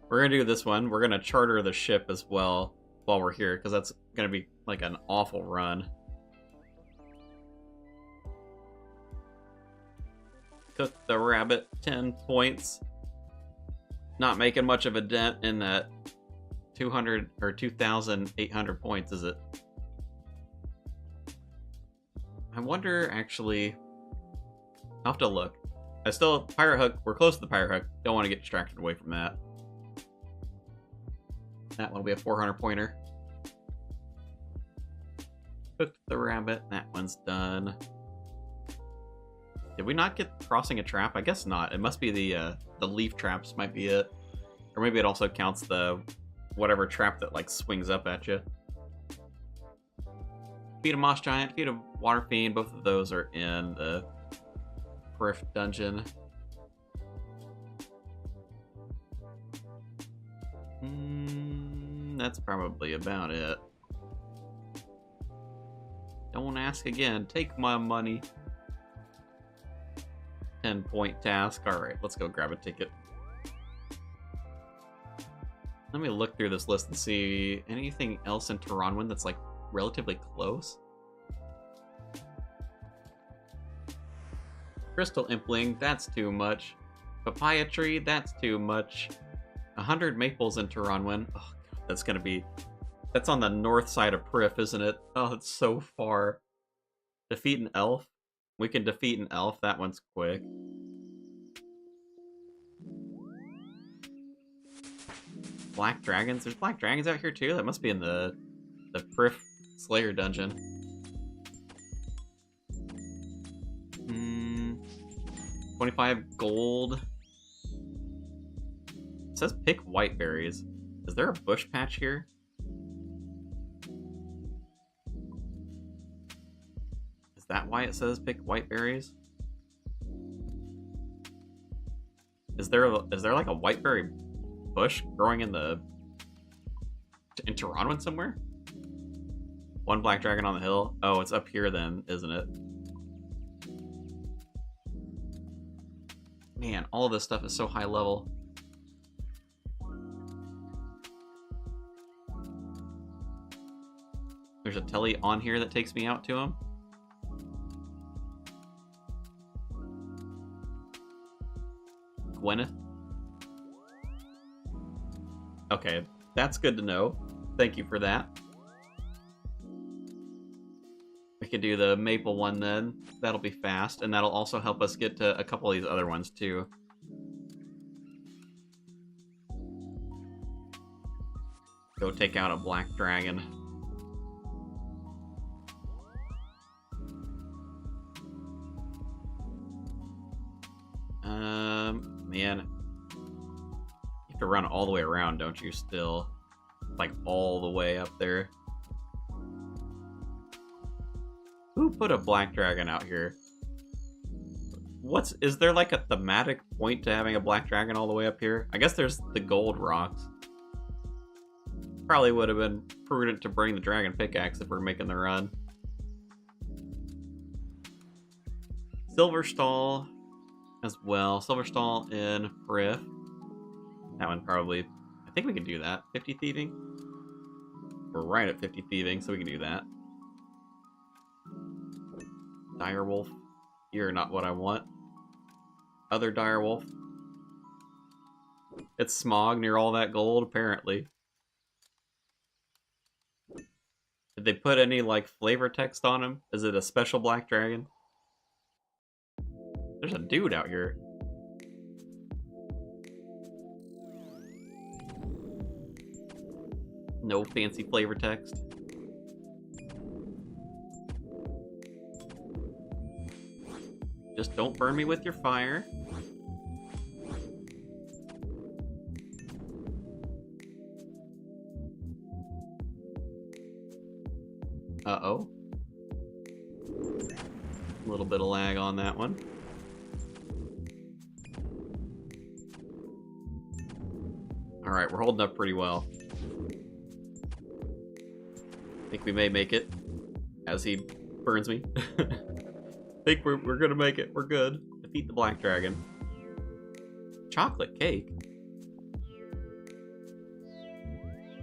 We're gonna do this one. We're gonna charter the ship as well while we're here, because that's gonna be like an awful run. Cook the rabbit, 10 points. Not making much of a dent in that 200 or 2,800 points, is it? I wonder, actually... I'll have to look. Pirate hook. We're close to the pirate hook. Don't want to get distracted away from that. That one will be a 400 pointer. Cooked the rabbit. That one's done. Did we not get crossing a trap? I guess not. It must be the leaf traps might be it. Or maybe it also counts the whatever trap that like swings up at you. Feed a moss giant, feed a water fiend. Both of those are in the Prif dungeon. That's probably about it. Don't ask again. Take my money. 10-point task. Alright, let's go grab a ticket. Let me look through this list and see anything else in Taranwin that's like relatively close. Crystal Impling, that's too much. Papaya Tree, that's too much. 100 maples in Taranwin. Oh god, that's gonna be... That's on the north side of Prif, isn't it? Oh, it's so far. Defeat an elf. We can defeat an elf. That one's quick. Black dragons? There's black dragons out here too? That must be in the Prif Slayer dungeon. 25 gold. It says pick white berries. Is there a bush patch here? Is that why it says pick white berries? Is there like a whiteberry bush growing in Taranwin somewhere? One black dragon on the hill. Oh, it's up here then, isn't it? Man, all of this stuff is so high level. There's a telly on here that takes me out to him. Gwyneth. Okay, that's good to know. Thank you for that. We could do the maple one then. That'll be fast, and that'll also help us get to a couple of these other ones too. Go take out a black dragon. Man. You have to run all the way around, don't you, still? Like, all the way up there. Who put a black dragon out here? Is there like a thematic point to having a black dragon all the way up here? I guess there's the gold rocks. Probably would have been prudent to bring the dragon pickaxe if we're making the run. Silver Stall as well. Silver Stall in Prif. That one probably... I think we can do that. 50 thieving? We're right at 50 thieving, so we can do that. Direwolf. You're not what I want. Other direwolf. It's smog near all that gold, apparently. Did they put any, like, flavor text on him? Is it a special black dragon? There's a dude out here. No fancy flavor text. Just don't burn me with your fire. Uh-oh. A little bit of lag on that one. Alright, we're holding up pretty well. I think we may make it as he burns me. I think we're gonna make it. We're good. Defeat the black dragon. Chocolate cake?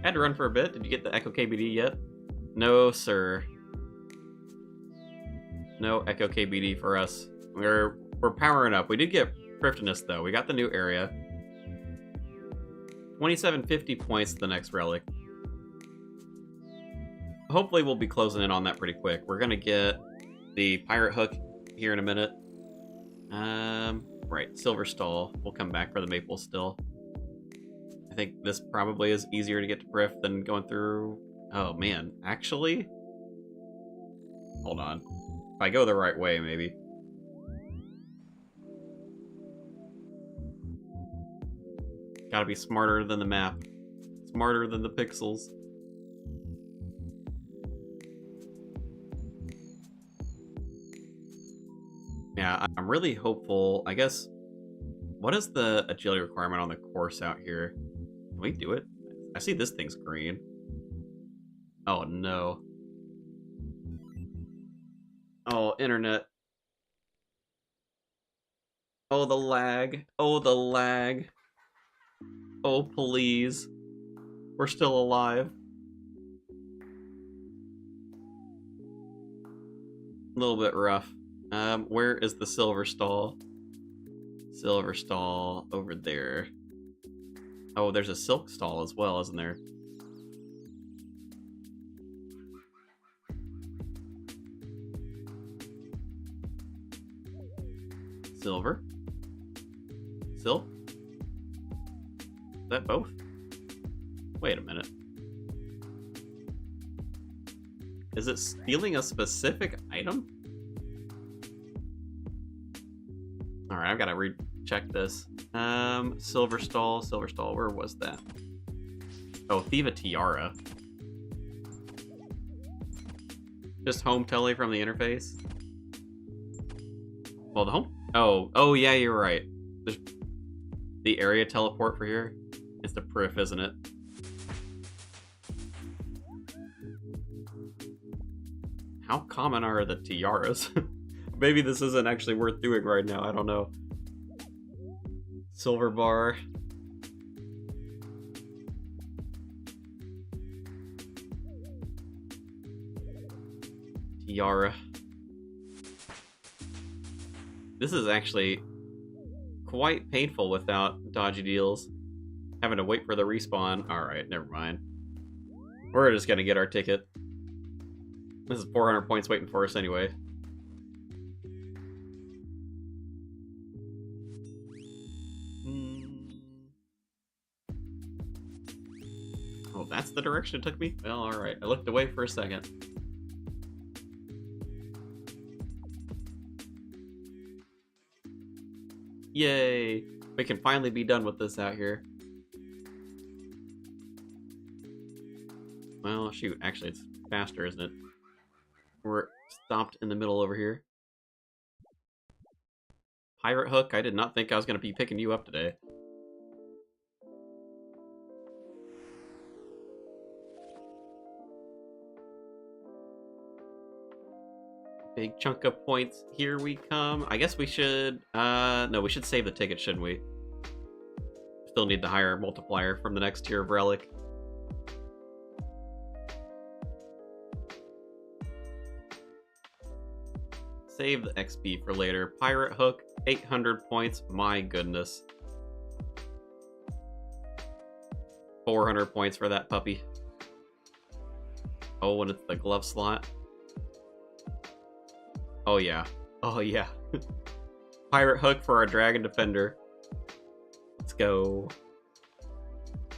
Had to run for a bit. Did you get the Echo KBD yet? No, sir. No Echo KBD for us. We're powering up. We did get Thriftiness though. We got the new area. 2750 points to the next relic. Hopefully we'll be closing in on that pretty quick. We're gonna get the pirate hook here in a minute. Right, silver stall. We'll come back for the maple still. I think this probably is easier to get to Prif than going through. Oh man, actually, hold on. If I go the right way, maybe. Gotta be smarter than the map. Smarter than the pixels. Yeah, I'm really hopeful. I guess, what is the agility requirement on the course out here? Can we do it? I see this thing's green. Oh no. Oh, internet. Oh, the lag. Oh, the lag. Oh, please. We're still alive. A little bit rough. Where is the silver stall? Silver stall over there. Oh, there's a silk stall as well, isn't there? Silver? Silk? Is that both? Wait a minute. Is it stealing a specific item? Alright, I've got to recheck this. Silver stall, where was that? Oh, Thieva Tiara. Just home tele from the interface? Well, the home... Oh, yeah, you're right. There's the area teleport for here. It's the Prif, isn't it? How common are the tiaras? Maybe this isn't actually worth doing right now, I don't know. Silver bar. Tiara. This is actually quite painful without dodgy deals. Having to wait for the respawn. Alright, never mind. We're just gonna get our ticket. This is 400 points waiting for us anyway. Oh, that's the direction it took me? Well, alright. I looked away for a second. Yay! We can finally be done with this out here. Well, shoot. Actually, it's faster, isn't it? We're stopped in the middle over here. Pirate hook? I did not think I was going to be picking you up today. Big chunk of points. Here we come. I guess we should... no, we should save the ticket, shouldn't we? Still need the higher multiplier from the next tier of relic. Save the XP for later. Pirate hook, 800 points. My goodness. 400 points for that puppy. Oh, and it's the glove slot. Oh, yeah. Oh, yeah. Pirate hook for our dragon defender. Let's go.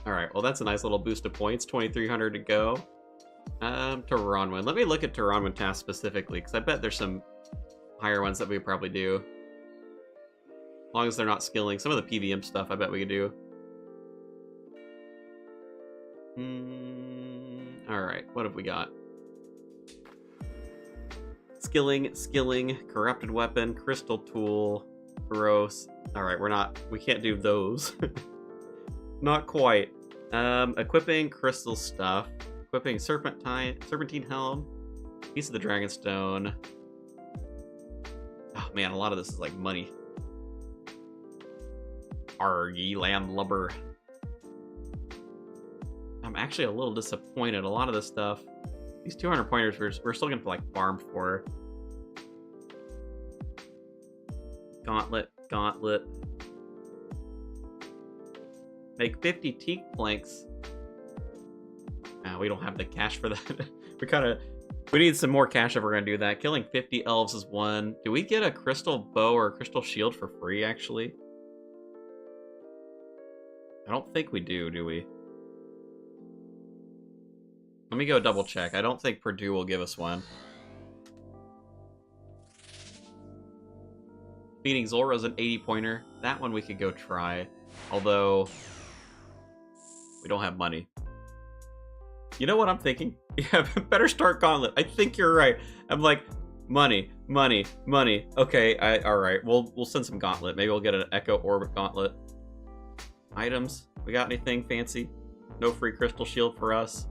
Alright, well that's a nice little boost of points. 2,300 to go. Tehranwyn. Let me look at Tehranwyn tasks specifically, because I bet there's some higher ones that we probably do. As long as they're not skilling. Some of the PVM stuff I bet we could do. Alright, what have we got? Skilling, corrupted weapon, crystal tool, gross. Alright, we can't do those. Not quite. Equipping crystal stuff. Equipping serpentine helm. Piece of the dragonstone. Oh man, a lot of this is like money. Argy lamb lubber. I'm actually a little disappointed. A lot of this stuff, these 200 pointers, we're still gonna like farm for. Gauntlet. Make 50 teak planks. We don't have the cash for that. we need some more cash if we're gonna do that. Killing 50 elves is one. Do we get a crystal bow or a crystal shield for free, actually? I don't think we do we? Let me go double check. I don't think Purdue will give us one. Beating Zulra's an 80 pointer. That one we could go try. Although, we don't have money. You know what I'm thinking? Yeah, better start Gauntlet. I think you're right. I'm like, money. Okay, alright. We'll send some Gauntlet. Maybe we'll get an Echo Orbit Gauntlet. Items. We got anything fancy? No free crystal shield for us.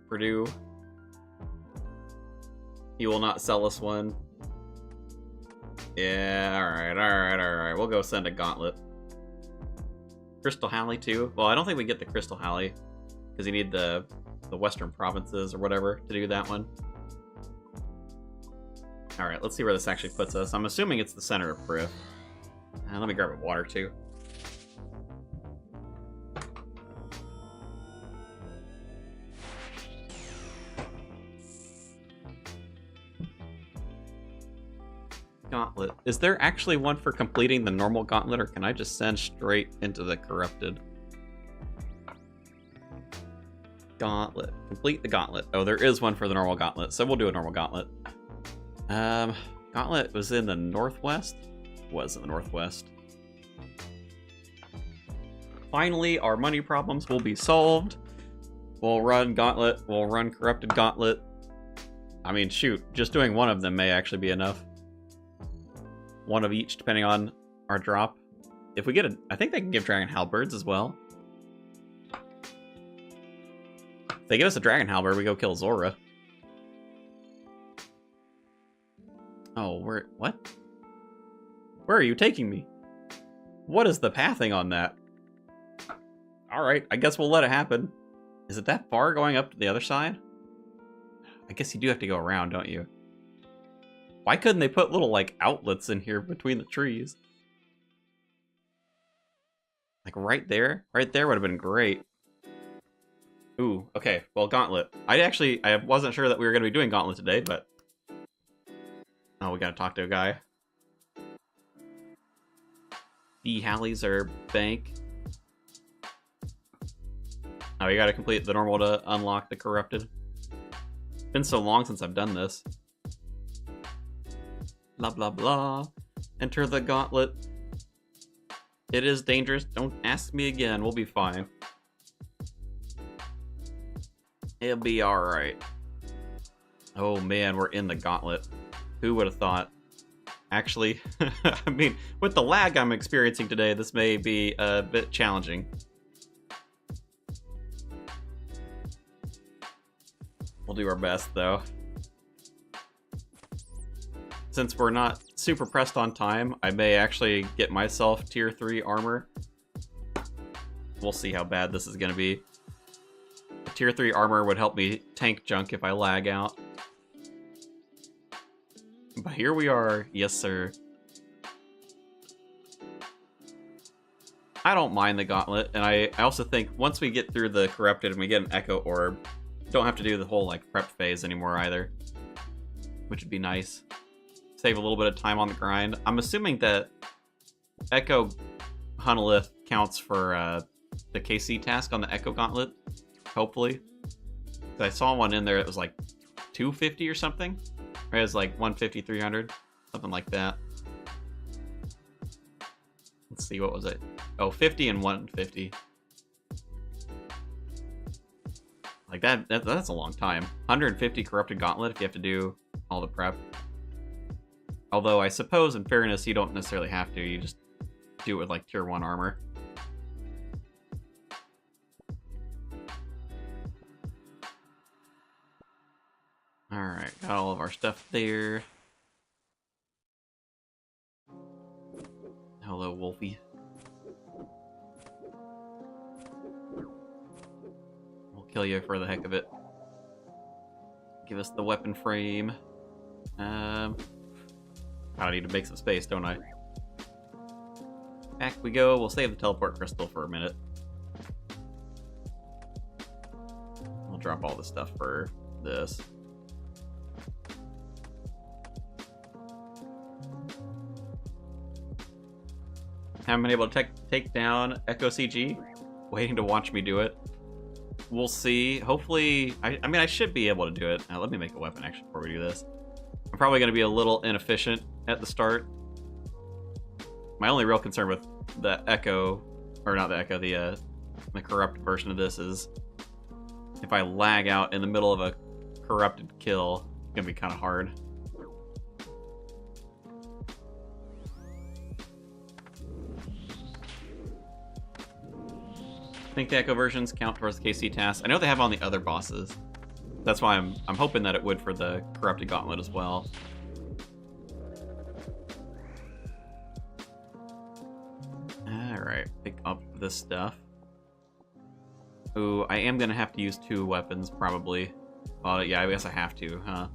Purdue. He will not sell us one. Yeah, alright. We'll go send a Gauntlet. Crystal Halley too. Well, I don't think we get the Crystal Halley because you need the Western Provinces or whatever to do that one. Alright, let's see where this actually puts us. I'm assuming it's the center of Prith. Let me grab a water too. Gauntlet. Is there actually one for completing the normal Gauntlet, or can I just send straight into the corrupted? Gauntlet. Complete the Gauntlet. Oh, there is one for the normal Gauntlet, so we'll do a normal Gauntlet. Gauntlet was in the northwest? Was in the northwest. Finally, our money problems will be solved. We'll run Gauntlet. We'll run Corrupted Gauntlet. I mean, shoot, just doing one of them may actually be enough. One of each, depending on our drop. If we get a... I think they can give Dragon Halberds as well. If they give us a Dragon Halberd, we go kill Zora. Oh, what? Where are you taking me? What is the pathing on that? Alright, I guess we'll let it happen. Is it that far going up to the other side? I guess you do have to go around, don't you? Why couldn't they put little, like, outlets in here between the trees? Like, right there? Right there would have been great. Ooh, okay. Well, Gauntlet. I wasn't sure that we were going to be doing Gauntlet today, but... Oh, we gotta talk to a guy. The Hallies are bank. Oh, we gotta complete the normal to unlock the Corrupted. It's been so long since I've done this. Blah, blah, blah. Enter the Gauntlet. It is dangerous. Don't ask me again. We'll be fine. It'll be alright. Oh man, we're in the Gauntlet. Who would have thought? Actually, I mean, with the lag I'm experiencing today, this may be a bit challenging. We'll do our best, though. Since we're not super pressed on time, I may actually get myself tier 3 armor. We'll see how bad this is going to be. Tier 3 armor would help me tank junk if I lag out. But here we are. Yes, sir. I don't mind the Gauntlet, and I also think once we get through the Corrupted and we get an Echo Orb, don't have to do the whole like prep phase anymore either. Which would be nice. save a little bit of time on the grind. I'm assuming that Echo Hunalith counts for the KC task on the Echo Gauntlet, hopefully. I saw one in there that was like 250 or something. Or it was like 150, 300, something like that. Let's see, what was it? Oh, 50 and 150. Like that's a long time. 150 Corrupted Gauntlet if you have to do all the prep. Although I suppose in fairness you don't necessarily have to, you just do it with like tier 1 armor. Alright, got all of our stuff there. Hello, Wolfie. We'll kill you for the heck of it. Give us the weapon frame. I need to make some space, don't I? Back we go. We'll save the teleport crystal for a minute. We'll drop all the stuff for this. Haven't been able to take down Echo CG. Waiting to watch me do it. We'll see. Hopefully, I mean, I should be able to do it. Now, let me make a weapon actually before we do this. I'm probably going to be a little inefficient at the start. My only real concern with the Echo, or not the Echo, the corrupt version of this is if I lag out in the middle of a corrupted kill, it's going to be kind of hard. I think the Echo versions count towards the KC task. I know they have on the other bosses. That's why I'm hoping that it would for the Corrupted Gauntlet as well. Alright, pick up this stuff. Ooh, I am gonna have to use 2 weapons, probably. Well, yeah, I guess I have to, huh?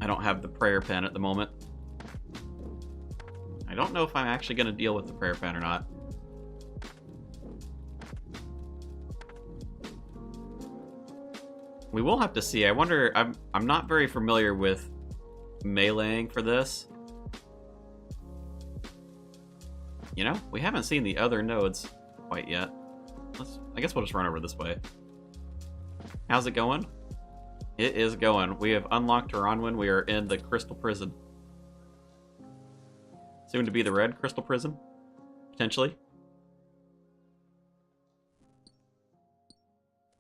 I don't have the prayer pen at the moment. I don't know if I'm actually gonna deal with the prayer pen or not. We will have to see. I wonder, I'm not very familiar with meleeing for this. You know, we haven't seen the other nodes quite yet. I guess we'll just run over this way. How's it going? It is going. We have unlocked Rune. We are in the Crystal Prison. Soon to be the Red Crystal Prison, potentially.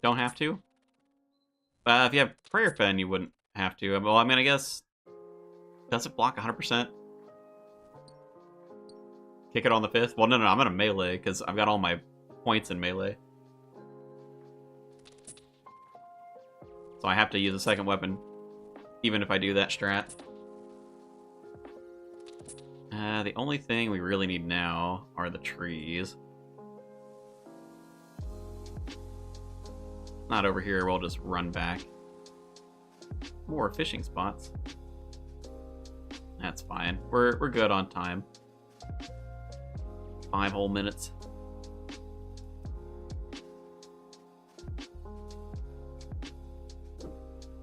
Don't have to. If you have Prayer Pen, you wouldn't have to. Well, I mean, I guess... Does it block 100%? Kick it on the 5th? Well, no, I'm gonna melee, because I've got all my points in melee. So I have to use a second weapon, even if I do that strat. The only thing we really need now are the trees. Not over here, we'll just run back. More fishing spots. That's fine. We're good on time. 5 whole minutes.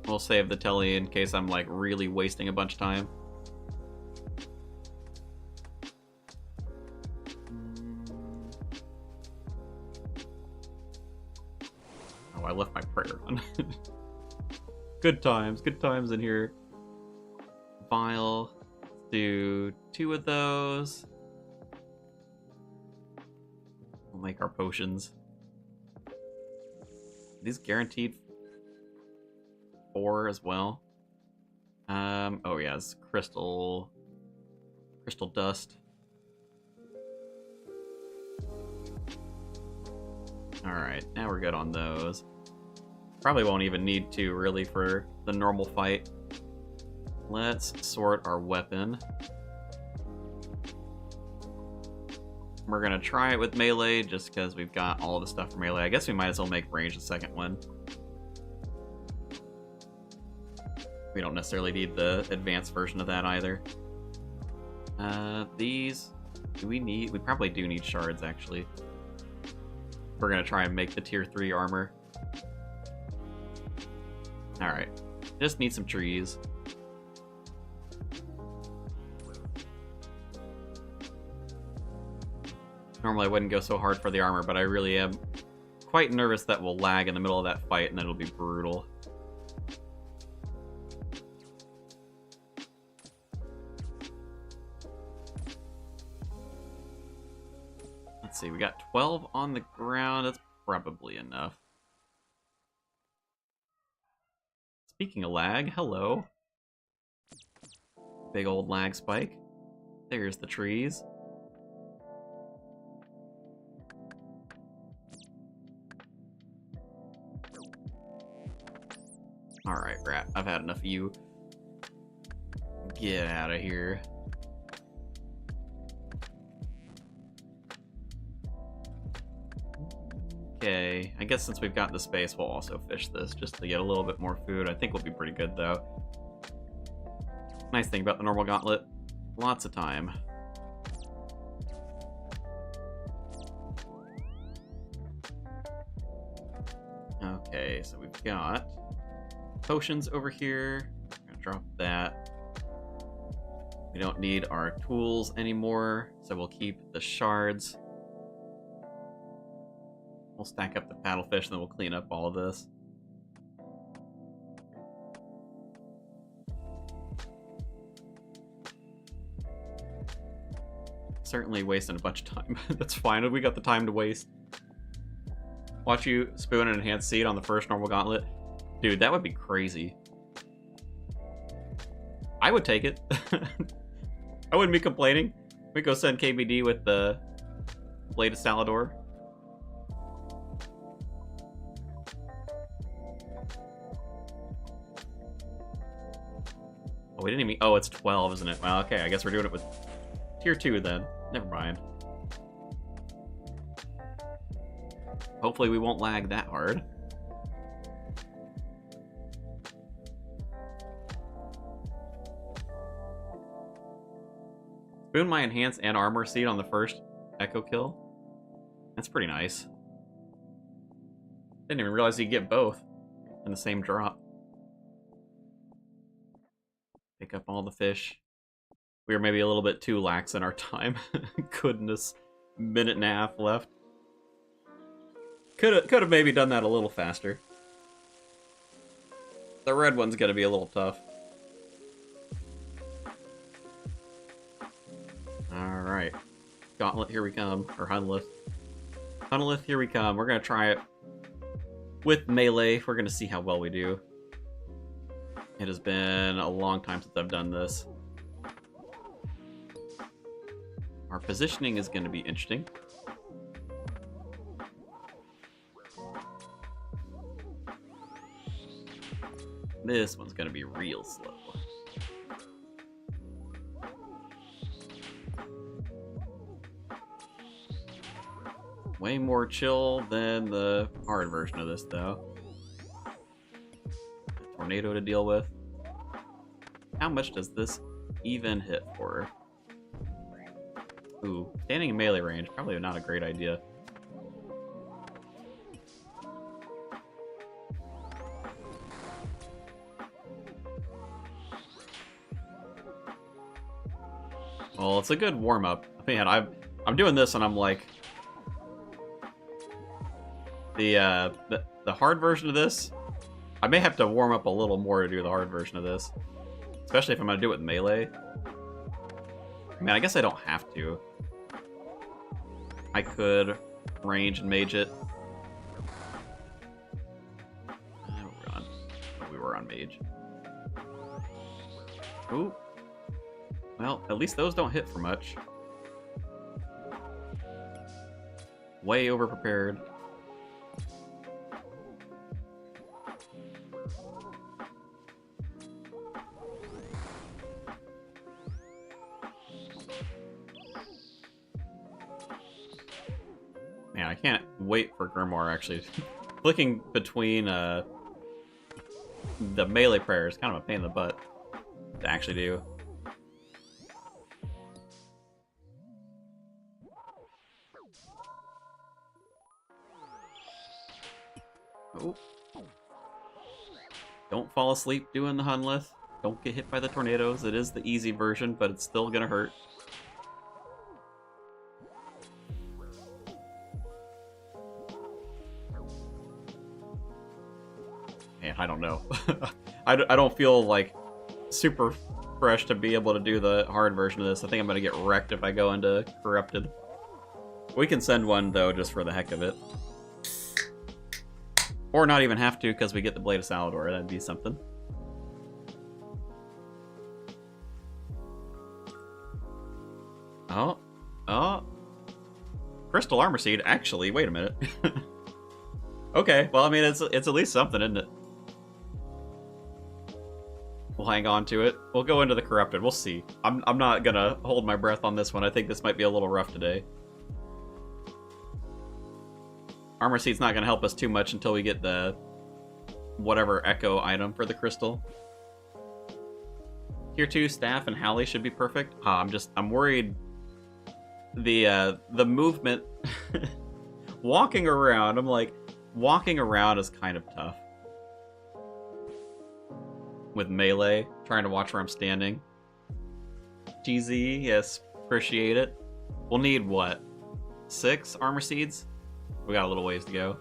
We'll save the telly in case I'm like really wasting a bunch of time. Oh, I left my prayer on. Good times in here. Vial. Let's do 2 of those. We'll make our potions. These guaranteed 4 as well. Oh yeah, it's crystal dust. Alright, now we're good on those. Probably won't even need to really for the normal fight. Let's sort our weapon. We're gonna try it with melee just because we've got all the stuff for melee. I guess we might as well make range the second one. We don't necessarily need the advanced version of that either. These, do we need? We probably do need shards actually. We're gonna try and make the tier 3 armor. Alright. Just need some trees. Normally I wouldn't go so hard for the armor, but I really am quite nervous that we'll lag in the middle of that fight and then it'll be brutal. Let's see, we got 12 on the ground. That's probably enough. Speaking of lag, hello. Big old lag spike. There's the trees. Alright, rat. I've had enough of you. Get out of here. Okay, I guess since we've got the space, we'll also fish this just to get a little bit more food. I think we'll be pretty good, though. Nice thing about the normal gauntlet, lots of time. Okay, so we've got potions over here. I'm gonna drop that. We don't need our tools anymore, so we'll keep the shards. We'll stack up the paddlefish, and then we'll clean up all of this. Certainly wasting a bunch of time. That's fine. We got the time to waste. Watch you spoon an enhanced seed on the first normal gauntlet. Dude, that would be crazy. I would take it. I wouldn't be complaining. We go send KBD with the Blade of Salador. Oh, we didn't even... Oh, it's 12, isn't it? Well, okay, I guess we're doing it with tier 2 then. Never mind. Hopefully we won't lag that hard. Spoon my enhance and armor seed on the first echo kill. That's pretty nice. Didn't even realize you could get both in the same drop. Pick up all the fish. We were maybe a little bit too lax in our time. Goodness, minute and a half left. Could have maybe done that a little faster. The red one's gonna be a little tough. Alright. Gauntlet, here we come. Or Hunlith. Hunlith, here we come. We're gonna try it with melee. We're gonna see how well we do. It has been a long time since I've done this. Our positioning is gonna be interesting. This one's gonna be real slow. Way more chill than the hard version of this, though. Tornado to deal with. How much does this even hit for? Ooh, standing in melee range, probably not a great idea. Well, it's a good warm-up. Man, I'm doing this and I'm like... The hard version of this, I may have to warm up a little more to do the hard version of this. Especially if I'm going to do it with melee. I mean, I guess I don't have to. I could range and mage it. We were on mage. Ooh. Well, at least those don't hit for much. Way over-prepared. Man, I can't wait for Grimoire, actually. Flicking between the melee prayer is kind of a pain in the butt to actually do. Oh. Don't fall asleep doing the Hunlith. Don't get hit by the tornadoes. It is the easy version, but it's still gonna hurt. Man, I don't know. I don't feel like super fresh to be able to do the hard version of this. I think I'm gonna get wrecked if I go into Corrupted. We can send one, though, just for the heck of it. Or not even have to, because we get the Blade of Salador. That'd be something. Oh. Oh. Crystal Armor Seed. Actually, wait a minute. Okay, well, I mean, it's at least something, isn't it? We'll hang on to it. We'll go into the Corrupted. We'll see. I'm not gonna hold my breath on this one. I think this might be a little rough today. Armor Seed's not gonna help us too much until we get the whatever Echo item for the crystal. Tier 2 Staff and Hallie should be perfect. I'm worried the movement walking around. I'm like, walking around is kind of tough. With melee, trying to watch where I'm standing. GZ, yes, appreciate it. We'll need what? 6 armor seeds? We got a little ways to go.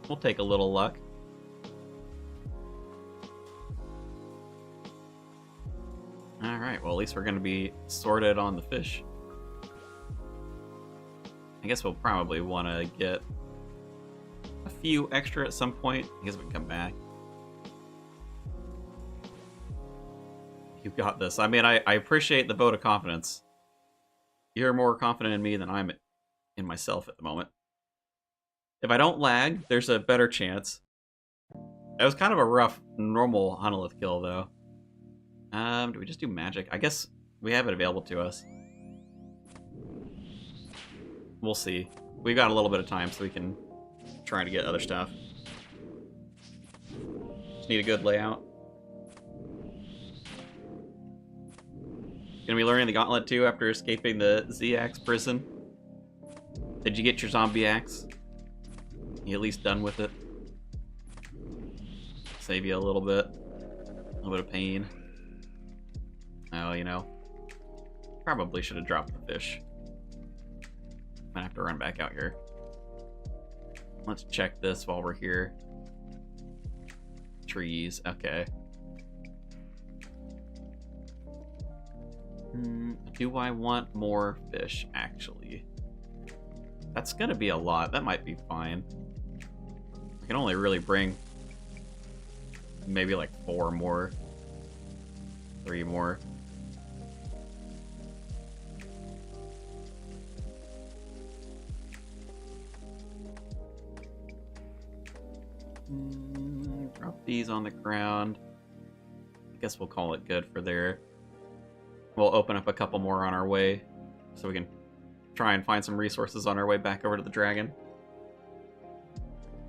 We'll take a little luck. Alright, well at least we're gonna be sorted on the fish. I guess we'll probably want to get a few extra at some point. I guess we can come back. You got this. I mean, I appreciate the vote of confidence. You're more confident in me than I'm in myself at the moment. If I don't lag, there's a better chance. It was kind of a rough, normal Hunalith kill, though. Do we just do magic? I guess we have it available to us. We'll see. We've got a little bit of time, so we can try to get other stuff. Just need a good layout. Gonna be learning the Gauntlet too after escaping the Z-Axe prison. Did you get your zombie axe? You at least done with it? Save you a little bit of pain. Oh, you know, probably should have dropped the fish. Might have to run back out here. Let's check this while we're here. Trees, okay. Do I want more fish, actually? That's gonna be a lot. That might be fine. I can only really bring maybe like 4 more. 3 more. Drop these on the ground. I guess we'll call it good for there. We'll open up a couple more on our way, so we can try and find some resources on our way back over to the dragon.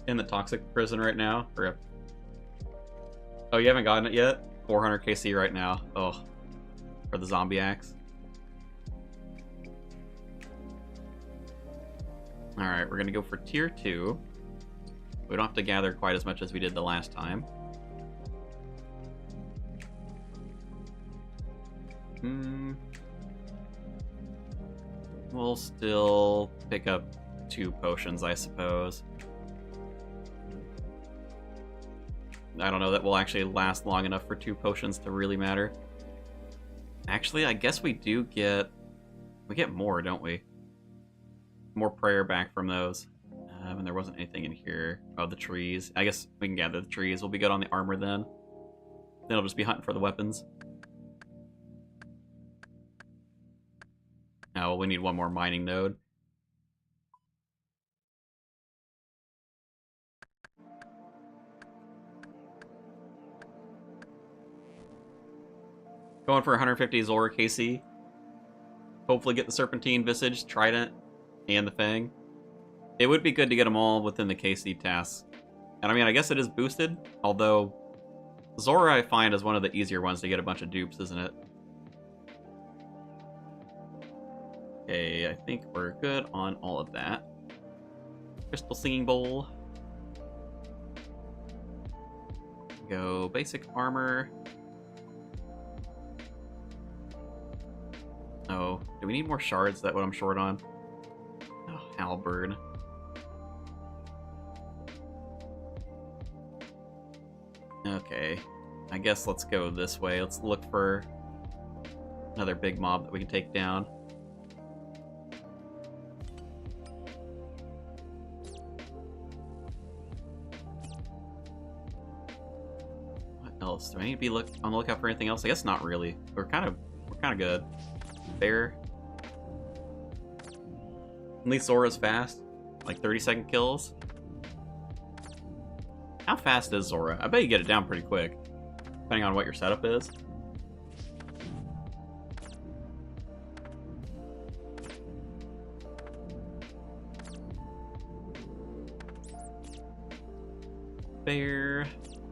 In the toxic prison right now. Oh, you haven't gotten it yet? 400 KC right now. Oh, for the zombie axe. Alright, we're gonna go for tier 2. We don't have to gather quite as much as we did the last time. We'll still pick up 2 potions, I suppose. I don't know that will actually last long enough for 2 potions to really matter. Actually, I guess we do get... We get more, don't we? More prayer back from those. And there wasn't anything in here. Oh, the trees. I guess we can gather the trees. We'll be good on the armor then. Then I'll just be hunting for the weapons. Oh, we need 1 more mining node. Going for 150 Zora KC. Hopefully get the Serpentine, Visage, Trident, and the Fang. It would be good to get them all within the KC tasks. And I mean, I guess it is boosted, although Zora I find is one of the easier ones to get a bunch of dupes, isn't it? Okay, I think we're good on all of that. Crystal Singing Bowl. Go basic armor. Oh, do we need more shards? Is that what I'm short on? Oh, halberd. Okay, I guess let's go this way. Let's look for another big mob that we can take down. What else? Do I need to be on the lookout for anything else? I guess not really. We're kind of good. There. At least Zora's fast. Like 30-second kills. How fast is Zora? I bet you get it down pretty quick, depending on what your setup is. There.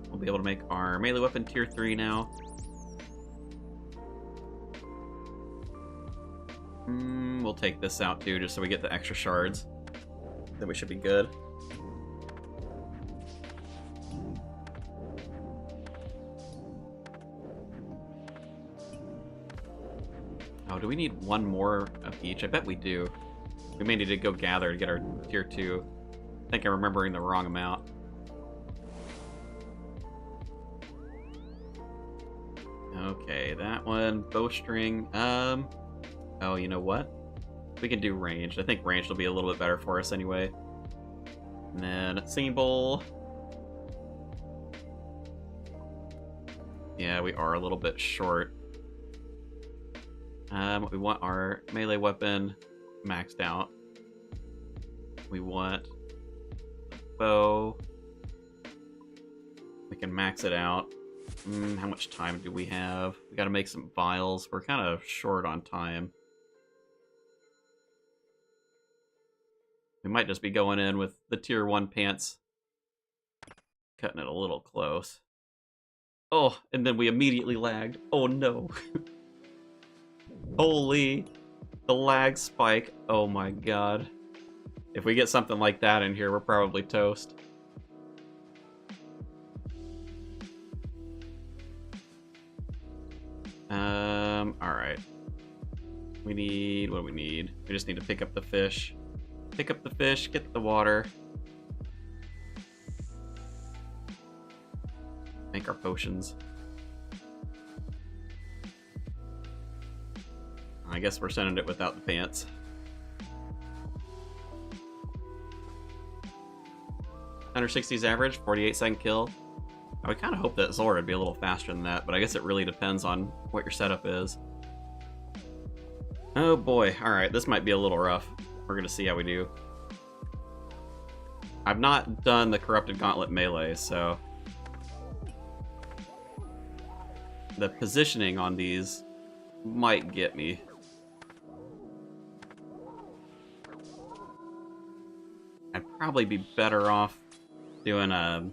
We'll be able to make our melee weapon tier 3 now. We'll take this out too, just so we get the extra shards. Then we should be good. Oh, do we need one more of each? I bet we do. We may need to go gather to get our tier 2. I think I'm remembering the wrong amount. Okay, that one. Bowstring. Oh, you know what? We can do ranged. I think ranged will be a little bit better for us anyway. And then singing bowl. Yeah, we are a little bit short. We want our melee weapon maxed out. We want the bow. We can max it out. How much time do we have? We gotta make some vials. We're kind of short on time. We might just be going in with the tier 1 pants. Cutting it a little close. Oh, and then we immediately lagged. Oh no. Holy. The lag spike. Oh my god. If we get something like that in here, we're probably toast. Alright. We need... what do we need? We just need to pick up the fish. Pick up the fish, get the water. Make our potions. I guess we're sending it without the pants. 160's average, 48-second kill. I would kind of hope that Zora would be a little faster than that, but I guess it really depends on what your setup is. Oh boy, alright, this might be a little rough. We're gonna see how we do. I've not done the Corrupted Gauntlet melee, so... the positioning on these might get me. I'd probably be better off doing a...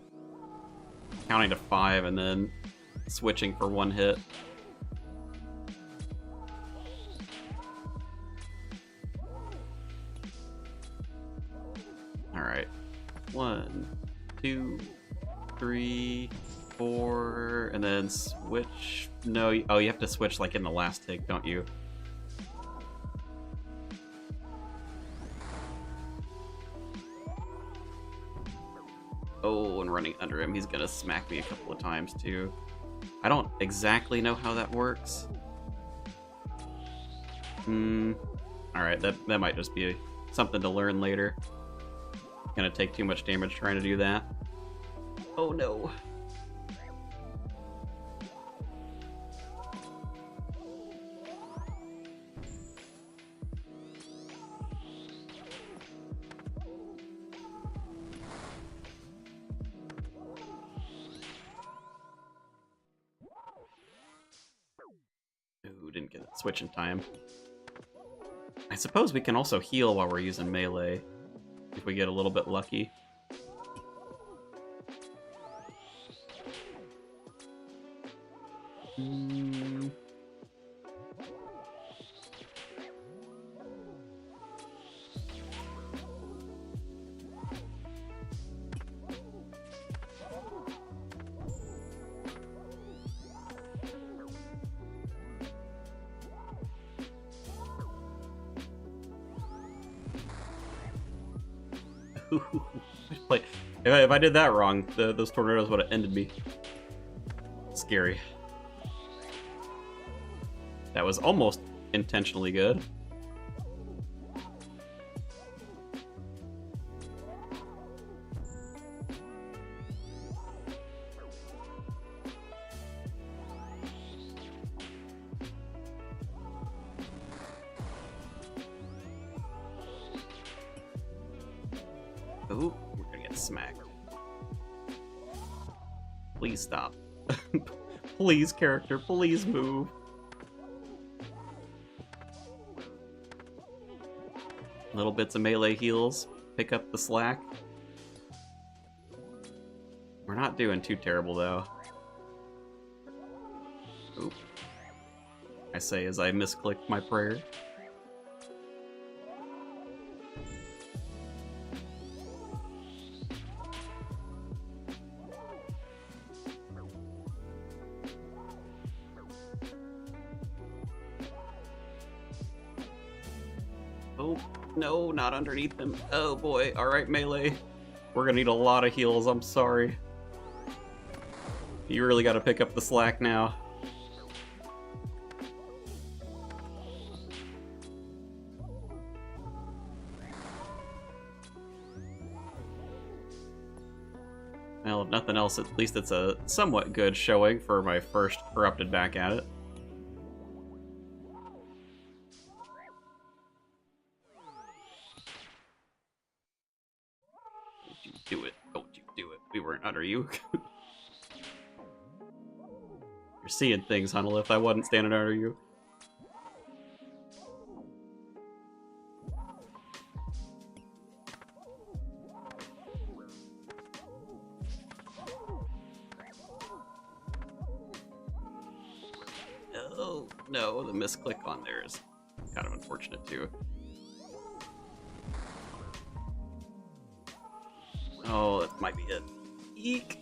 counting to 5 and then switching for 1 hit. Alright. 1, 2, 3, 4, and then switch. No, oh, you have to switch like in the last tick, don't you? Oh, and running under him, he's gonna smack me a couple of times too. I don't exactly know how that works. Alright, that might just be something to learn later. Gonna take too much damage trying to do that. Oh no. Ooh, didn't get it switch in time. I suppose we can also heal while we're using melee, if we get a little bit lucky. If I did that wrong, those tornadoes would have ended me. Scary. That was almost intentionally good. Ooh, we're gonna get smacked. Please stop. Please, character, please move. Little bits of melee heals. Pick up the slack. We're not doing too terrible, though. Oop. I say as I misclicked my prayer. Oh, no, not underneath him. Oh boy. Alright, melee. We're gonna need a lot of heals, I'm sorry. You really gotta pick up the slack now. Well, if nothing else, at least it's a somewhat good showing for my first corrupted back at it. Do it. Don't you do it. We weren't under you. You're seeing things, Huntlith. I wasn't standing under you. Oh, no. The misclick on there is kind of unfortunate, too. Oh, that might be it. Eek!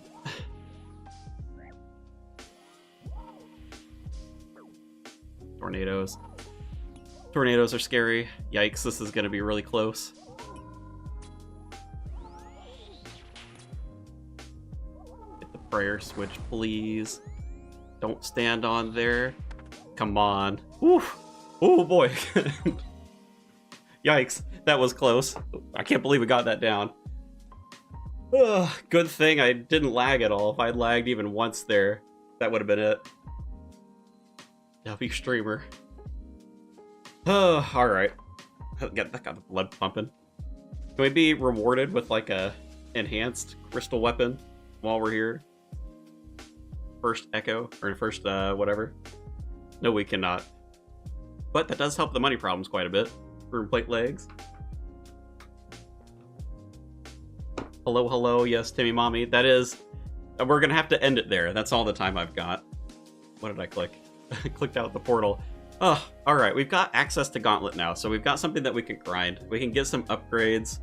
Tornadoes. Tornadoes are scary. Yikes, this is gonna be really close. Get the prayer switch, please. Don't stand on there. Come on. Woo! Oh boy! Yikes, that was close. I can't believe we got that down. Ugh, good thing I didn't lag at all. If I'd lagged even once there, that would have been it. W streamer. Oh, alright. That got the blood pumping. Can we be rewarded with like a enhanced crystal weapon while we're here? First echo, or first whatever. No, we cannot. But that does help the money problems quite a bit. Rune plate legs. Hello, hello, yes, Timmy Mommy. That is... We're gonna have to end it there. That's all the time I've got. What did I click? I clicked out the portal. Oh, alright, we've got access to Gauntlet now, so we've got something that we can grind. We can get some upgrades.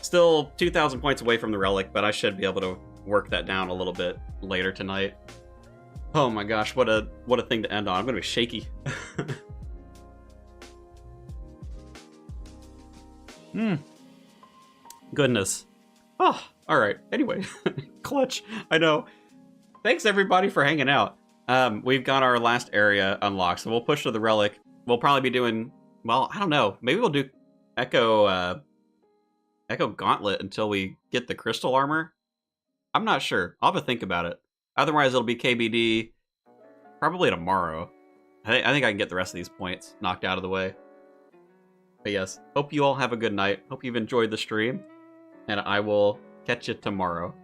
Still 2,000 points away from the relic, but I should be able to work that down a little bit later tonight. Oh my gosh, what a thing to end on. I'm gonna be shaky. Goodness. Oh, alright. Anyway, clutch. I know. Thanks everybody for hanging out. We've got our last area unlocked, so we'll push to the relic. We'll probably be doing, well, I don't know. Maybe we'll do Echo Gauntlet until we get the crystal armor. I'm not sure. I'll have to think about it. Otherwise, it'll be KBD probably tomorrow. I think I can get the rest of these points knocked out of the way. But yes, hope you all have a good night. Hope you've enjoyed the stream. And I will catch you tomorrow.